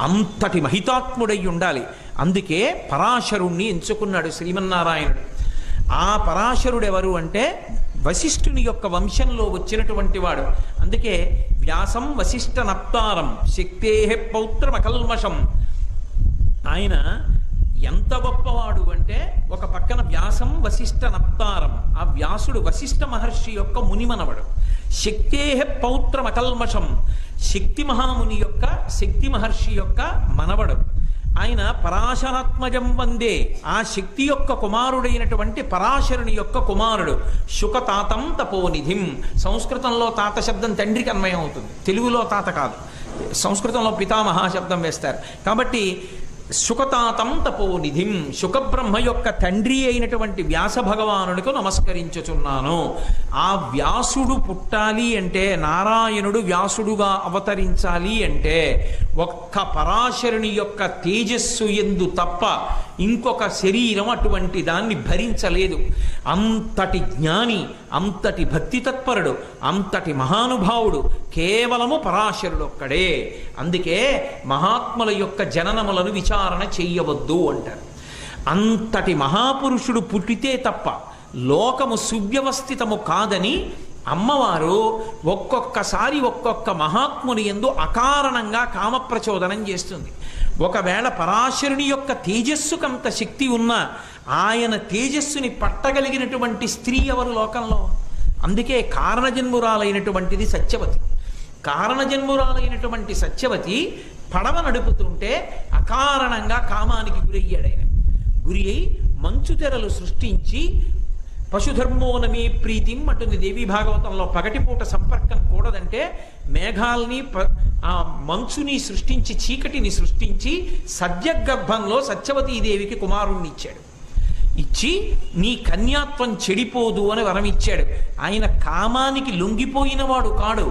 అంతటి మహితాత్ముడై ఉండాలి. అందుకే పరాశరుణ్ణి ఎంచుకున్నాడు శ్రీమన్నారాయణుడు. ఆ పరాశరుడు ఎవరు అంటే వశిష్ఠుని యొక్క వంశంలో వచ్చినటువంటి వాడు. అందుకే వ్యాసం వశిష్ఠ నప్తారం శక్తేః పౌత్రమకల్మషం. ఆయన ఎంత గొప్పవాడు అంటే ఒక పక్కన వ్యాసం వశిష్ఠ నప్తారం, ఆ వ్యాసుడు వశిష్ఠ మహర్షి యొక్క మునిమనవడు. శక్తేః పౌత్రమకల్మషం, శక్తి మహాముని యొక్క, శక్తి మహర్షి యొక్క మనవడు. ఆయన పరాశరాత్మజం వందే, ఆ శక్తి యొక్క కుమారుడైనటువంటి పరాశరుని యొక్క కుమారుడు. శుకతాతం తపోనిధిం. సంస్కృతంలో తాత శబ్దం తండ్రికి అన్వయం అవుతుంది, తెలుగులో తాత కాదు. సంస్కృతంలో పితామహ శబ్దం వేస్తారు. కాబట్టి శుకతాతం తపోనిధిం, శుకబ్రహ్మ యొక్క తండ్రి అయినటువంటి వ్యాస భగవానుడికి నమస్కరించుచున్నాను. ఆ వ్యాసుడు పుట్టాలి అంటే, నారాయణుడు వ్యాసుడుగా అవతరించాలి అంటే ఒక్క పరాశరుని యొక్క తేజస్సు యందు తప్ప ఇంకొక శరీరం అటువంటి దాన్ని భరించలేదు. అంతటి జ్ఞాని, అంతటి భక్తి తత్పరుడు, అంతటి మహానుభావుడు కేవలము పరాశరుడు ఒక్కడే. అందుకే మహాత్ముల యొక్క జననములను విచారణ చెయ్యవద్దు అంటారు. అంతటి మహాపురుషుడు పుట్టితే తప్ప లోకము సువ్యవస్థితము కాదని అమ్మవారు ఒక్కొక్కసారి ఒక్కొక్క మహాత్ముని యందు అకారణంగా కామప్రచోదనం చేస్తుంది. ఒకవేళ పరాశరుని యొక్క తేజస్సుకంత శక్తి ఉన్నా ఆయన తేజస్సుని పట్టగలిగినటువంటి స్త్రీ ఎవరు లోకంలో? అందుకే కారణజన్మురాలైనటువంటిది సత్యవతి. కారణజన్మురాలైనటువంటి సత్యవతి పడవ నడుపుతుంటే అకారణంగా కామానికి గురయ్యాడు. గురి అయి మంచు తెరలు సృష్టించి పశుధర్మోనమే ప్రీతిం అంటుంది దేవీ భాగవతంలో. పగటిపూట సంపర్కం కూడదంటే మేఘాల్ని ఆ మంచుని సృష్టించి, చీకటిని సృష్టించి సద్యగర్భంలో సత్యవతీదేవికి కుమారుణ్ణి ఇచ్చాడు. ఇచ్చి నీ కన్యాత్వం చెడిపోదు అని వరం ఇచ్చాడు. ఆయన కామానికి లొంగిపోయిన వాడు కాడు.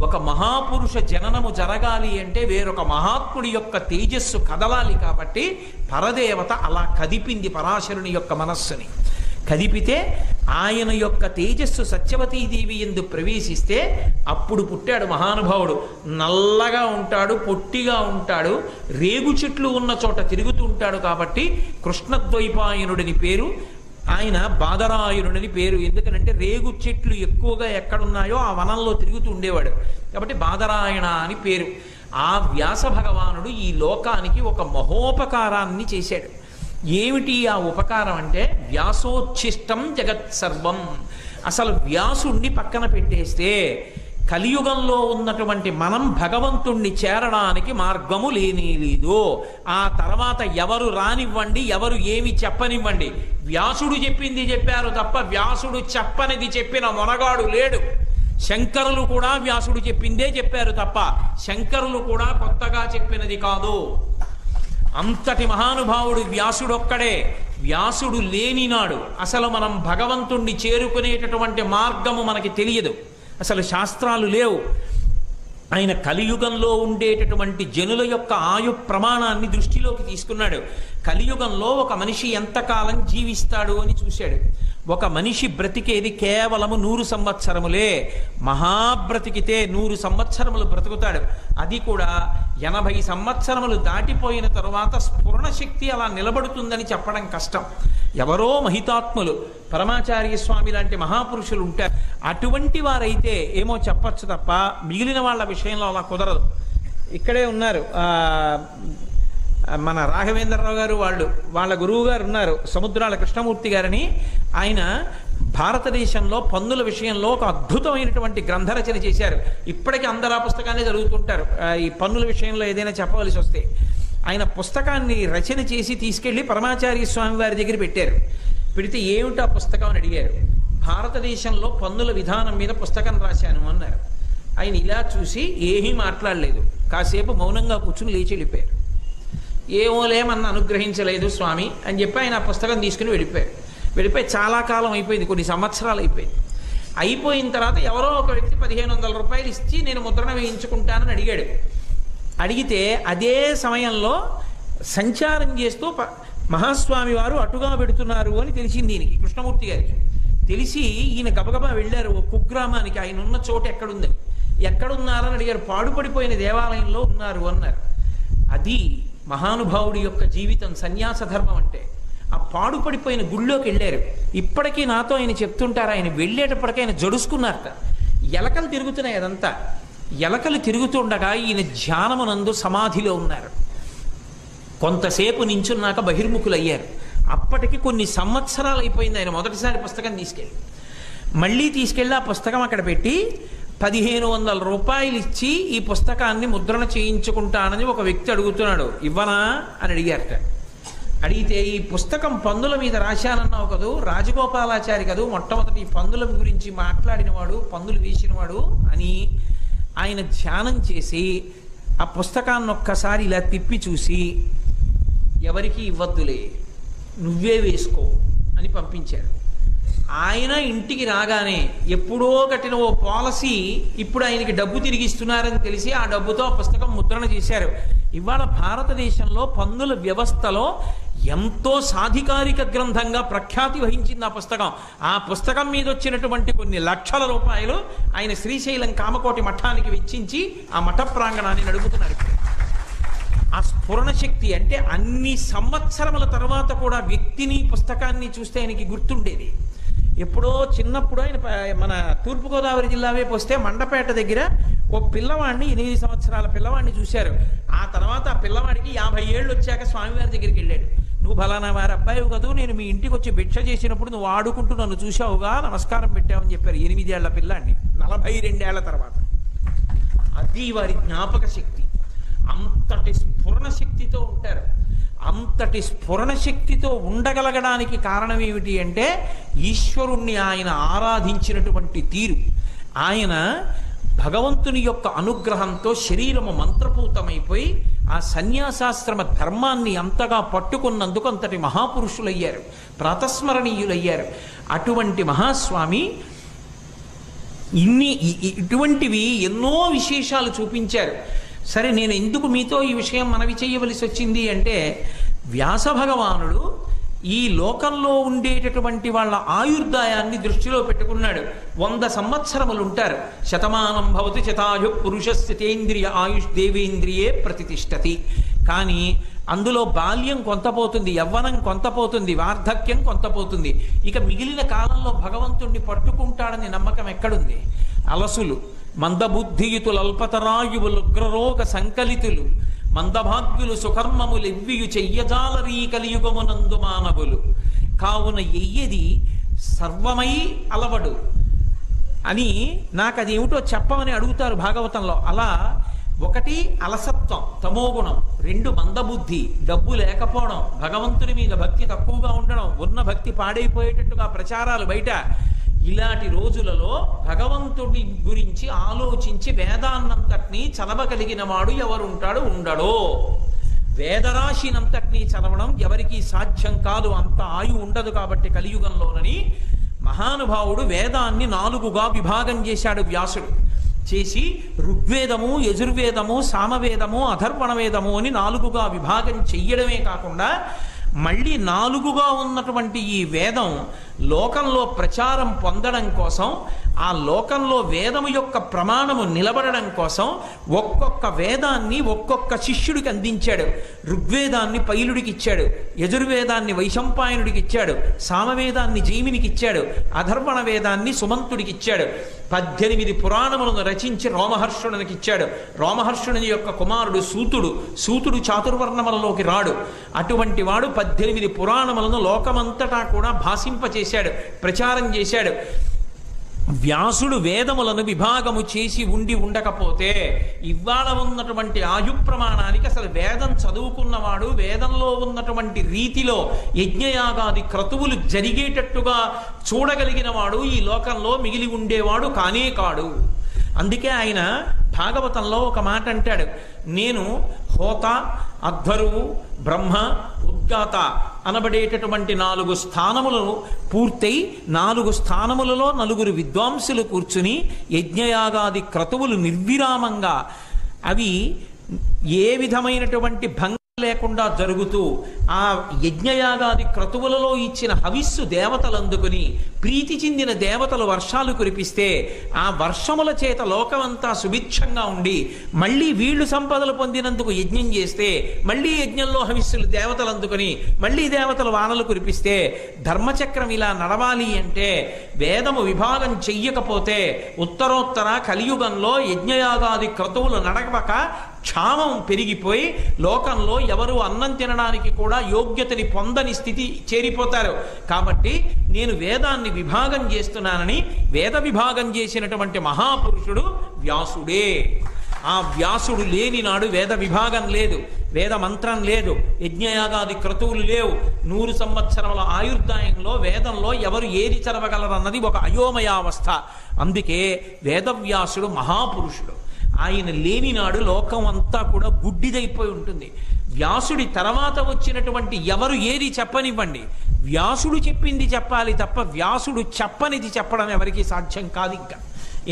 ఒక మహాపురుష జననము జరగాలి అంటే వేరొక మహాత్ముడి యొక్క తేజస్సు కదలాలి. కాబట్టి పరదేవత అలా కదిపింది పరాశరుని యొక్క మనస్సుని. కదిపితే ఆయన యొక్క తేజస్సు సత్యవతీదేవి యందు ప్రవేశిస్తే అప్పుడు పుట్టాడు మహానుభావుడు. నల్లగా ఉంటాడు, పొట్టిగా ఉంటాడు, రేగు చెట్లు ఉన్న చోట తిరుగుతూ ఉంటాడు. కాబట్టి కృష్ణద్వైపాయనుడిని పేరు, ఆయన బాదరాయనుడని పేరు. ఎందుకనంటే రేగు చెట్లు ఎక్కువగా ఎక్కడున్నాయో ఆ వనంలో తిరుగుతూ ఉండేవాడు. కాబట్టి బాదరాయణ అని పేరు. ఆ వ్యాస భగవానుడు ఈ లోకానికి ఒక మహోపకారాన్ని చేశాడు. ఏమిటి ఆ ఉపకారం అంటే వ్యాసోచ్ఛిష్టం జగత్ సర్వం. అసలు వ్యాసుణ్ణి పక్కన పెట్టేస్తే కలియుగంలో ఉన్నటువంటి మనం భగవంతుణ్ణి చేరడానికి మార్గము లేనేలేదు. ఆ తర్వాత ఎవరు రానివ్వండి, ఎవరు ఏమి చెప్పనివ్వండి, వ్యాసుడు చెప్పింది చెప్పారు తప్ప వ్యాసుడు చెప్పనిది చెప్పిన మొనగాడు లేడు. శంకరులు కూడా వ్యాసుడు చెప్పిందే చెప్పారు తప్ప శంకరులు కూడా కొత్తగా చెప్పినది కాదు. అంతటి మహానుభావుడు వ్యాసుడొక్కడే. వ్యాసుడు లేనినాడు అసలు మనం భగవంతుణ్ణి చేరుకునేటటువంటి మార్గము మనకి తెలియదు. అసలు శాస్త్రాలు లేవు. ఆయన కలియుగంలో ఉండేటటువంటి జనుల యొక్క ఆయు ప్రమాణాన్ని దృష్టిలోకి తీసుకున్నాడు. కలియుగంలో ఒక మనిషి ఎంతకాలం జీవిస్తాడు అని చూశాడు. ఒక మనిషి బ్రతికేది కేవలము 100 సంవత్సరములే. మహాబ్రతికితే 100 సంవత్సరములు బ్రతుకుతాడు. అది కూడా 80 సంవత్సరములు దాటిపోయిన తరువాత స్ఫురణ శక్తి అలా నిలబడుతుందని చెప్పడం కష్టం. ఎవరో మహితాత్ములు, పరమాచార్య స్వామి లాంటి మహాపురుషులు ఉంటారు. అటువంటి వారైతే ఏమో చెప్పచ్చు తప్ప మిగిలిన వాళ్ళ విషయంలో అలా కుదరదు. ఇక్కడే ఉన్నారు మన రాఘవేంద్రరావు గారు, వాళ్ళ గురువు గారు ఉన్నారు సముద్రాల కృష్ణమూర్తి గారని. ఆయన భారతదేశంలో పన్నుల విషయంలో ఒక అద్భుతమైనటువంటి గ్రంథరచన చేశారు. ఇప్పటికీ అందరూ ఆ పుస్తకాన్ని చదువుతుంటారు. ఈ పన్నుల విషయంలో ఏదైనా చెప్పవలసి వస్తే ఆయన పుస్తకాన్ని రచన చేసి తీసుకెళ్లి పరమాచార్య స్వామి వారి దగ్గర పెట్టారు. పెడితే ఏమిటి ఆ పుస్తకం అని అడిగారు. భారతదేశంలో పన్నుల విధానం మీద పుస్తకం రాశాను అన్నారు. ఆయన ఇలా చూసి ఏమీ మాట్లాడలేదు. కాసేపు మౌనంగా కూర్చుని లేచి వెళ్ళిపోయారు. ఏమోలేమన్న అనుగ్రహించలేదు స్వామి అని చెప్పి ఆయన ఆ పుస్తకం తీసుకుని వెళ్ళిపోయి చాలా కాలం అయిపోయింది, కొన్ని సంవత్సరాలు అయిపోయింది. అయిపోయిన తర్వాత ఎవరో ఒక వ్యక్తి 1500 రూపాయలు ఇచ్చి నేను ముద్రణ వేయించుకుంటానని అడిగాడు. అడిగితే అదే సమయంలో సంచారం చేస్తూ మహాస్వామి వారు అటుగా పెడుతున్నారు అని తెలిసింది ఈయనకి, కృష్ణమూర్తి గారికి. తెలిసి ఈయన గబగబా వెళ్ళారు ఓ కుగ్రామానికి, ఆయన ఉన్న చోటు ఎక్కడుందని. ఎక్కడున్నారని అడిగారు. పాడుపడిపోయిన దేవాలయంలో ఉన్నారు అన్నారు. అది మహానుభావుడి యొక్క జీవితం, సన్యాస ధర్మం అంటే. ఆ పాడుపడిపోయిన గుళ్ళోకి వెళ్ళారు. ఇప్పటికీ నాతో ఆయన చెప్తుంటారు, ఆయన వెళ్ళేటప్పటికీ ఆయన జడుసుకున్నారట. ఎలకలు తిరుగుతున్నాయి అదంతా. ఎలకలు తిరుగుతుండగా ఈయన ధ్యానమునందు సమాధిలో ఉన్నారు. కొంతసేపు నించున్నాక బహిర్ముఖులు అయ్యారు. అప్పటికి కొన్ని సంవత్సరాలు అయిపోయింది ఆయన మొదటిసారి పుస్తకం తీసుకెళ్ళి. మళ్ళీ తీసుకెళ్ళి ఆ పుస్తకం అక్కడ పెట్టి 1500 రూపాయలు ఇచ్చి ఈ పుస్తకాన్ని ముద్రణ చేయించుకుంటానని ఒక వ్యక్తి అడుగుతున్నాడు. ఇవ్వనా అని అడిగారట. అడిగితే ఈ పుస్తకం పందుల మీద రాశానన్నావు కదూ, రాజగోపాలాచారి కదూ మొట్టమొదటి ఈ పందుల గురించి మాట్లాడినవాడు, పందులు వేసినవాడు అని ఆయన ధ్యానం చేసి ఆ పుస్తకాన్ని ఒక్కసారి ఇలా తిప్పి చూసి, ఎవరికి ఇవ్వద్దులే, నువ్వే వేసుకో అని పంపించారు. ఆయన ఇంటికి రాగానే ఎప్పుడో కట్టిన ఓ పాలసీ ఇప్పుడు ఆయనకి డబ్బు తిరిగిస్తున్నారని తెలిసి ఆ డబ్బుతో ఆ పుస్తకం ముద్రణ చేశారు. ఇవాళ భారతదేశంలో పన్నుల వ్యవస్థలో ఎంతో సాధికారిక గ్రంథంగా ప్రఖ్యాతి వహించింది ఆ పుస్తకం. ఆ పుస్తకం మీద వచ్చినటువంటి కొన్ని లక్షల రూపాయలు ఆయన శ్రీశైలం కామకోటి మఠానికి వెచ్చించి ఆ మఠ ప్రాంగణాన్ని నడుపుతున్నారు. ఆ స్ఫురణ శక్తి అంటే అన్ని సంవత్సరముల తర్వాత కూడా వ్యక్తిని పుస్తకాన్ని చూస్తే ఆయనకి గుర్తుండేది. ఎప్పుడో చిన్నప్పుడు ఆయన మన తూర్పుగోదావరి జిల్లా వైపు వస్తే మండపేట దగ్గర ఓ పిల్లవాడిని, 8 సంవత్సరాల పిల్లవాడిని చూశారు. ఆ తర్వాత ఆ పిల్లవాడికి 50 ఏళ్ళు వచ్చాక స్వామివారి దగ్గరికి వెళ్ళాడు. నువ్వు ఫలానా వారి అబ్బాయి కదూ, నేను మీ ఇంటికి వచ్చి భిక్ష చేసినప్పుడు నువ్వు ఆడుకుంటూ నన్ను చూశావుగా, నమస్కారం పెట్టావని చెప్పారు. 8 ఏళ్ల పిల్లాడిని 42 ఏళ్ల తర్వాత. అది వారి జ్ఞాపక శక్తి. అంతటి స్ఫురణ శక్తితో ఉంటారు. అంతటి స్ఫురణ శక్తితో ఉండగలగడానికి కారణం ఏమిటి అంటే ఈశ్వరుణ్ణి ఆయన ఆరాధించినటువంటి తీరు. ఆయన భగవంతుని యొక్క అనుగ్రహంతో శరీరము మంత్రపూతమైపోయి ఆ సన్యాసాశ్రమ ధర్మాన్ని అంతగా పట్టుకున్నందుకు అంతటి మహాపురుషులయ్యారు, ప్రాతస్మరణీయులయ్యారు. అటువంటి మహాస్వామి ఇటువంటివి ఎన్నో విశేషాలు చూపించారు. సరే, నేను ఎందుకు మీతో ఈ విషయం మనవి చేయవలసి వచ్చింది అంటే, వ్యాస భగవానుడు ఈ లోకంలో ఉండేటటువంటి వాళ్ళ ఆయుర్దాయాన్ని దృష్టిలో పెట్టుకున్నాడు. 100 సంవత్సరములు ఉంటారు. శతమానం భవతి శతాయు పురుషస్థితేంద్రియ ఆయుష్ దేవేంద్రియే ప్రతిష్టతి. కానీ అందులో బాల్యం కొంత పోతుంది, యవ్వనం కొంత పోతుంది, వార్ధక్యం కొంత పోతుంది. ఇక మిగిలిన కాలంలో భగవంతుణ్ణి పట్టుకుంటాడని నమ్మకం ఎక్కడుంది? అలసులు, మందబుద్ధియుతులు, అల్పతరాయువులు, ఉగ్రరోగ సంకలితులు, మందభాగ్యులు, సుకర్మములు ఎవ్వియు చెయ్యజాలరీ కలియుగమునందు మానవులు. కావున ఎయ్యది సర్వమై అలవడు అని నాకు అదేమిటో చెప్పమని అడుగుతారు భాగవతంలో. అలా 1 అలసత్వం, తమోగుణం, 2 మందబుద్ధి, డబ్బు లేకపోవడం, భగవంతుని మీద భక్తి తక్కువగా ఉండడం, ఉన్న భక్తి పాడైపోయేటట్టుగా ప్రచారాలు బయట. ఇలాంటి రోజులలో భగవంతుడి గురించి ఆలోచించి వేదాన్నంతటినీ చదవగలిగిన వాడు ఎవరుంటాడు? ఉండడో. వేదరాశినంతటినీ చదవడం ఎవరికీ సాధ్యం కాదు, అంత ఆయు ఉండదు కాబట్టి కలియుగంలోనని మహానుభావుడు వేదాన్ని 4గా విభాగం చేశాడు వ్యాసుడు. చేసి ఋగ్వేదము, యజుర్వేదము, సామవేదము, అథర్వణ వేదము అని 4గా విభాగం చెయ్యడమే కాకుండా మళ్ళీ 4గా ఉన్నటువంటి ఈ వేదం లోకంలో ప్రచారం పొందడం కోసం, ఆ లోకంలో వేదము యొక్క ప్రమాణము నిలబడడం కోసం ఒక్కొక్క వేదాన్ని ఒక్కొక్క శిష్యుడికి అందించాడు. ఋగ్వేదాన్ని పైలుడికి ఇచ్చాడు, యజుర్వేదాన్ని వైశంపాయనుడికి ఇచ్చాడు, సామవేదాన్ని జైమినికి ఇచ్చాడు, అధర్వణ వేదాన్ని సుమంతుడికి ఇచ్చాడు. 18 పురాణములను రచించి రోమహర్షునికి ఇచ్చాడు. రోమహర్షుని యొక్క కుమారుడు సూతుడు. సూతుడు చాతుర్వర్ణములలోకి రాడు. అటువంటి వాడు 18 పురాణములను లోకమంతటా కూడా భాషింపచేశాడు, ప్రచారం చేశాడు. వ్యాసుడు వేదములను విభాగము చేసి ఉండకపోతే ఇవాళ ఉన్నటువంటి ఆయు ప్రమాణానికి అసలు వేదం చదువుకున్నవాడు, వేదంలో ఉన్నటువంటి రీతిలో యజ్ఞయాగాది క్రతువులు జరిగేటట్టుగా చూడగలిగిన వాడు ఈ లోకంలో మిగిలి ఉండేవాడు కానే కాడు. అందుకే ఆయన భాగవతంలో ఒక మాట అంటాడు, నేను హోత, అధ్వరువు, బ్రహ్మ, ఉద్గాత అనబడేటటువంటి 4 స్థానములను పూర్తయి 4 స్థానములలో 4 విద్వాంసులు కూర్చుని యజ్ఞయాగాది క్రతువులు నిర్విరామంగా అవి ఏ విధమైనటువంటి భంగం లేకుండా జరుగుతూ ఆ యజ్ఞయాగాది క్రతువులలో ఇచ్చిన హవిస్సు దేవతలు అందుకుని ప్రీతి చెందిన దేవతలు వర్షాలు కురిపిస్తే ఆ వర్షముల చేత లోకమంతా సుభిక్షంగా ఉండి మళ్ళీ వీళ్ళు సంపదలు పొందినందుకు యజ్ఞం చేస్తే మళ్ళీ యజ్ఞంలో హవిస్సులు దేవతలు అందుకుని మళ్ళీ దేవతలు వానలు కురిపిస్తే ధర్మచక్రం ఇలా నడవాలి అంటే వేదము విభాగం చెయ్యకపోతే ఉత్తరోత్తర కలియుగంలో యజ్ఞయాగాది క్రతువులు నడవక క్షామం పెరిగిపోయి లోకంలో ఎవరు అన్నం తినడానికి కూడా యోగ్యతని పొందని స్థితి చేరిపోతారు. కాబట్టి నేను వేదాన్ని విభాగం చేస్తున్నానని వేద విభాగం చేసినటువంటి మహాపురుషుడు వ్యాసుడే. ఆ వ్యాసుడు లేని నాడు వేద విభాగం లేదు, వేద మంత్రం లేదు, యజ్ఞయాగాది క్రతువులు లేవు. 100 సంవత్సరముల ఆయుర్దాయంలో వేదంలో ఎవరు ఏది చదవగలరన్నది ఒక అయోమయావస్థ. అందుకే వేదవ్యాసుడు మహాపురుషుడు. ఆయన లేని నాడు లోకం అంతా కూడా గుడ్డిదైపోయి ఉంటుంది. వ్యాసుడి తర్వాత వచ్చినటువంటి ఎవరు ఏది చెప్పనివ్వండి, వ్యాసుడు చెప్పింది చెప్పాలి తప్ప వ్యాసుడు చెప్పనిది చెప్పడం ఎవరికి సాధ్యం కాదు. ఇంకా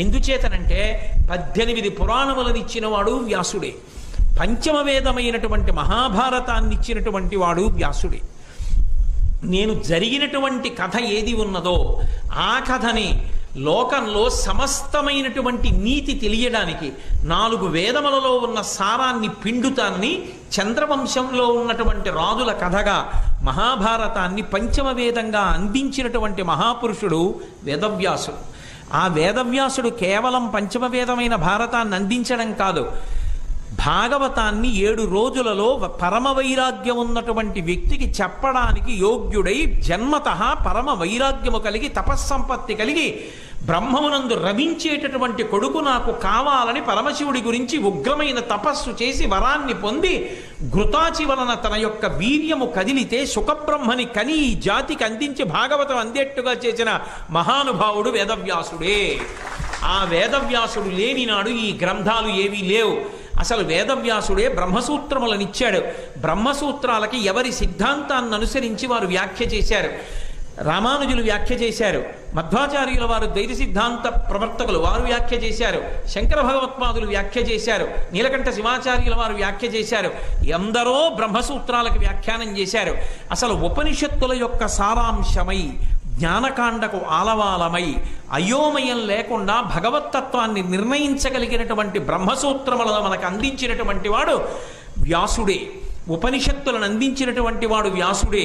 ఎందుచేతనంటే 18 పురాణములను ఇచ్చినవాడు వ్యాసుడే, పంచమ వేదమైనటువంటి మహాభారతాన్ని ఇచ్చినటువంటి వాడు వ్యాసుడే. నేను జరిగినటువంటి కథ ఏది ఉన్నదో ఆ కథని లోకంలో సమస్తమైనటువంటి నీతి తెలియడానికి 4 వేదములలో ఉన్న సారాన్ని పిండుతాన్ని చంద్రవంశంలో ఉన్నటువంటి రాజుల కథగా మహాభారతాన్ని పంచమ వేదంగా అందించినటువంటి మహాపురుషుడు వేదవ్యాసుడు. ఆ వేదవ్యాసుడు కేవలం పంచమ వేదమైన భారతాన్ని అందించడం కాదు, భాగవతాన్ని 7 రోజులలో పరమ వైరాగ్యం ఉన్నటువంటి వ్యక్తికి చెప్పడానికి యోగ్యుడై జన్మతః పరమ వైరాగ్యము కలిగి తపస్సంపత్తి కలిగి బ్రహ్మమునందు రవించేటటువంటి కొడుకు నాకు కావాలని పరమశివుడి గురించి ఉగ్రమైన తపస్సు చేసి వరాన్ని పొంది ఘృతాచి వలన తన యొక్క వీర్యము కదిలితే సుఖబ్రహ్మని కని ఈ జాతికి అందించి భాగవతం అందేట్టుగా చేసిన మహానుభావుడు వేదవ్యాసుడే. ఆ వేదవ్యాసుడు లేని నాడు ఈ గ్రంథాలు ఏవీ లేవు. అసలు వేదవ్యాసుడే బ్రహ్మసూత్రములనిచ్చాడు. బ్రహ్మసూత్రాలకి ఎవరి సిద్ధాంతాన్ని అనుసరించి వారు వ్యాఖ్య చేశారు. రామానుజులు వ్యాఖ్య చేశారు, మధ్వాచార్యుల వారు ద్వైత సిద్ధాంత ప్రవర్తకులు వారు వ్యాఖ్య చేశారు, శంకర భగవత్పాదులు వ్యాఖ్య చేశారు, నీలకంఠ శివాచార్యుల వారు వ్యాఖ్య చేశారు. ఎందరో బ్రహ్మసూత్రాలకు వ్యాఖ్యానం చేశారు. అసలు ఉపనిషత్తుల యొక్క సారాంశమై జ్ఞానకాండకు ఆలవాలమై అయోమయం లేకుండా భగవత్తత్వాన్ని నిర్ణయించగలిగినటువంటి బ్రహ్మసూత్రములను మనకు అందించినటువంటి వాడు వ్యాసుడే. ఉపనిషత్తులను అందించినటువంటి వాడు వ్యాసుడే.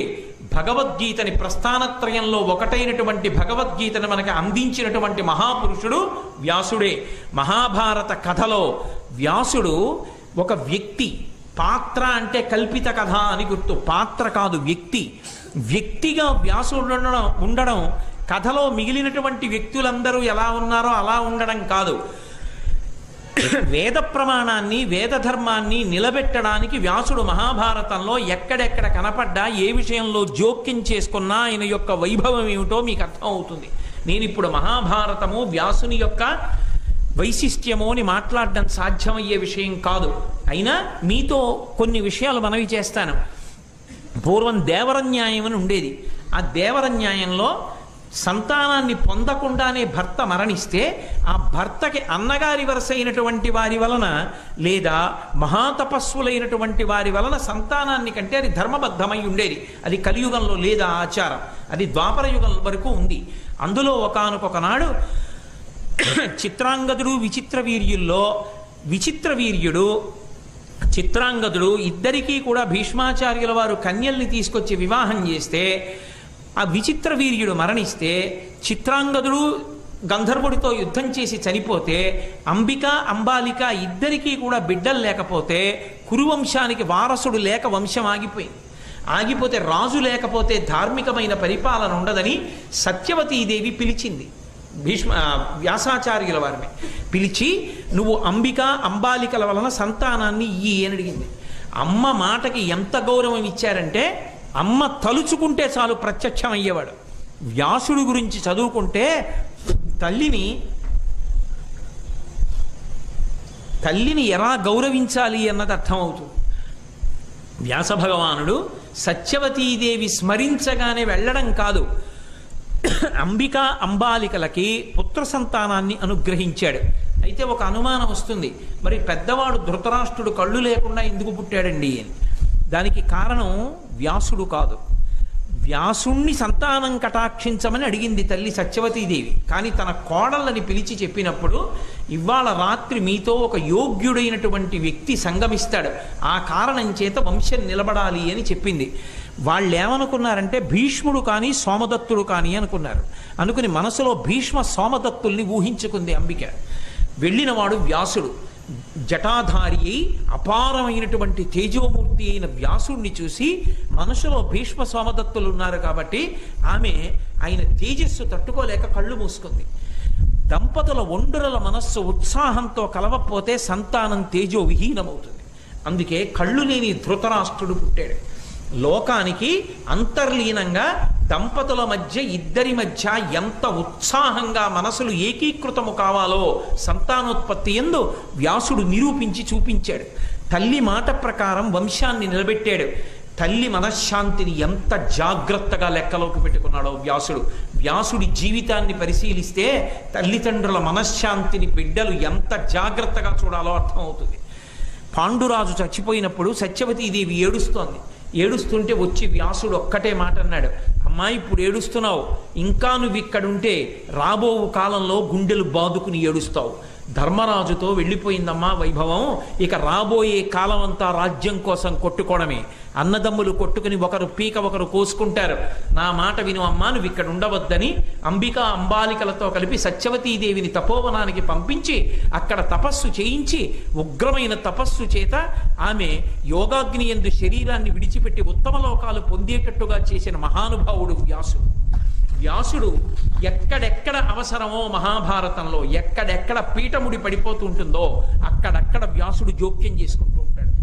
భగవద్గీతని ప్రస్థానత్రయంలో ఒకటైనటువంటి భగవద్గీతను మనకు అందించినటువంటి మహాపురుషుడు వ్యాసుడే. మహాభారత కథలో వ్యాసుడు ఒక వ్యక్తి. పాత్ర అంటే కల్పిత కథ అని గుర్తు, పాత్ర కాదు వ్యక్తి. వ్యక్తిగా వ్యాసుడు ఉండడం కథలో మిగిలినటువంటి వ్యక్తులందరూ ఎలా ఉన్నారో అలా ఉండడం కాదు. వేద ప్రమాణాన్ని వేద ధర్మాన్ని నిలబెట్టడానికి వ్యాసుడు మహాభారతంలో ఎక్కడెక్కడ కనపడ్డా ఏ విషయంలో జోక్యం చేసుకున్నా ఆయన యొక్క వైభవం ఏమిటో మీకు అర్థం అవుతుంది. నేను ఇప్పుడు మహాభారతము వ్యాసుని యొక్క వైశిష్ట్యము అని మాట్లాడడం సాధ్యమయ్యే విషయం కాదు. అయినా మీతో కొన్ని విషయాలు మనవి చేస్తాను. పూర్వం దేవరన్యాయం అని ఉండేది. ఆ దేవరన్యాయంలో సంతానాన్ని పొందకుండానే భర్త మరణిస్తే ఆ భర్తకి అన్నగారి వరస అయినటువంటి వారి వలన లేదా మహాతపస్సులైనటువంటి వారి వలన సంతానాన్ని కంటే అది ధర్మబద్ధమై ఉండేది. అది కలియుగంలో లేదా ఆచారం, అది ద్వాపర యుగం వరకు ఉంది. అందులో ఒకానొక నాడు చిత్రాంగదుడు విచిత్ర వీర్యుల్లో విచిత్ర వీర్యుడు చిత్రాంగదుడు ఇద్దరికీ కూడా భీష్మాచార్యుల వారు కన్యల్ని తీసుకొచ్చి వివాహం చేస్తే ఆ విచిత్ర వీర్యుడు మరణిస్తే చిత్రాంగదుడు గంధర్వుడితో యుద్ధం చేసి చనిపోతే అంబిక అంబాలిక ఇద్దరికీ కూడా బిడ్డలు లేకపోతే కురువంశానికి వారసుడు లేక వంశం ఆగిపోయింది. ఆగిపోతే రాజు లేకపోతే ధార్మికమైన పరిపాలన ఉండదని సత్యవతీదేవి పిలిచింది వ్యాసాచార్యుల వారిని పిలిచి, నువ్వు అంబిక అంబాలికల వలన సంతానాన్ని ఇయ్యి అని అడిగింది. అమ్మ మాటకి ఎంత గౌరవం ఇచ్చారంటే అమ్మ తలుచుకుంటే చాలు ప్రత్యక్షం అయ్యేవాడు. వ్యాసుడి గురించి చదువుకుంటే తల్లిని ఎలా గౌరవించాలి అన్నది అర్థమవుతుంది. వ్యాస భగవానుడు సత్యవతీదేవి స్మరించగానే వెళ్ళడం కాదు, అంబికా అంబాలికలకి పుత్ర సంతానాన్ని అనుగ్రహించాడు. అయితే ఒక అనుమానం వస్తుంది, మరి పెద్దవాడు ధృతరాష్ట్రుడు కళ్ళు లేకుండా ఎందుకు పుట్టాడండి అని. దానికి కారణం వ్యాసుడు కాదు. వ్యాసుణ్ణి సంతానం కటాక్షించమని అడిగింది తల్లి సత్యవతీదేవి. కానీ తన కోడళ్ళని పిలిచి చెప్పినప్పుడు, ఇవాళ రాత్రి మీతో ఒక యోగ్యుడైనటువంటి వ్యక్తి సంగమిస్తాడు, ఆ కారణం చేత వంశం నిలబడాలి అని చెప్పింది. వాళ్ళు ఏమనుకున్నారంటే భీష్ముడు కానీ సోమదత్తుడు కానీ అనుకున్నారు. అనుకుని మనసులో భీష్మ సోమదత్తుల్ని ఊహించుకుంది అంబిక. వెళ్ళినవాడు వ్యాసుడు. జటాధారి అయి అపారమైనటువంటి తేజోమూర్తి అయిన వ్యాసుడిని చూసి మనసులో భీష్మ సోమదత్తులు ఉన్నారు కాబట్టి ఆమె ఆయన తేజస్సు తట్టుకోలేక కళ్ళు మూసుకుంది. దంపతుల ఒండురల మనస్సు ఉత్సాహంతో కలవకపోతే సంతానం తేజో విహీనమవుతుంది. అందుకే కళ్ళు లేని ధృతరాష్ట్రుడు పుట్టాడు. లోకానికి అంతర్లీనంగా దంపతుల మధ్య ఇద్దరి మధ్య ఎంత ఉత్సాహంగా మనసులు ఏకీకృతము కావాలో సంతానోత్పత్తి యందు వ్యాసుడు నిరూపించి చూపించాడు. తల్లి మాట ప్రకారం వంశాన్ని నిలబెట్టాడు. తల్లి మనశ్శాంతిని ఎంత జాగ్రత్తగా లెక్కలోకి పెట్టుకున్నాడో వ్యాసుడు. వ్యాసుడి జీవితాన్ని పరిశీలిస్తే తల్లిదండ్రుల మనశ్శాంతిని బిడ్డలు ఎంత జాగ్రత్తగా చూడాలో అర్థమవుతుంది. పాండురాజు చచ్చిపోయినప్పుడు సత్యవతీదేవి ఏడుస్తోంది. ఏడుస్తుంటే వచ్చి వ్యాసుడు ఒక్కటే మాట అన్నాడు, అమ్మా ఇప్పుడు ఏడుస్తున్నావు, ఇంకా నువ్వు ఇక్కడుంటే రాబో కాలంలో గుండెలు బాదుకుని ఏడుస్తావు. ధర్మరాజుతో వెళ్ళిపోయిందమ్మా వైభవం, ఇక రాబోయే కాలం అంతా రాజ్యం కోసం కొట్టుకోవడమే. అన్నదమ్ములు కొట్టుకుని ఒకరు పీక ఒకరు కోసుకుంటారు. నా మాట విను అమ్మా, నువ్వు ఇక్కడ ఉండవద్దని అంబికా అంబాలికలతో కలిపి సత్యవతీదేవిని తపోవనానికి పంపించి అక్కడ తపస్సు చేయించి ఉగ్రమైన తపస్సు చేత ఆమె యోగాగ్ని యందు శరీరాన్ని విడిచిపెట్టి ఉత్తమ లోకాలు పొందేటట్టుగా చేసిన మహానుభావుడు వ్యాసుడు. వ్యాసుడు ఎక్కడెక్కడ అవసరమో మహాభారతంలో ఎక్కడెక్కడ పీఠముడి పడిపోతుంటుందో అక్కడక్కడ వ్యాసుడు జోక్యం చేసుకుంటూ ఉంటాడు.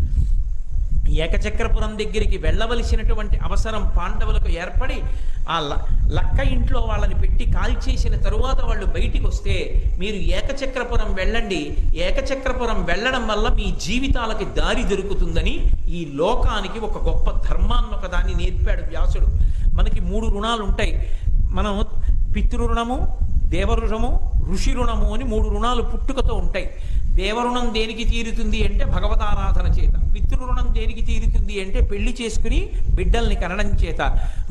ఏకచక్రపురం దగ్గరికి వెళ్ళవలసినటువంటి అవసరం పాండవులకు ఏర్పడి ఆ లక్క ఇంట్లో వాళ్ళని పెట్టి కాల్చేసిన తరువాత వాళ్ళు బయటికి వస్తే, మీరు ఏకచక్రపురం వెళ్ళండి, ఏకచక్రపురం వెళ్ళడం వల్ల మీ జీవితాలకి దారి దొరుకుతుందని ఈ లోకానికి ఒక గొప్ప ధర్మాన్ని ఒకదాన్ని నేర్పాడు వ్యాసుడు. మనకి 3 రుణాలు ఉంటాయి. మనం పితృరుణము, దేవరుణము, ఋషి రుణము అని 3 రుణాలు పుట్టుకతో ఉంటాయి. దేవరుణం దేనికి తీరుతుంది అంటే భగవతారాధన చేత. పితృరుణం దేనికి తీరుతుంది అంటే పెళ్లి చేసుకుని బిడ్డల్ని కనడం చేత.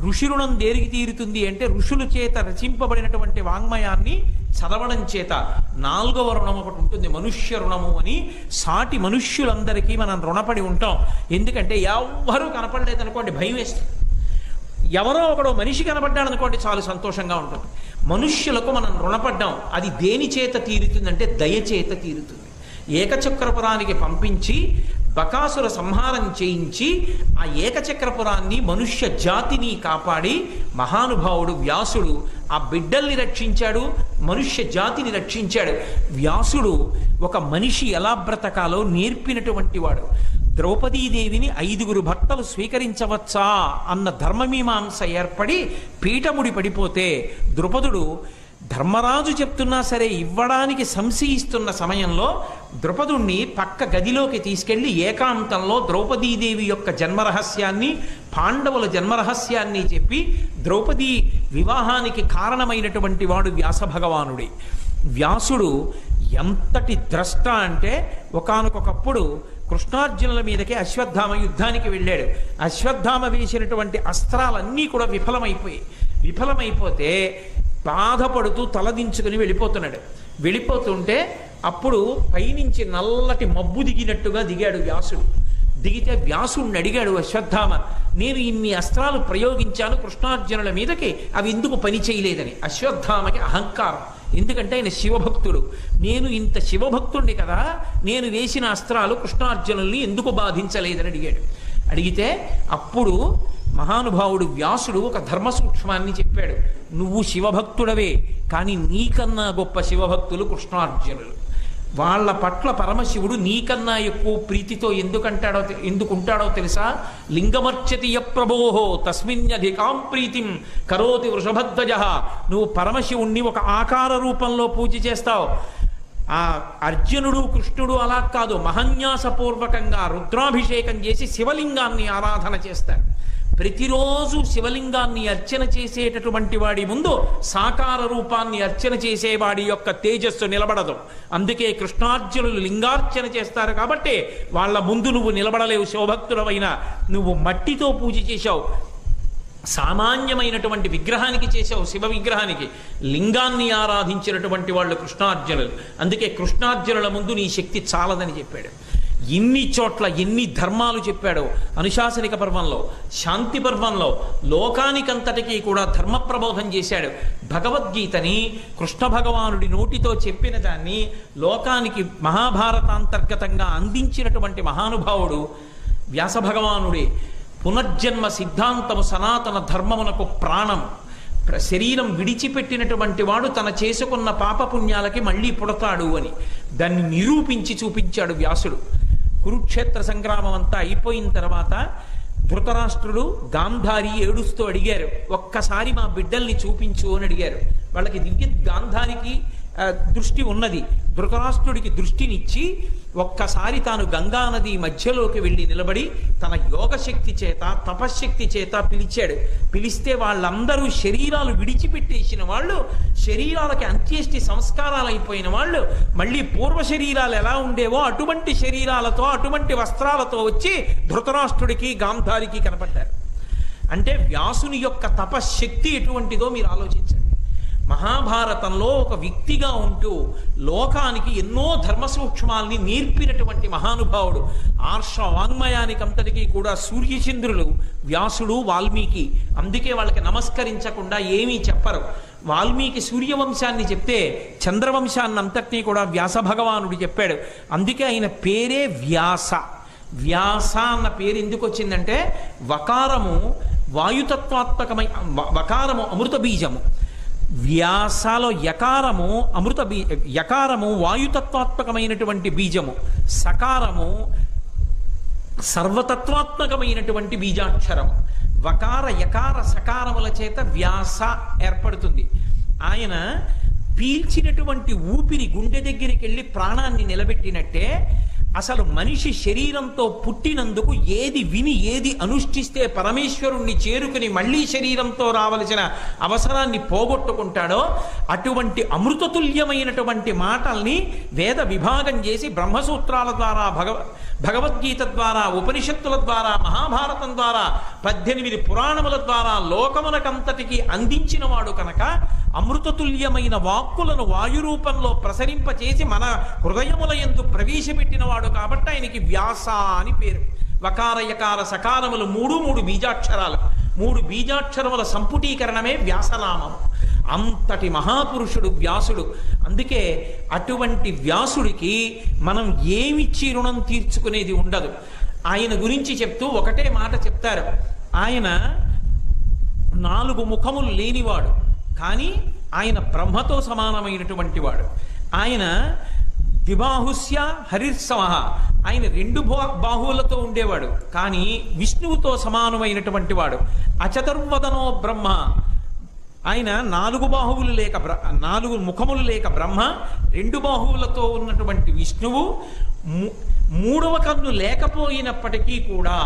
ఋషి రుణం దేనికి తీరుతుంది అంటే ఋషుల చేత రచింపబడినటువంటి వాంగ్మయాన్ని చదవడం చేత. 4వ రుణం ఒకటి ఉంటుంది, మనుష్య రుణము అని. సాటి మనుష్యులందరికీ మనం రుణపడి ఉంటాం. ఎందుకంటే ఎవ్వరూ కనపడలేదనుకోండి భయం వేస్తుంది. ఎవరో ఒకడో మనిషి కనపడ్డాడనుకోండి చాలు సంతోషంగా ఉంటుంది. మనుష్యులకు మనం రుణపడ్డాం. అది దేని చేత తీరుతుందంటే దయచేత తీరుతుంది. ఏకచక్రపురానికి పంపించి బకాసుర సంహారం చేయించి ఆ ఏకచక్రపురాన్ని మనుష్య జాతిని కాపాడి మహానుభావుడు వ్యాసుడు ఆ బిడ్డల్ని రక్షించాడు, మనుష్య జాతిని రక్షించాడు. వ్యాసుడు ఒక మనిషి ఎలా బ్రతకాలో నేర్పినటువంటి వాడు. ద్రౌపదీదేవిని 5గురు భర్తలు స్వీకరించవచ్చా అన్న ధర్మమీమాంస ఏర్పడి పీఠముడి పడిపోతే ద్రుపదుడు ధర్మరాజు చెప్తున్నా సరే ఇవ్వడానికి సంశయిస్తున్న సమయంలో ద్రుపదుణ్ణి పక్క గదిలోకి తీసుకెళ్లి ఏకాంతంలో ద్రౌపదీదేవి యొక్క జన్మరహస్యాన్ని, పాండవుల జన్మరహస్యాన్ని చెప్పి ద్రౌపదీ వివాహానికి కారణమైనటువంటి వాడు వ్యాస భగవానుడే. వ్యాసుడు ఎంతటి ద్రష్ట అంటే ఒకానొకప్పుడు కృష్ణార్జునుల మీదకి అశ్వత్థామ యుద్ధానికి వెళ్ళాడు. అశ్వత్థామ వేసినటువంటి అస్త్రాలన్నీ కూడా విఫలమైపోతే బాధపడుతూ తలదించుకుని వెళ్ళిపోతున్నాడు. వెళ్ళిపోతుంటే అప్పుడు పైనుంచి నల్లటి మబ్బు దిగినట్టుగా దిగాడు వ్యాసుడు. దిగితే వ్యాసుడిని అడిగాడు అశ్వత్థామ, నేను ఇన్ని అస్త్రాలు ప్రయోగించాను కృష్ణార్జునుల మీదకి, అవి ఎందుకు పని చేయలేదని. అశ్వత్థామకి అహంకారం, ఎందుకంటే ఆయన శివభక్తుడు. నేను ఇంత శివభక్తుడిని కదా, నేను వేసిన అస్త్రాలు కృష్ణార్జునుల్ని ఎందుకు బాధించలేదని అడిగాడు. అడిగితే అప్పుడు మహానుభావుడు వ్యాసుడు ఒక ధర్మ సూక్ష్మాన్ని చెప్పాడు. నువ్వు శివభక్తుడవే, కానీ నీకన్నా గొప్ప శివభక్తులు కృష్ణార్జునులు. వాళ్ళ పట్ల పరమశివుడు నీకన్నా ఎక్కువ ప్రీతితో ఎందుకుంటాడో తెలుసా? లింగమర్చతియ ప్రభోహో తస్మిన్యధికాం ప్రీతిం కరోతి వృషభధ్వజ. నువ్వు పరమశివుణ్ణి ఒక ఆకార రూపంలో పూజ చేస్తావు. ఆ అర్జునుడు కృష్ణుడు అలా కాదు, మహన్యాసపూర్వకంగా రుద్రాభిషేకం చేసి శివలింగాన్ని ఆరాధన చేస్తారు. ప్రతిరోజు శివలింగాన్ని అర్చన చేసేటటువంటి వాడి ముందు సాకార రూపాన్ని అర్చన చేసేవాడి యొక్క తేజస్సు నిలబడదు. అందుకే కృష్ణార్జునులు లింగార్చన చేస్తారు కాబట్టి వాళ్ళ ముందు నువ్వు నిలబడలేవు. శివభక్తులవైన నువ్వు మట్టితో పూజ చేశావు, సామాన్యమైనటువంటి విగ్రహానికి చేశావు, శివ విగ్రహానికి. లింగాన్ని ఆరాధించినటువంటి వాళ్ళు కృష్ణార్జునులు. అందుకే కృష్ణార్జునుల ముందు నీ శక్తి చాలదని చెప్పాడు. ఇన్ని చోట్ల ఎన్ని ధర్మాలు చెప్పాడో అనుశాసనిక పర్వంలో, శాంతి పర్వంలో లోకానికంతటికీ కూడా ధర్మ ప్రబోధం చేశాడు. భగవద్గీతని కృష్ణ భగవానుడి నోటితో చెప్పిన దాన్ని లోకానికి మహాభారతాంతర్గతంగా అందించినటువంటి మహానుభావుడు వ్యాస భగవానుడే. పునర్జన్మ సిద్ధాంతము సనాతన ధర్మమునకు ప్రాణం. శరీరం విడిచిపెట్టినటువంటి వాడు తన చేసుకున్న పాపపుణ్యాలకి మళ్ళీ పుడతాడు అని దాన్ని నిరూపించి చూపించాడు వ్యాసుడు. కురుక్షేత్ర సంగ్రామం అంతా అయిపోయిన తర్వాత ధృతరాష్ట్రుడు గాంధారి ఏడుస్తూ అడిగారు, ఒక్కసారి మా బిడ్డల్ని చూపించు అని అడిగారు. వాళ్ళకి దివ్య గాంధారికి దృష్టి ఉన్నది. ధృతరాష్ట్రుడికి దృష్టినిచ్చి ఒక్కసారి తాను గంగానది మధ్యలోకి వెళ్ళి నిలబడి తన యోగశక్తి చేత తపశ్శక్తి చేత పిలిచాడు. పిలిస్తే వాళ్ళందరూ శరీరాలు విడిచిపెట్టేసిన వాళ్ళు, శరీరాలకి అంత్యేష్టి సంస్కారాలు అయిపోయిన వాళ్ళు మళ్ళీ పూర్వ శరీరాలు ఎలా ఉండేవో అటువంటి శరీరాలతో అటువంటి వస్త్రాలతో వచ్చి ధృతరాష్ట్రుడికి గాంధారికి కనపడ్డారు. అంటే వ్యాసుని యొక్క తపశ్శక్తి ఎటువంటిదో మీరు ఆలోచించండి. మహాభారతంలో ఒక వ్యక్తిగా ఉంటూ లోకానికి ఎన్నో ధర్మ సూక్ష్మాల్ని నేర్పినటువంటి మహానుభావుడు. ఆర్ష వాంగ్మయానికంతటికీ కూడా సూర్యచంద్రులు వ్యాసుడు, వాల్మీకి. అందుకే వాళ్ళకి నమస్కరించకుండా ఏమీ చెప్పరు. వాల్మీకి సూర్యవంశాన్ని చెప్తే చంద్రవంశాన్ని అంతటినీ కూడా వ్యాస భగవానుడు చెప్పాడు. అందుకే ఆయన పేరే వ్యాస. వ్యాస అన్న పేరు ఎందుకు వచ్చిందంటే వకారము వాయుతత్వాత్మకమై, వకారము అమృత బీజము, వ్యాసాలో యకారము వాయుతత్వాత్మకమైనటువంటి బీజము, సకారము సర్వతత్వాత్మకమైనటువంటి బీజాక్షరము. వకార యకార సకారముల చేత వ్యాస ఏర్పడుతుంది. ఆయన పీల్చినటువంటి ఊపిరి గుండె దగ్గరికి వెళ్ళి ప్రాణాన్ని నిలబెట్టినట్టే అసలు మనిషి శరీరంతో పుట్టినందుకు ఏది విని ఏది అనుష్ఠిస్తే పరమేశ్వరుణ్ణి చేరుకుని మళ్ళీ శరీరంతో రావలసిన అవసరాన్ని పోగొట్టుకుంటాడో అటువంటి అమృతతుల్యమైనటువంటి మాటల్ని వేద విభాగం చేసి బ్రహ్మసూత్రాల ద్వారా, భగవద్గీత ద్వారా, ఉపనిషత్తుల ద్వారా, మహాభారతం ద్వారా, 18 పురాణముల ద్వారా లోకమునకంతటికి అందించిన వాడు కనుక అమృతతుల్యమైన వాక్కులను వాయురూపంలో ప్రసరింపచేసి మన హృదయముల యందు ప్రవేశపెట్టిన వాడు కాబట్టి ఆయనకి వ్యాస అని పేరు. వకార యకార సకారములు మూడు బీజాక్షరాలు. 3 బీజాక్షరముల సంపుటీకరణమే వ్యాసనామం. అంతటి మహాపురుషుడు వ్యాసుడు. అందుకే అటువంటి వ్యాసుడికి మనం ఏమిచ్చి రుణం తీర్చుకునేది ఉండదు. ఆయన గురించి చెప్తూ ఒకటే మాట చెప్తారు, ఆయన 4 ముఖములు లేనివాడు, కానీ ఆయన బ్రహ్మతో సమానమైనటువంటి వాడు. ఆయన ద్విబాహుస్య హరిర్సమః, ఆయన 2 బాహువులతో ఉండేవాడు, కానీ విష్ణువుతో సమానమైనటువంటి వాడు. అచతుర్వదనో బ్రహ్మ, ఆయన 4 బాహువులు లేక 4 ముఖములు లేక బ్రహ్మ, 2 బాహువులతో ఉన్నటువంటి విష్ణువు, 3వ కన్ను లేకపోయినప్పటికీ కూడా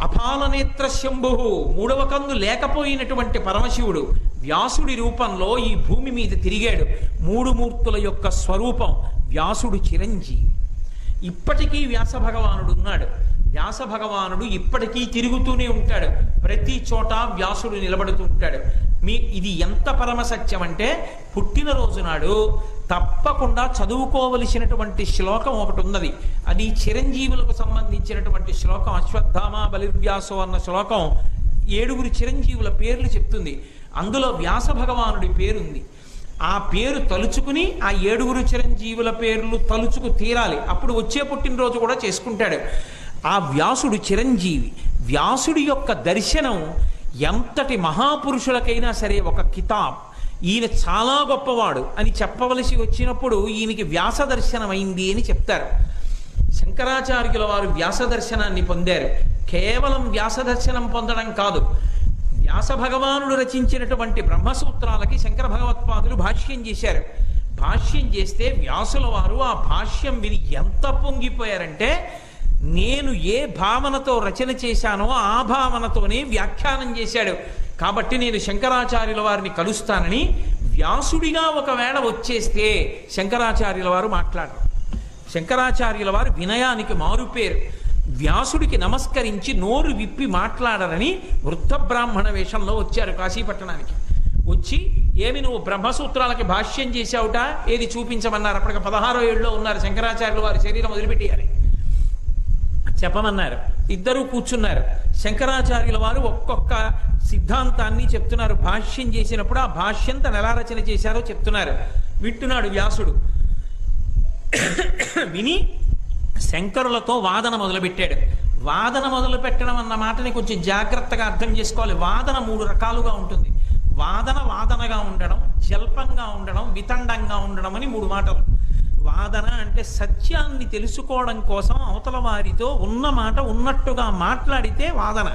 అపాలనేత్ర శంభు, 3వ కన్ను లేకపోయినటువంటి పరమశివుడు వ్యాసుడి రూపంలో ఈ భూమి మీద తిరిగాడు. 3 మూర్తుల యొక్క స్వరూపం వ్యాసుడు. చిరంజీవి. ఇప్పటికీ వ్యాస భగవానుడు ఉన్నాడు. వ్యాస భగవానుడు ఇప్పటికీ తిరుగుతూనే ఉంటాడు. ప్రతి చోట వ్యాసుడు నిలబడుతూ ఉంటాడు. ఇది ఎంత పరమ సత్యం అంటే పుట్టినరోజు నాడు తప్పకుండా చదువుకోవలసినటువంటి శ్లోకం ఒకటి ఉన్నది. అది చిరంజీవులకు సంబంధించినటువంటి శ్లోకం. అశ్వత్థామ బలిర్వ్యాసో అన్న శ్లోకం 7 చిరంజీవుల పేర్లు చెప్తుంది. అందులో వ్యాస భగవానుడి పేరుంది. ఆ పేరు తలుచుకుని ఆ 7 చిరంజీవుల పేర్లు తలుచుకు తీరాలి. అప్పుడు వచ్చే పుట్టినరోజు కూడా చేసుకుంటాడు. ఆ వ్యాసుడు చిరంజీవి. వ్యాసుడి యొక్క దర్శనం ఎంతటి మహాపురుషులకైనా సరే ఒక కితాబ్. ఈయన చాలా గొప్పవాడు అని చెప్పవలసి వచ్చినప్పుడు ఈయనకి వ్యాస దర్శనం అయింది అని చెప్తారు. శంకరాచార్యుల వారు వ్యాస దర్శనాన్ని పొందారు. కేవలం వ్యాస దర్శనం పొందడం కాదు, వ్యాస భగవానుడు రచించినటువంటి బ్రహ్మసూత్రాలకి శంకర భగవత్పాదులు భాష్యం చేశారు. భాష్యం చేస్తే వ్యాసుల వారు ఆ భాష్యం విని ఎంత పొంగిపోయారంటే, నేను ఏ భావనతో రచన చేశానో ఆ భావనతోనే వ్యాఖ్యానం చేశాడు. కాబట్టి నేను శంకరాచార్యుల వారిని కలుస్తానని వ్యాసుడిగా ఒకవేళ వచ్చేస్తే శంకరాచార్యుల వారు మాట్లాడరు. శంకరాచార్యుల వారు వినయానికి మారుపేరు. వ్యాసుడికి నమస్కరించి నోరు విప్పి మాట్లాడరని వృద్ధ బ్రాహ్మణ వేషంలో వచ్చారు కాశీపట్టణానికి. వచ్చి ఏమి నువ్వు బ్రహ్మసూత్రాలకి భాష్యం చేశావుట, ఏది చూపించమన్నారు. అప్పటికి 16వ ఏళ్ళలో ఉన్నారు. శంకరాచార్యుల వారి శరీరం వదిలిపెట్టేయాలి, చెప్పమన్నారు. ఇద్దరూ కూర్చున్నారు. శంకరాచార్యుల వారు ఒక్కొక్క సిద్ధాంతాన్ని చెప్తున్నారు. భాష్యం చేసినప్పుడు ఆ భాష్యం తను ఎలా రచన చేశారో చెప్తున్నారు. వింటున్నాడు వ్యాసుడు. విని శంకరులతో వాదన మొదలుపెట్టాడు. వాదన మొదలు పెట్టడం అన్న మాటని కొంచెం జాగ్రత్తగా అర్థం చేసుకోవాలి. వాదన 3 రకాలుగా ఉంటుంది. వాదనగా ఉండడం, జల్పంగా ఉండడం, వితండంగా ఉండడం అని 3 మాటలు. వాదన అంటే సత్యాన్ని తెలుసుకోవడం కోసం అవతల వారితో ఉన్న మాట ఉన్నట్టుగా మాట్లాడితే వాదన.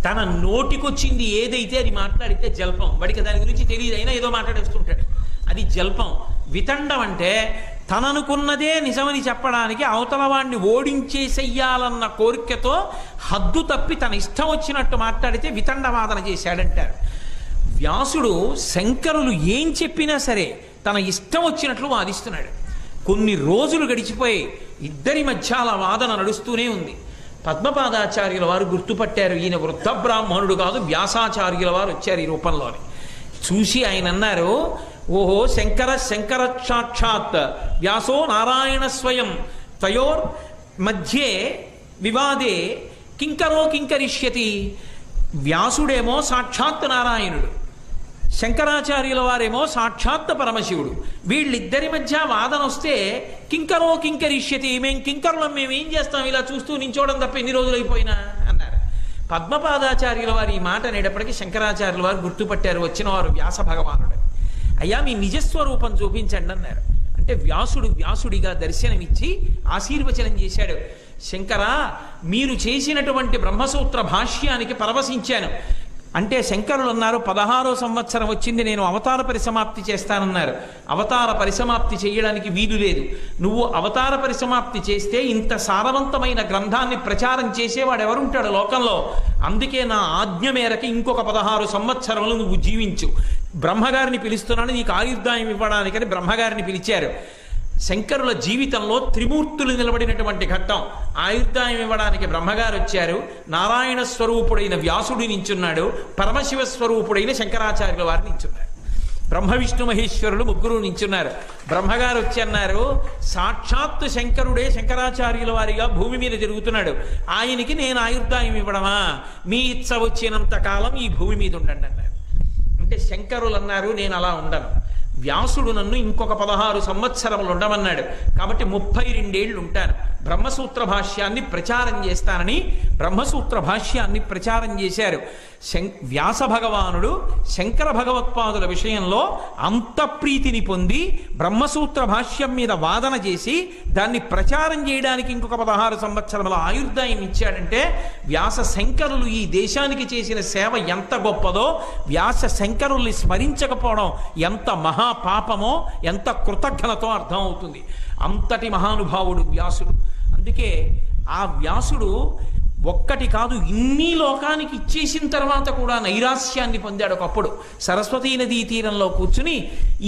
తన నోటికొచ్చింది ఏదైతే అది మాట్లాడితే జల్పం. వాడికి దాని గురించి తెలియదు, అయినా ఏదో మాట్లాడేస్తుంటాడు, అది జల్పం. వితండం అంటే తననుకున్నదే నిజమని చెప్పడానికి అవతల వాడిని ఓడించేసెయ్యాలన్న కోరికతో హద్దు తప్పి తన ఇష్టం వచ్చినట్టు మాట్లాడితే వితండవాదన చేశాడంటారు. వ్యాసుడు శంకరులు ఏం చెప్పినా సరే తన ఇష్టం వచ్చినట్లు వాదిస్తున్నాడు. కొన్ని రోజులు గడిచిపోయి ఇద్దరి మధ్య అలా వాదన నడుస్తూనే ఉంది. పద్మపాదాచార్యుల వారు గుర్తుపట్టారు, ఈయన వృద్ధ బ్రాహ్మణుడు కాదు, వ్యాసాచార్యుల వారు వచ్చారు ఈ రూపంలోని. చూసి ఆయన అన్నారు, ఓహో శంకర సాక్షాత్ వ్యాసో నారాయణ స్వయం తయోర్ మధ్యే వివాదే కింకరో కింకరిష్యతి. వ్యాసుడేమో సాక్షాత్ నారాయణుడు, శంకరాచార్యుల వారేమో సాక్షాత్ పరమశివుడు. వీళ్ళిద్దరి మధ్య వాదన వస్తే కింకరో కింకరిష్యతి, కింకరులం మేమేం చేస్తాం, ఇలా చూస్తూ నించోవడం తప్ప ఎన్ని రోజులైపోయినా అన్నారు. పద్మపాదాచార్యుల వారు ఈ మాట అనేటప్పటికీ శంకరాచార్యుల వారు గుర్తుపట్టారు, వచ్చిన వారు వ్యాస భగవానుడు. అయ్యా మీ నిజస్వరూపం చూపించండి అన్నారు. అంటే వ్యాసుడు వ్యాసుడిగా దర్శనమిచ్చి ఆశీర్వచనం చేశాడు. శంకర, మీరు చేసినటువంటి బ్రహ్మసూత్ర భాష్యానికి పరవశించాను. అంటే శంకరులు అన్నారు, 16వ సంవత్సరం వచ్చింది, నేను అవతార పరిసమాప్తి చేస్తానన్నారు. అవతార పరిసమాప్తి చేయడానికి వీలు లేదు. నువ్వు అవతార పరిసమాప్తి చేస్తే ఇంత సారవంతమైన గ్రంథాన్ని ప్రచారం చేసేవాడు ఎవరుంటాడు లోకంలో? అందుకే నా ఆజ్ఞ మేరకు ఇంకొక 16 సంవత్సరములు నువ్వు జీవించు. బ్రహ్మగారిని పిలుస్తున్నాను నీకు ఆయుర్దాయం ఇవ్వడానికని బ్రహ్మగారిని పిలిచారు. శంకరుల జీవితంలో త్రిమూర్తులు నిలబడినటువంటి ఘట్టం. ఆయుర్దాయం ఇవ్వడానికి బ్రహ్మగారు వచ్చారు, నారాయణ స్వరూపుడైన వ్యాసుడు నించున్నాడు, పరమశివ స్వరూపుడైన శంకరాచార్యుల వారు నించున్నారు. బ్రహ్మ విష్ణు మహేశ్వరులు ముగ్గురు నించున్నారు. బ్రహ్మగారు వచ్చి అన్నారు, సాక్షాత్తు శంకరుడే శంకరాచార్యుల వారిగా భూమి మీద తిరుగుతున్నాడు, ఆయనకి నేను ఆయుర్దాయం ఇవ్వడమా? మీ ఇచ్చ వచ్చినంత కాలం ఈ భూమి మీద ఉండండి అన్నారు. అంటే శంకరులు అన్నారు, నేను అలా ఉండను, వ్యాసుడు నన్ను ఇంకొక 16 సంవత్సరములు ఉండమన్నాడు, కాబట్టి 32 ఏళ్ళు ఉంటాను, బ్రహ్మసూత్ర భాష్యాన్ని ప్రచారం చేస్తానని బ్రహ్మసూత్ర భాష్యాన్ని ప్రచారం చేశారు. వ్యాస భగవానుడు శంకర భగవత్పాదుల విషయంలో అంత ప్రీతిని పొంది బ్రహ్మసూత్ర భాష్యం మీద వాదన చేసి దాన్ని ప్రచారం చేయడానికి ఇంకొక 16 సంవత్సరముల ఆయుర్దాయం ఇచ్చాడంటే వ్యాస శంకరులు ఈ దేశానికి చేసిన సేవ ఎంత గొప్పదో, వ్యాస శంకరుల్ని స్మరించకపోవడం ఎంత మహాపాపమో, ఎంత కృతజ్ఞతతో అర్థం అవుతుంది. అంతటి మహానుభావుడు వ్యాసుడు. అందుకే ఆ వ్యాసుడు ఒక్కటి కాదు, ఇన్ని లోకానికి ఇచ్చేసిన తర్వాత కూడా నైరాస్యాన్ని పొందాడు. ఒకప్పుడు సరస్వతీ నదీ తీరంలో కూర్చుని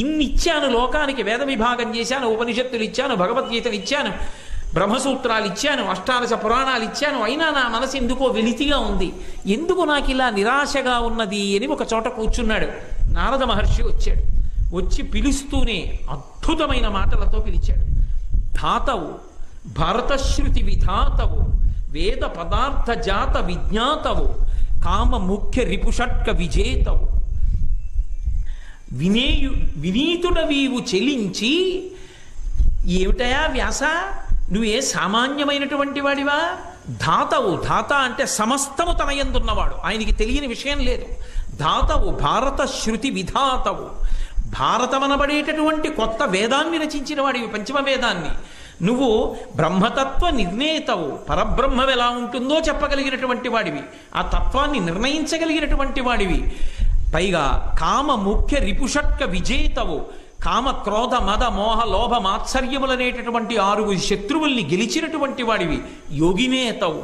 ఇన్ని ఇచ్చాను లోకానికి, వేద విభాగం చేశాను, ఉపనిషత్తులు ఇచ్చాను, భగవద్గీతలు ఇచ్చాను, బ్రహ్మసూత్రాలు ఇచ్చాను, అష్టాదశ పురాణాలు ఇచ్చాను, అయినా నా మనసు ఎందుకో వెలితిగా ఉంది, ఎందుకు నాకు ఇలా నిరాశగా ఉన్నది అని ఒక చోట కూర్చున్నాడు. నారద మహర్షి వచ్చాడు. వచ్చి పిలుస్తూనే అద్భుతమైన మాటలతో పిలిచాడు. ధాతవు, భారతశ్రుతి విధాతవు, వేద పదార్థ జాత విజ్ఞాతవు, కామ ముఖ్య రిపుషట్క విజేతవు, వినీతుడవీవు చెలించి. ఏమిటయా వ్యాస, నువ్వే సామాన్యమైనటువంటి వాడివా? ధాతవు, ధాత అంటే సమస్తము తన యందున్నవాడు, ఆయనకి తెలియని విషయం లేదు. ధాతవు, భారత శృతి విధాతవు, భారతమనబడేటటువంటి కొత్త వేదాన్ని రచించిన వాడివి, పంచమ వేదాన్ని. నువ్వు బ్రహ్మతత్వ నిర్ణేతవు, పరబ్రహ్మం ఎలా ఉంటుందో చెప్పగలిగినటువంటి వాడివి, ఆ తత్వాన్ని నిర్ణయించగలిగినటువంటి వాడివి. పైగా కామ ముఖ్య రిపుషట్క విజేతవు, కామ క్రోధ మద మోహ లోభ మాత్సర్యములనేటటువంటి 6 శత్రువుల్ని గెలిచినటువంటి వాడివి, యోగినేతవు.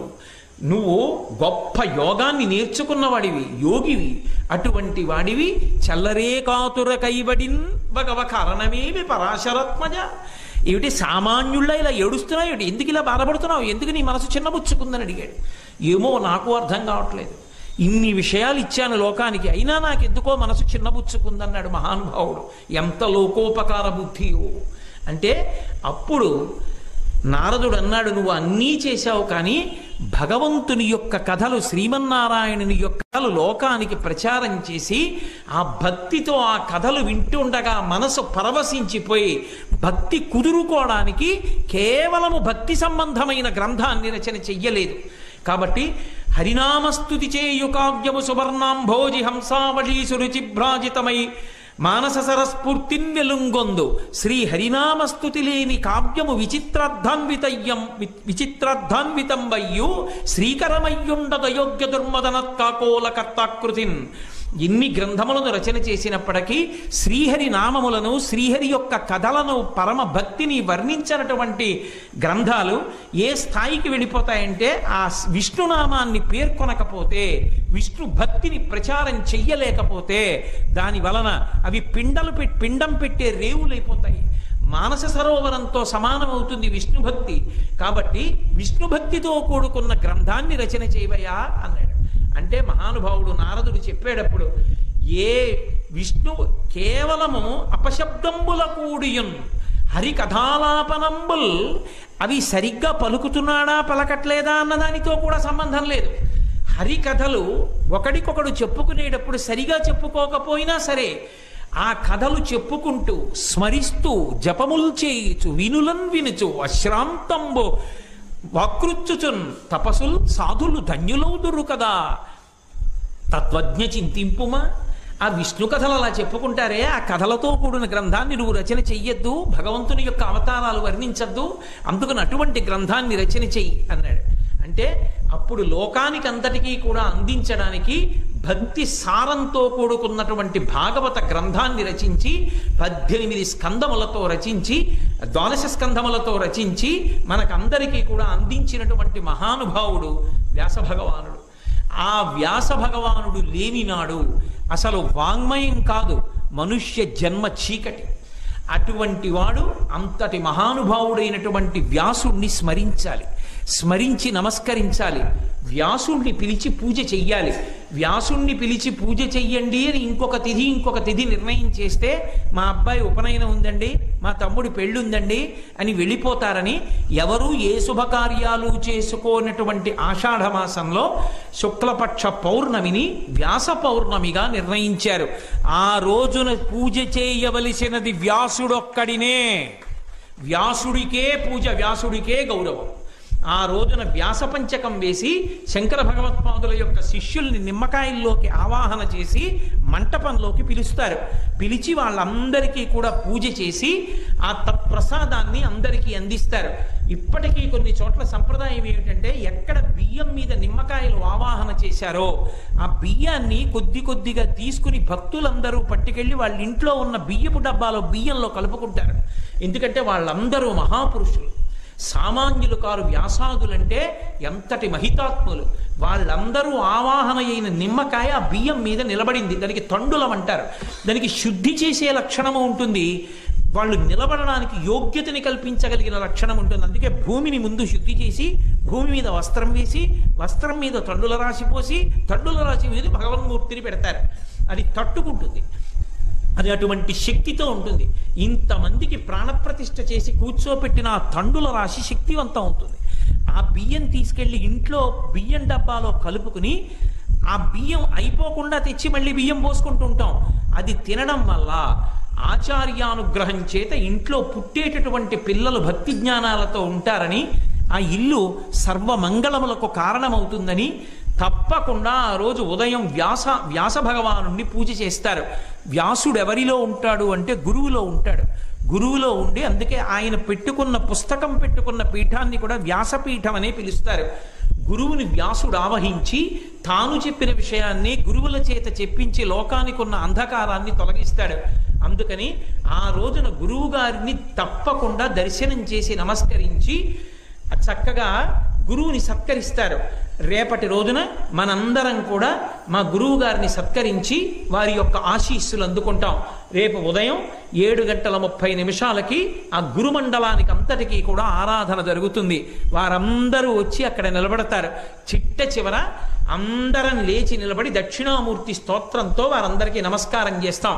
నువ్వు గొప్ప యోగాన్ని నేర్చుకున్నవాడివి, యోగివి. అటువంటి వాడివి చల్లరే కాతుర కైబడిన్ భగవ కారణమేమి పరాశరత్మజ. ఏమిటి సామాన్యుళ్ళ ఇలా ఏడుస్తున్నావు, ఏమిటి ఎందుకు ఇలా బాధపడుతున్నావు, ఎందుకు నీ మనసు చిన్నబుచ్చుకుందని అడిగాడు. ఏమో నాకు అర్థం కావట్లేదు, ఇన్ని విషయాలు ఇచ్చాను లోకానికి, అయినా నాకెందుకో మనసు చిన్నబుచ్చుకుందన్నాడు మహానుభావుడు. ఎంత లోకోపకార బుద్ధియో అంటే అప్పుడు నారదుడు అన్నాడు, నువ్వు అన్నీ చేశావు, కానీ భగవంతుని యొక్క కథలు, శ్రీమన్నారాయణుని యొక్క కథలు లోకానికి ప్రచారం చేసి ఆ భక్తితో ఆ కథలు వింటుండగా మనసు పరవశించిపోయి భక్తి కుదురుకోవడానికి కేవలము భక్తి సంబంధమైన గ్రంథాన్ని రచన చెయ్యలేదు. కాబట్టి హరినామస్తుతి చేయు కావ్యము సువర్ణాంభోజి హంసావళీ సురుచిభ్రాజితమై మానస సరస్ఫూర్తిన్ వెలుంగొందు శ్రీ హరినామస్తుతి లేని కావ్యము విచిత్రార్థాన్వితం వయ్యు శ్రీకరమయ్యుండదయోగ్య దుర్మదనత్కాకోల కర్తాకృతిన్. ఎన్ని గ్రంథములను రచన చేసినప్పటికీ శ్రీహరి నామములను, శ్రీహరి యొక్క కథలను, పరమ భక్తిని వర్ణించినటువంటి గ్రంథాలు ఏ స్థాయికి వెళ్ళిపోతాయంటే ఆ విష్ణునామాన్ని పేర్కొనకపోతే, విష్ణు భక్తిని ప్రచారం చెయ్యలేకపోతే దాని వలన అవి పిండం పెట్టే రేవులైపోతాయి. మానస సరోవరంతో సమానమవుతుంది విష్ణుభక్తి. కాబట్టి విష్ణుభక్తితో కూడుకున్న గ్రంథాన్ని రచన చేయవయా అన్నాడు. అంటే మహానుభావుడు నారదుడు చెప్పేటప్పుడు ఏ విష్ణు కేవలము అపశబ్దంబుల కూడియున్ హరికథాలాపనంబుల్ అవి సరిగ్గా పలుకుతున్నాడా పలకట్లేదా అన్నదానితో కూడా సంబంధం లేదు. హరికథలు ఒకడికొకడు చెప్పుకునేటప్పుడు సరిగా చెప్పుకోకపోయినా సరే ఆ కథలు చెప్పుకుంటూ స్మరిస్తూ జపములు చేయుచు వినులన్ వినుచు అశ్రాంతంబు వాకృచ్చుచున్ తపసుల్ సాధులు ధన్యులౌదురు కదా. తత్వజ్ఞ చింతింపుమా. ఆ విష్ణు కథలు అలా చెప్పుకుంటారే, ఆ కథలతో కూడిన గ్రంథాన్ని నువ్వు రచన చెయ్యొద్దు, భగవంతుని యొక్క అవతారాలు వర్ణించద్దు, అందుకని అటువంటి గ్రంథాన్ని రచన చెయ్యి అన్నాడు. అంటే అప్పుడు లోకానికి అంతటికీ కూడా అందించడానికి భక్తి సారంతో కూడుకున్నటువంటి భాగవత గ్రంథాన్ని రచించి 18 స్కందములతో రచించి 12 స్కందములతో రచించి మనకందరికీ కూడా అందించినటువంటి మహానుభావుడు వ్యాస భగవానుడు. ఆ వ్యాస భగవానుడు లేనినాడు అసలు వాంగ్మయం కాదు, మనుష్య జన్మ చీకటి. అటువంటి వాడు అంతటి మహానుభావుడైనటువంటి వ్యాసుణ్ణి స్మరించాలి, స్మరించి నమస్కరించాలి, వ్యాసుణ్ణి పిలిచి పూజ చెయ్యాలి. వ్యాసుణ్ణి పిలిచి పూజ చెయ్యండి అని ఇంకొక తిథి నిర్ణయం చేస్తే మా అబ్బాయి ఉపనయనం ఉందండి, మా తమ్ముడి పెళ్ళి ఉందండి అని వెళ్ళిపోతారని ఎవరూ ఏ శుభకార్యాలు చేసుకోనటువంటి ఆషాఢమాసంలో శుక్లపక్ష పౌర్ణమిని వ్యాస పౌర్ణమిగా నిర్ణయించారు. ఆ రోజున పూజ చేయవలసినది వ్యాసుడొక్కడినే. వ్యాసుడికే పూజ, వ్యాసుడికే గౌరవం. ఆ రోజున వ్యాస పంచకం వేసి శంకర భగవత్పాదుల యొక్క శిష్యుల్ని నిమ్మకాయల్లోకి ఆవాహన చేసి మంటపంలోకి పిలుస్తారు. పిలిచి వాళ్ళందరికీ కూడా పూజ చేసి ఆ తత్ప్రసాదాన్ని అందరికీ అందిస్తారు. ఇప్పటికీ కొన్ని చోట్ల సంప్రదాయం ఏమిటంటే ఎక్కడ బియ్యం మీద నిమ్మకాయలు ఆవాహన చేశారో ఆ బియ్యాన్ని కొద్దిగా తీసుకుని భక్తులందరూ పట్టుకెళ్ళి వాళ్ళ ఇంట్లో ఉన్న బియ్యపు డబ్బాలో బియ్యంలో కలుపుకుంటారు. ఎందుకంటే వాళ్ళందరూ మహాపురుషులు, సామాన్యులు కారు. వ్యాసాదులంటే ఎంతటి మహితాత్ములు. వాళ్ళందరూ ఆవాహన అయిన నిమ్మకాయ ఆ బియ్యం మీద నిలబడింది. దానికి తండులం అంటారు. దానికి శుద్ధి చేసే లక్షణము ఉంటుంది, వాళ్ళు నిలబడడానికి యోగ్యతని కల్పించగలిగిన లక్షణం ఉంటుంది. అందుకే భూమిని ముందు శుద్ధి చేసి భూమి మీద వస్త్రం వేసి వస్త్రం మీద తండుల రాశి పోసి తండుల రాశి మీద భగవన్మూర్తిని పెడతారు. అది తట్టుకుంటుంది, అది అటువంటి శక్తితో ఉంటుంది. ఇంతమందికి ప్రాణప్రతిష్ఠ చేసి కూర్చోపెట్టిన ఆ తండుల రాశి శక్తివంతం అవుతుంది. ఆ బియ్యం తీసుకెళ్లి ఇంట్లో బియ్యం డబ్బాలో కలుపుకుని ఆ బియ్యం అయిపోకుండా తెచ్చి మళ్ళీ బియ్యం పోసుకుంటూ ఉంటాం. అది తినడం వల్ల ఆచార్యానుగ్రహం చేత ఇంట్లో పుట్టేటటువంటి పిల్లలు భక్తి జ్ఞానాలతో ఉంటారని, ఆ ఇల్లు సర్వమంగళములకు కారణమవుతుందని తప్పకుండా ఆ రోజు ఉదయం వ్యాస భగవానుణ్ణి పూజ చేస్తారు. వ్యాసుడు ఎవరిలో ఉంటాడు అంటే గురువులో ఉంటాడు. గురువులో ఉండి అందుకే ఆయన పెట్టుకున్న పీఠాన్ని కూడా వ్యాసపీఠం అనే పిలుస్తారు. గురువుని వ్యాసుడు ఆవహించి తాను చెప్పిన విషయాన్ని గురువుల చేత చెప్పించి లోకానికి ఉన్న అంధకారాన్ని తొలగిస్తాడు. అందుకని ఆ రోజున గురువు గారిని తప్పకుండా దర్శనం చేసి నమస్కరించి చక్కగా గురువుని సత్కరిస్తారు. రేపటి రోజున మనందరం కూడా మా గురువు గారిని సత్కరించి వారి యొక్క ఆశీస్సులు అందుకుంటాం. రేపు ఉదయం 7:30 ఆ గురుమండలానికి అంతటికీ కూడా ఆరాధన జరుగుతుంది. వారందరూ వచ్చి అక్కడ నిలబడతారు. చిట్ట చివర అందరం లేచి నిలబడి దక్షిణామూర్తి స్తోత్రంతో వారందరికీ నమస్కారం చేస్తాం.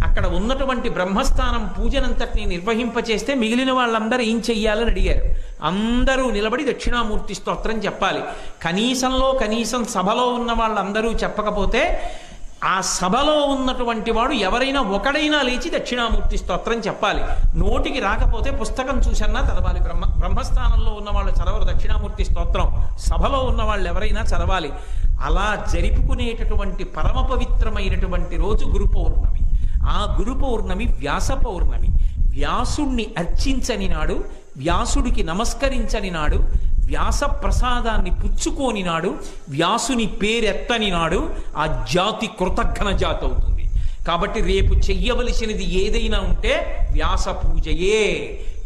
అక్కడ ఉన్నటువంటి బ్రహ్మస్థానం పూజనంతటిని నిర్వహింపచేస్తే మిగిలిన వాళ్ళందరూ ఏం చెయ్యాలని అడిగారు. అందరూ నిలబడి దక్షిణామూర్తి స్తోత్రం చెప్పాలి. కనీసం సభలో ఉన్న వాళ్ళందరూ చెప్పకపోతే ఆ సభలో ఉన్నటువంటి వాడు ఎవరైనా ఒకడైనా లేచి దక్షిణామూర్తి స్తోత్రం చెప్పాలి. నోటికి రాకపోతే పుస్తకం చూసన్నా చదవాలి. బ్రహ్మస్థానంలో ఉన్న వాళ్ళు చదవరు దక్షిణామూర్తి స్తోత్రం, సభలో ఉన్న వాళ్ళు ఎవరైనా చదవాలి. అలా జరుపుకునేటటువంటి పరమ పవిత్రమైనటువంటి రోజు గురు పౌర్ణమి. ఆ గురు పౌర్ణమి వ్యాస పౌర్ణమి. వ్యాసుణ్ణి అర్చించని నాడు, వ్యాసుడికి నమస్కరించని నాడు, వ్యాస ప్రసాదాన్ని పుచ్చుకోని నాడు, వ్యాసుని పేరెత్తని నాడు ఆ జాతి కృతజ్ఞ జాతి అవుతుంది. కాబట్టి రేపు చెయ్యవలసినది ఏదైనా ఉంటే వ్యాస పూజయే.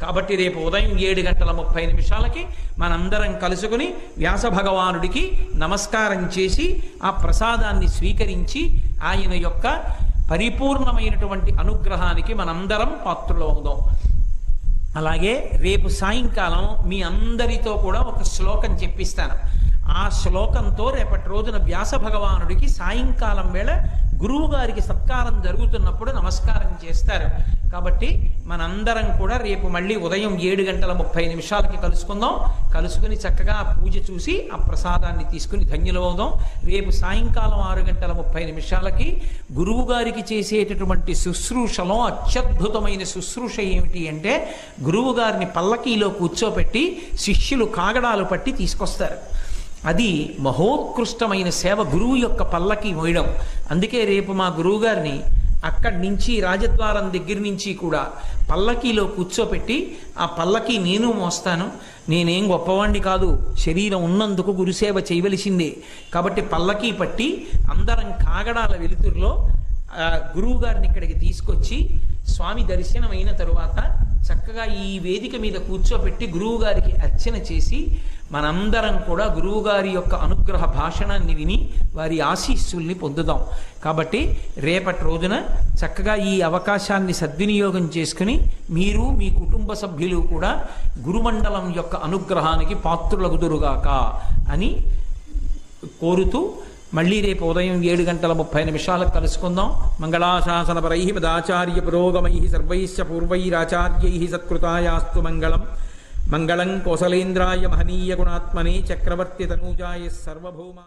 కాబట్టి రేపు ఉదయం 7:30 మనందరం కలుసుకుని వ్యాస భగవానుడికి నమస్కారం చేసి ఆ ప్రసాదాన్ని స్వీకరించి ఆయన యొక్క పరిపూర్ణమైనటువంటి అనుగ్రహానికి మనందరం పాత్రులవుదాం. అలాగే రేపు సాయంకాలం మీ అందరితో కూడా ఒక శ్లోకం చెప్పిస్తాను. ఆ శ్లోకంతో రేపటి రోజున వ్యాస భగవానుడికి సాయంకాలం వేళ గురువు గారికి సత్కారం జరుగుతున్నప్పుడు నమస్కారం చేస్తారు. కాబట్టి మనందరం కూడా రేపు మళ్ళీ ఉదయం 7:30 కలుసుకుందాం. కలుసుకుని చక్కగా ఆ పూజ చూసి ఆ ప్రసాదాన్ని తీసుకుని ధన్యులవుదాం. రేపు సాయంకాలం 6:30 గురువు గారికి చేసేటటువంటి శుశ్రూషలో అత్యద్భుతమైన శుశ్రూష ఏమిటి అంటే, గురువు గారిని పల్లకీలో కూర్చోపెట్టి శిష్యులు కాగడాలు పట్టి తీసుకొస్తారు. అది మహోత్కృష్టమైన సేవ, గురువు యొక్క పల్లకి మోయడం. అందుకే రేపు మా గురువుగారిని అక్కడి నుంచి రాజద్వారం దగ్గర నుంచి కూడా పల్లకీలో కూర్చోపెట్టి ఆ పల్లకి నేను మోస్తాను. నేనేం గొప్పవాణ్ణి కాదు, శరీరం ఉన్నందుకు గురుసేవ చేయవలసిందే. కాబట్టి పల్లకీ పట్టి అందరం కాగడాల వెలుతురులో గురువు గారిని ఇక్కడికి తీసుకొచ్చి స్వామి దర్శనం అయిన తరువాత చక్కగా ఈ వేదిక మీద కూర్చోపెట్టి గురువు గారికి అర్చన చేసి మనందరం కూడా గురువుగారి యొక్క అనుగ్రహ భాషణాన్ని విని వారి ఆశీస్సుల్ని పొందుదాం. కాబట్టి రేపటి రోజున చక్కగా ఈ అవకాశాన్ని సద్వినియోగం చేసుకుని మీరు మీ కుటుంబ సభ్యులు కూడా గురుమండలం యొక్క అనుగ్రహానికి పాత్రులగుదురుగాక అని కోరుతూ మళ్ళీ రేపు ఉదయం 7:30 కలుసుకుందాం. మంగళాశాసనపరై పదాచార్య పురోగమై సర్వైశ్చ పూర్వైరాచార్యై సత్కృతాయాస్తు మంగళం. మంగళం కోసలేంద్రాయ మహనీయ గుణాత్మనే చక్రవర్తి తనూజాయ సర్వభౌమ.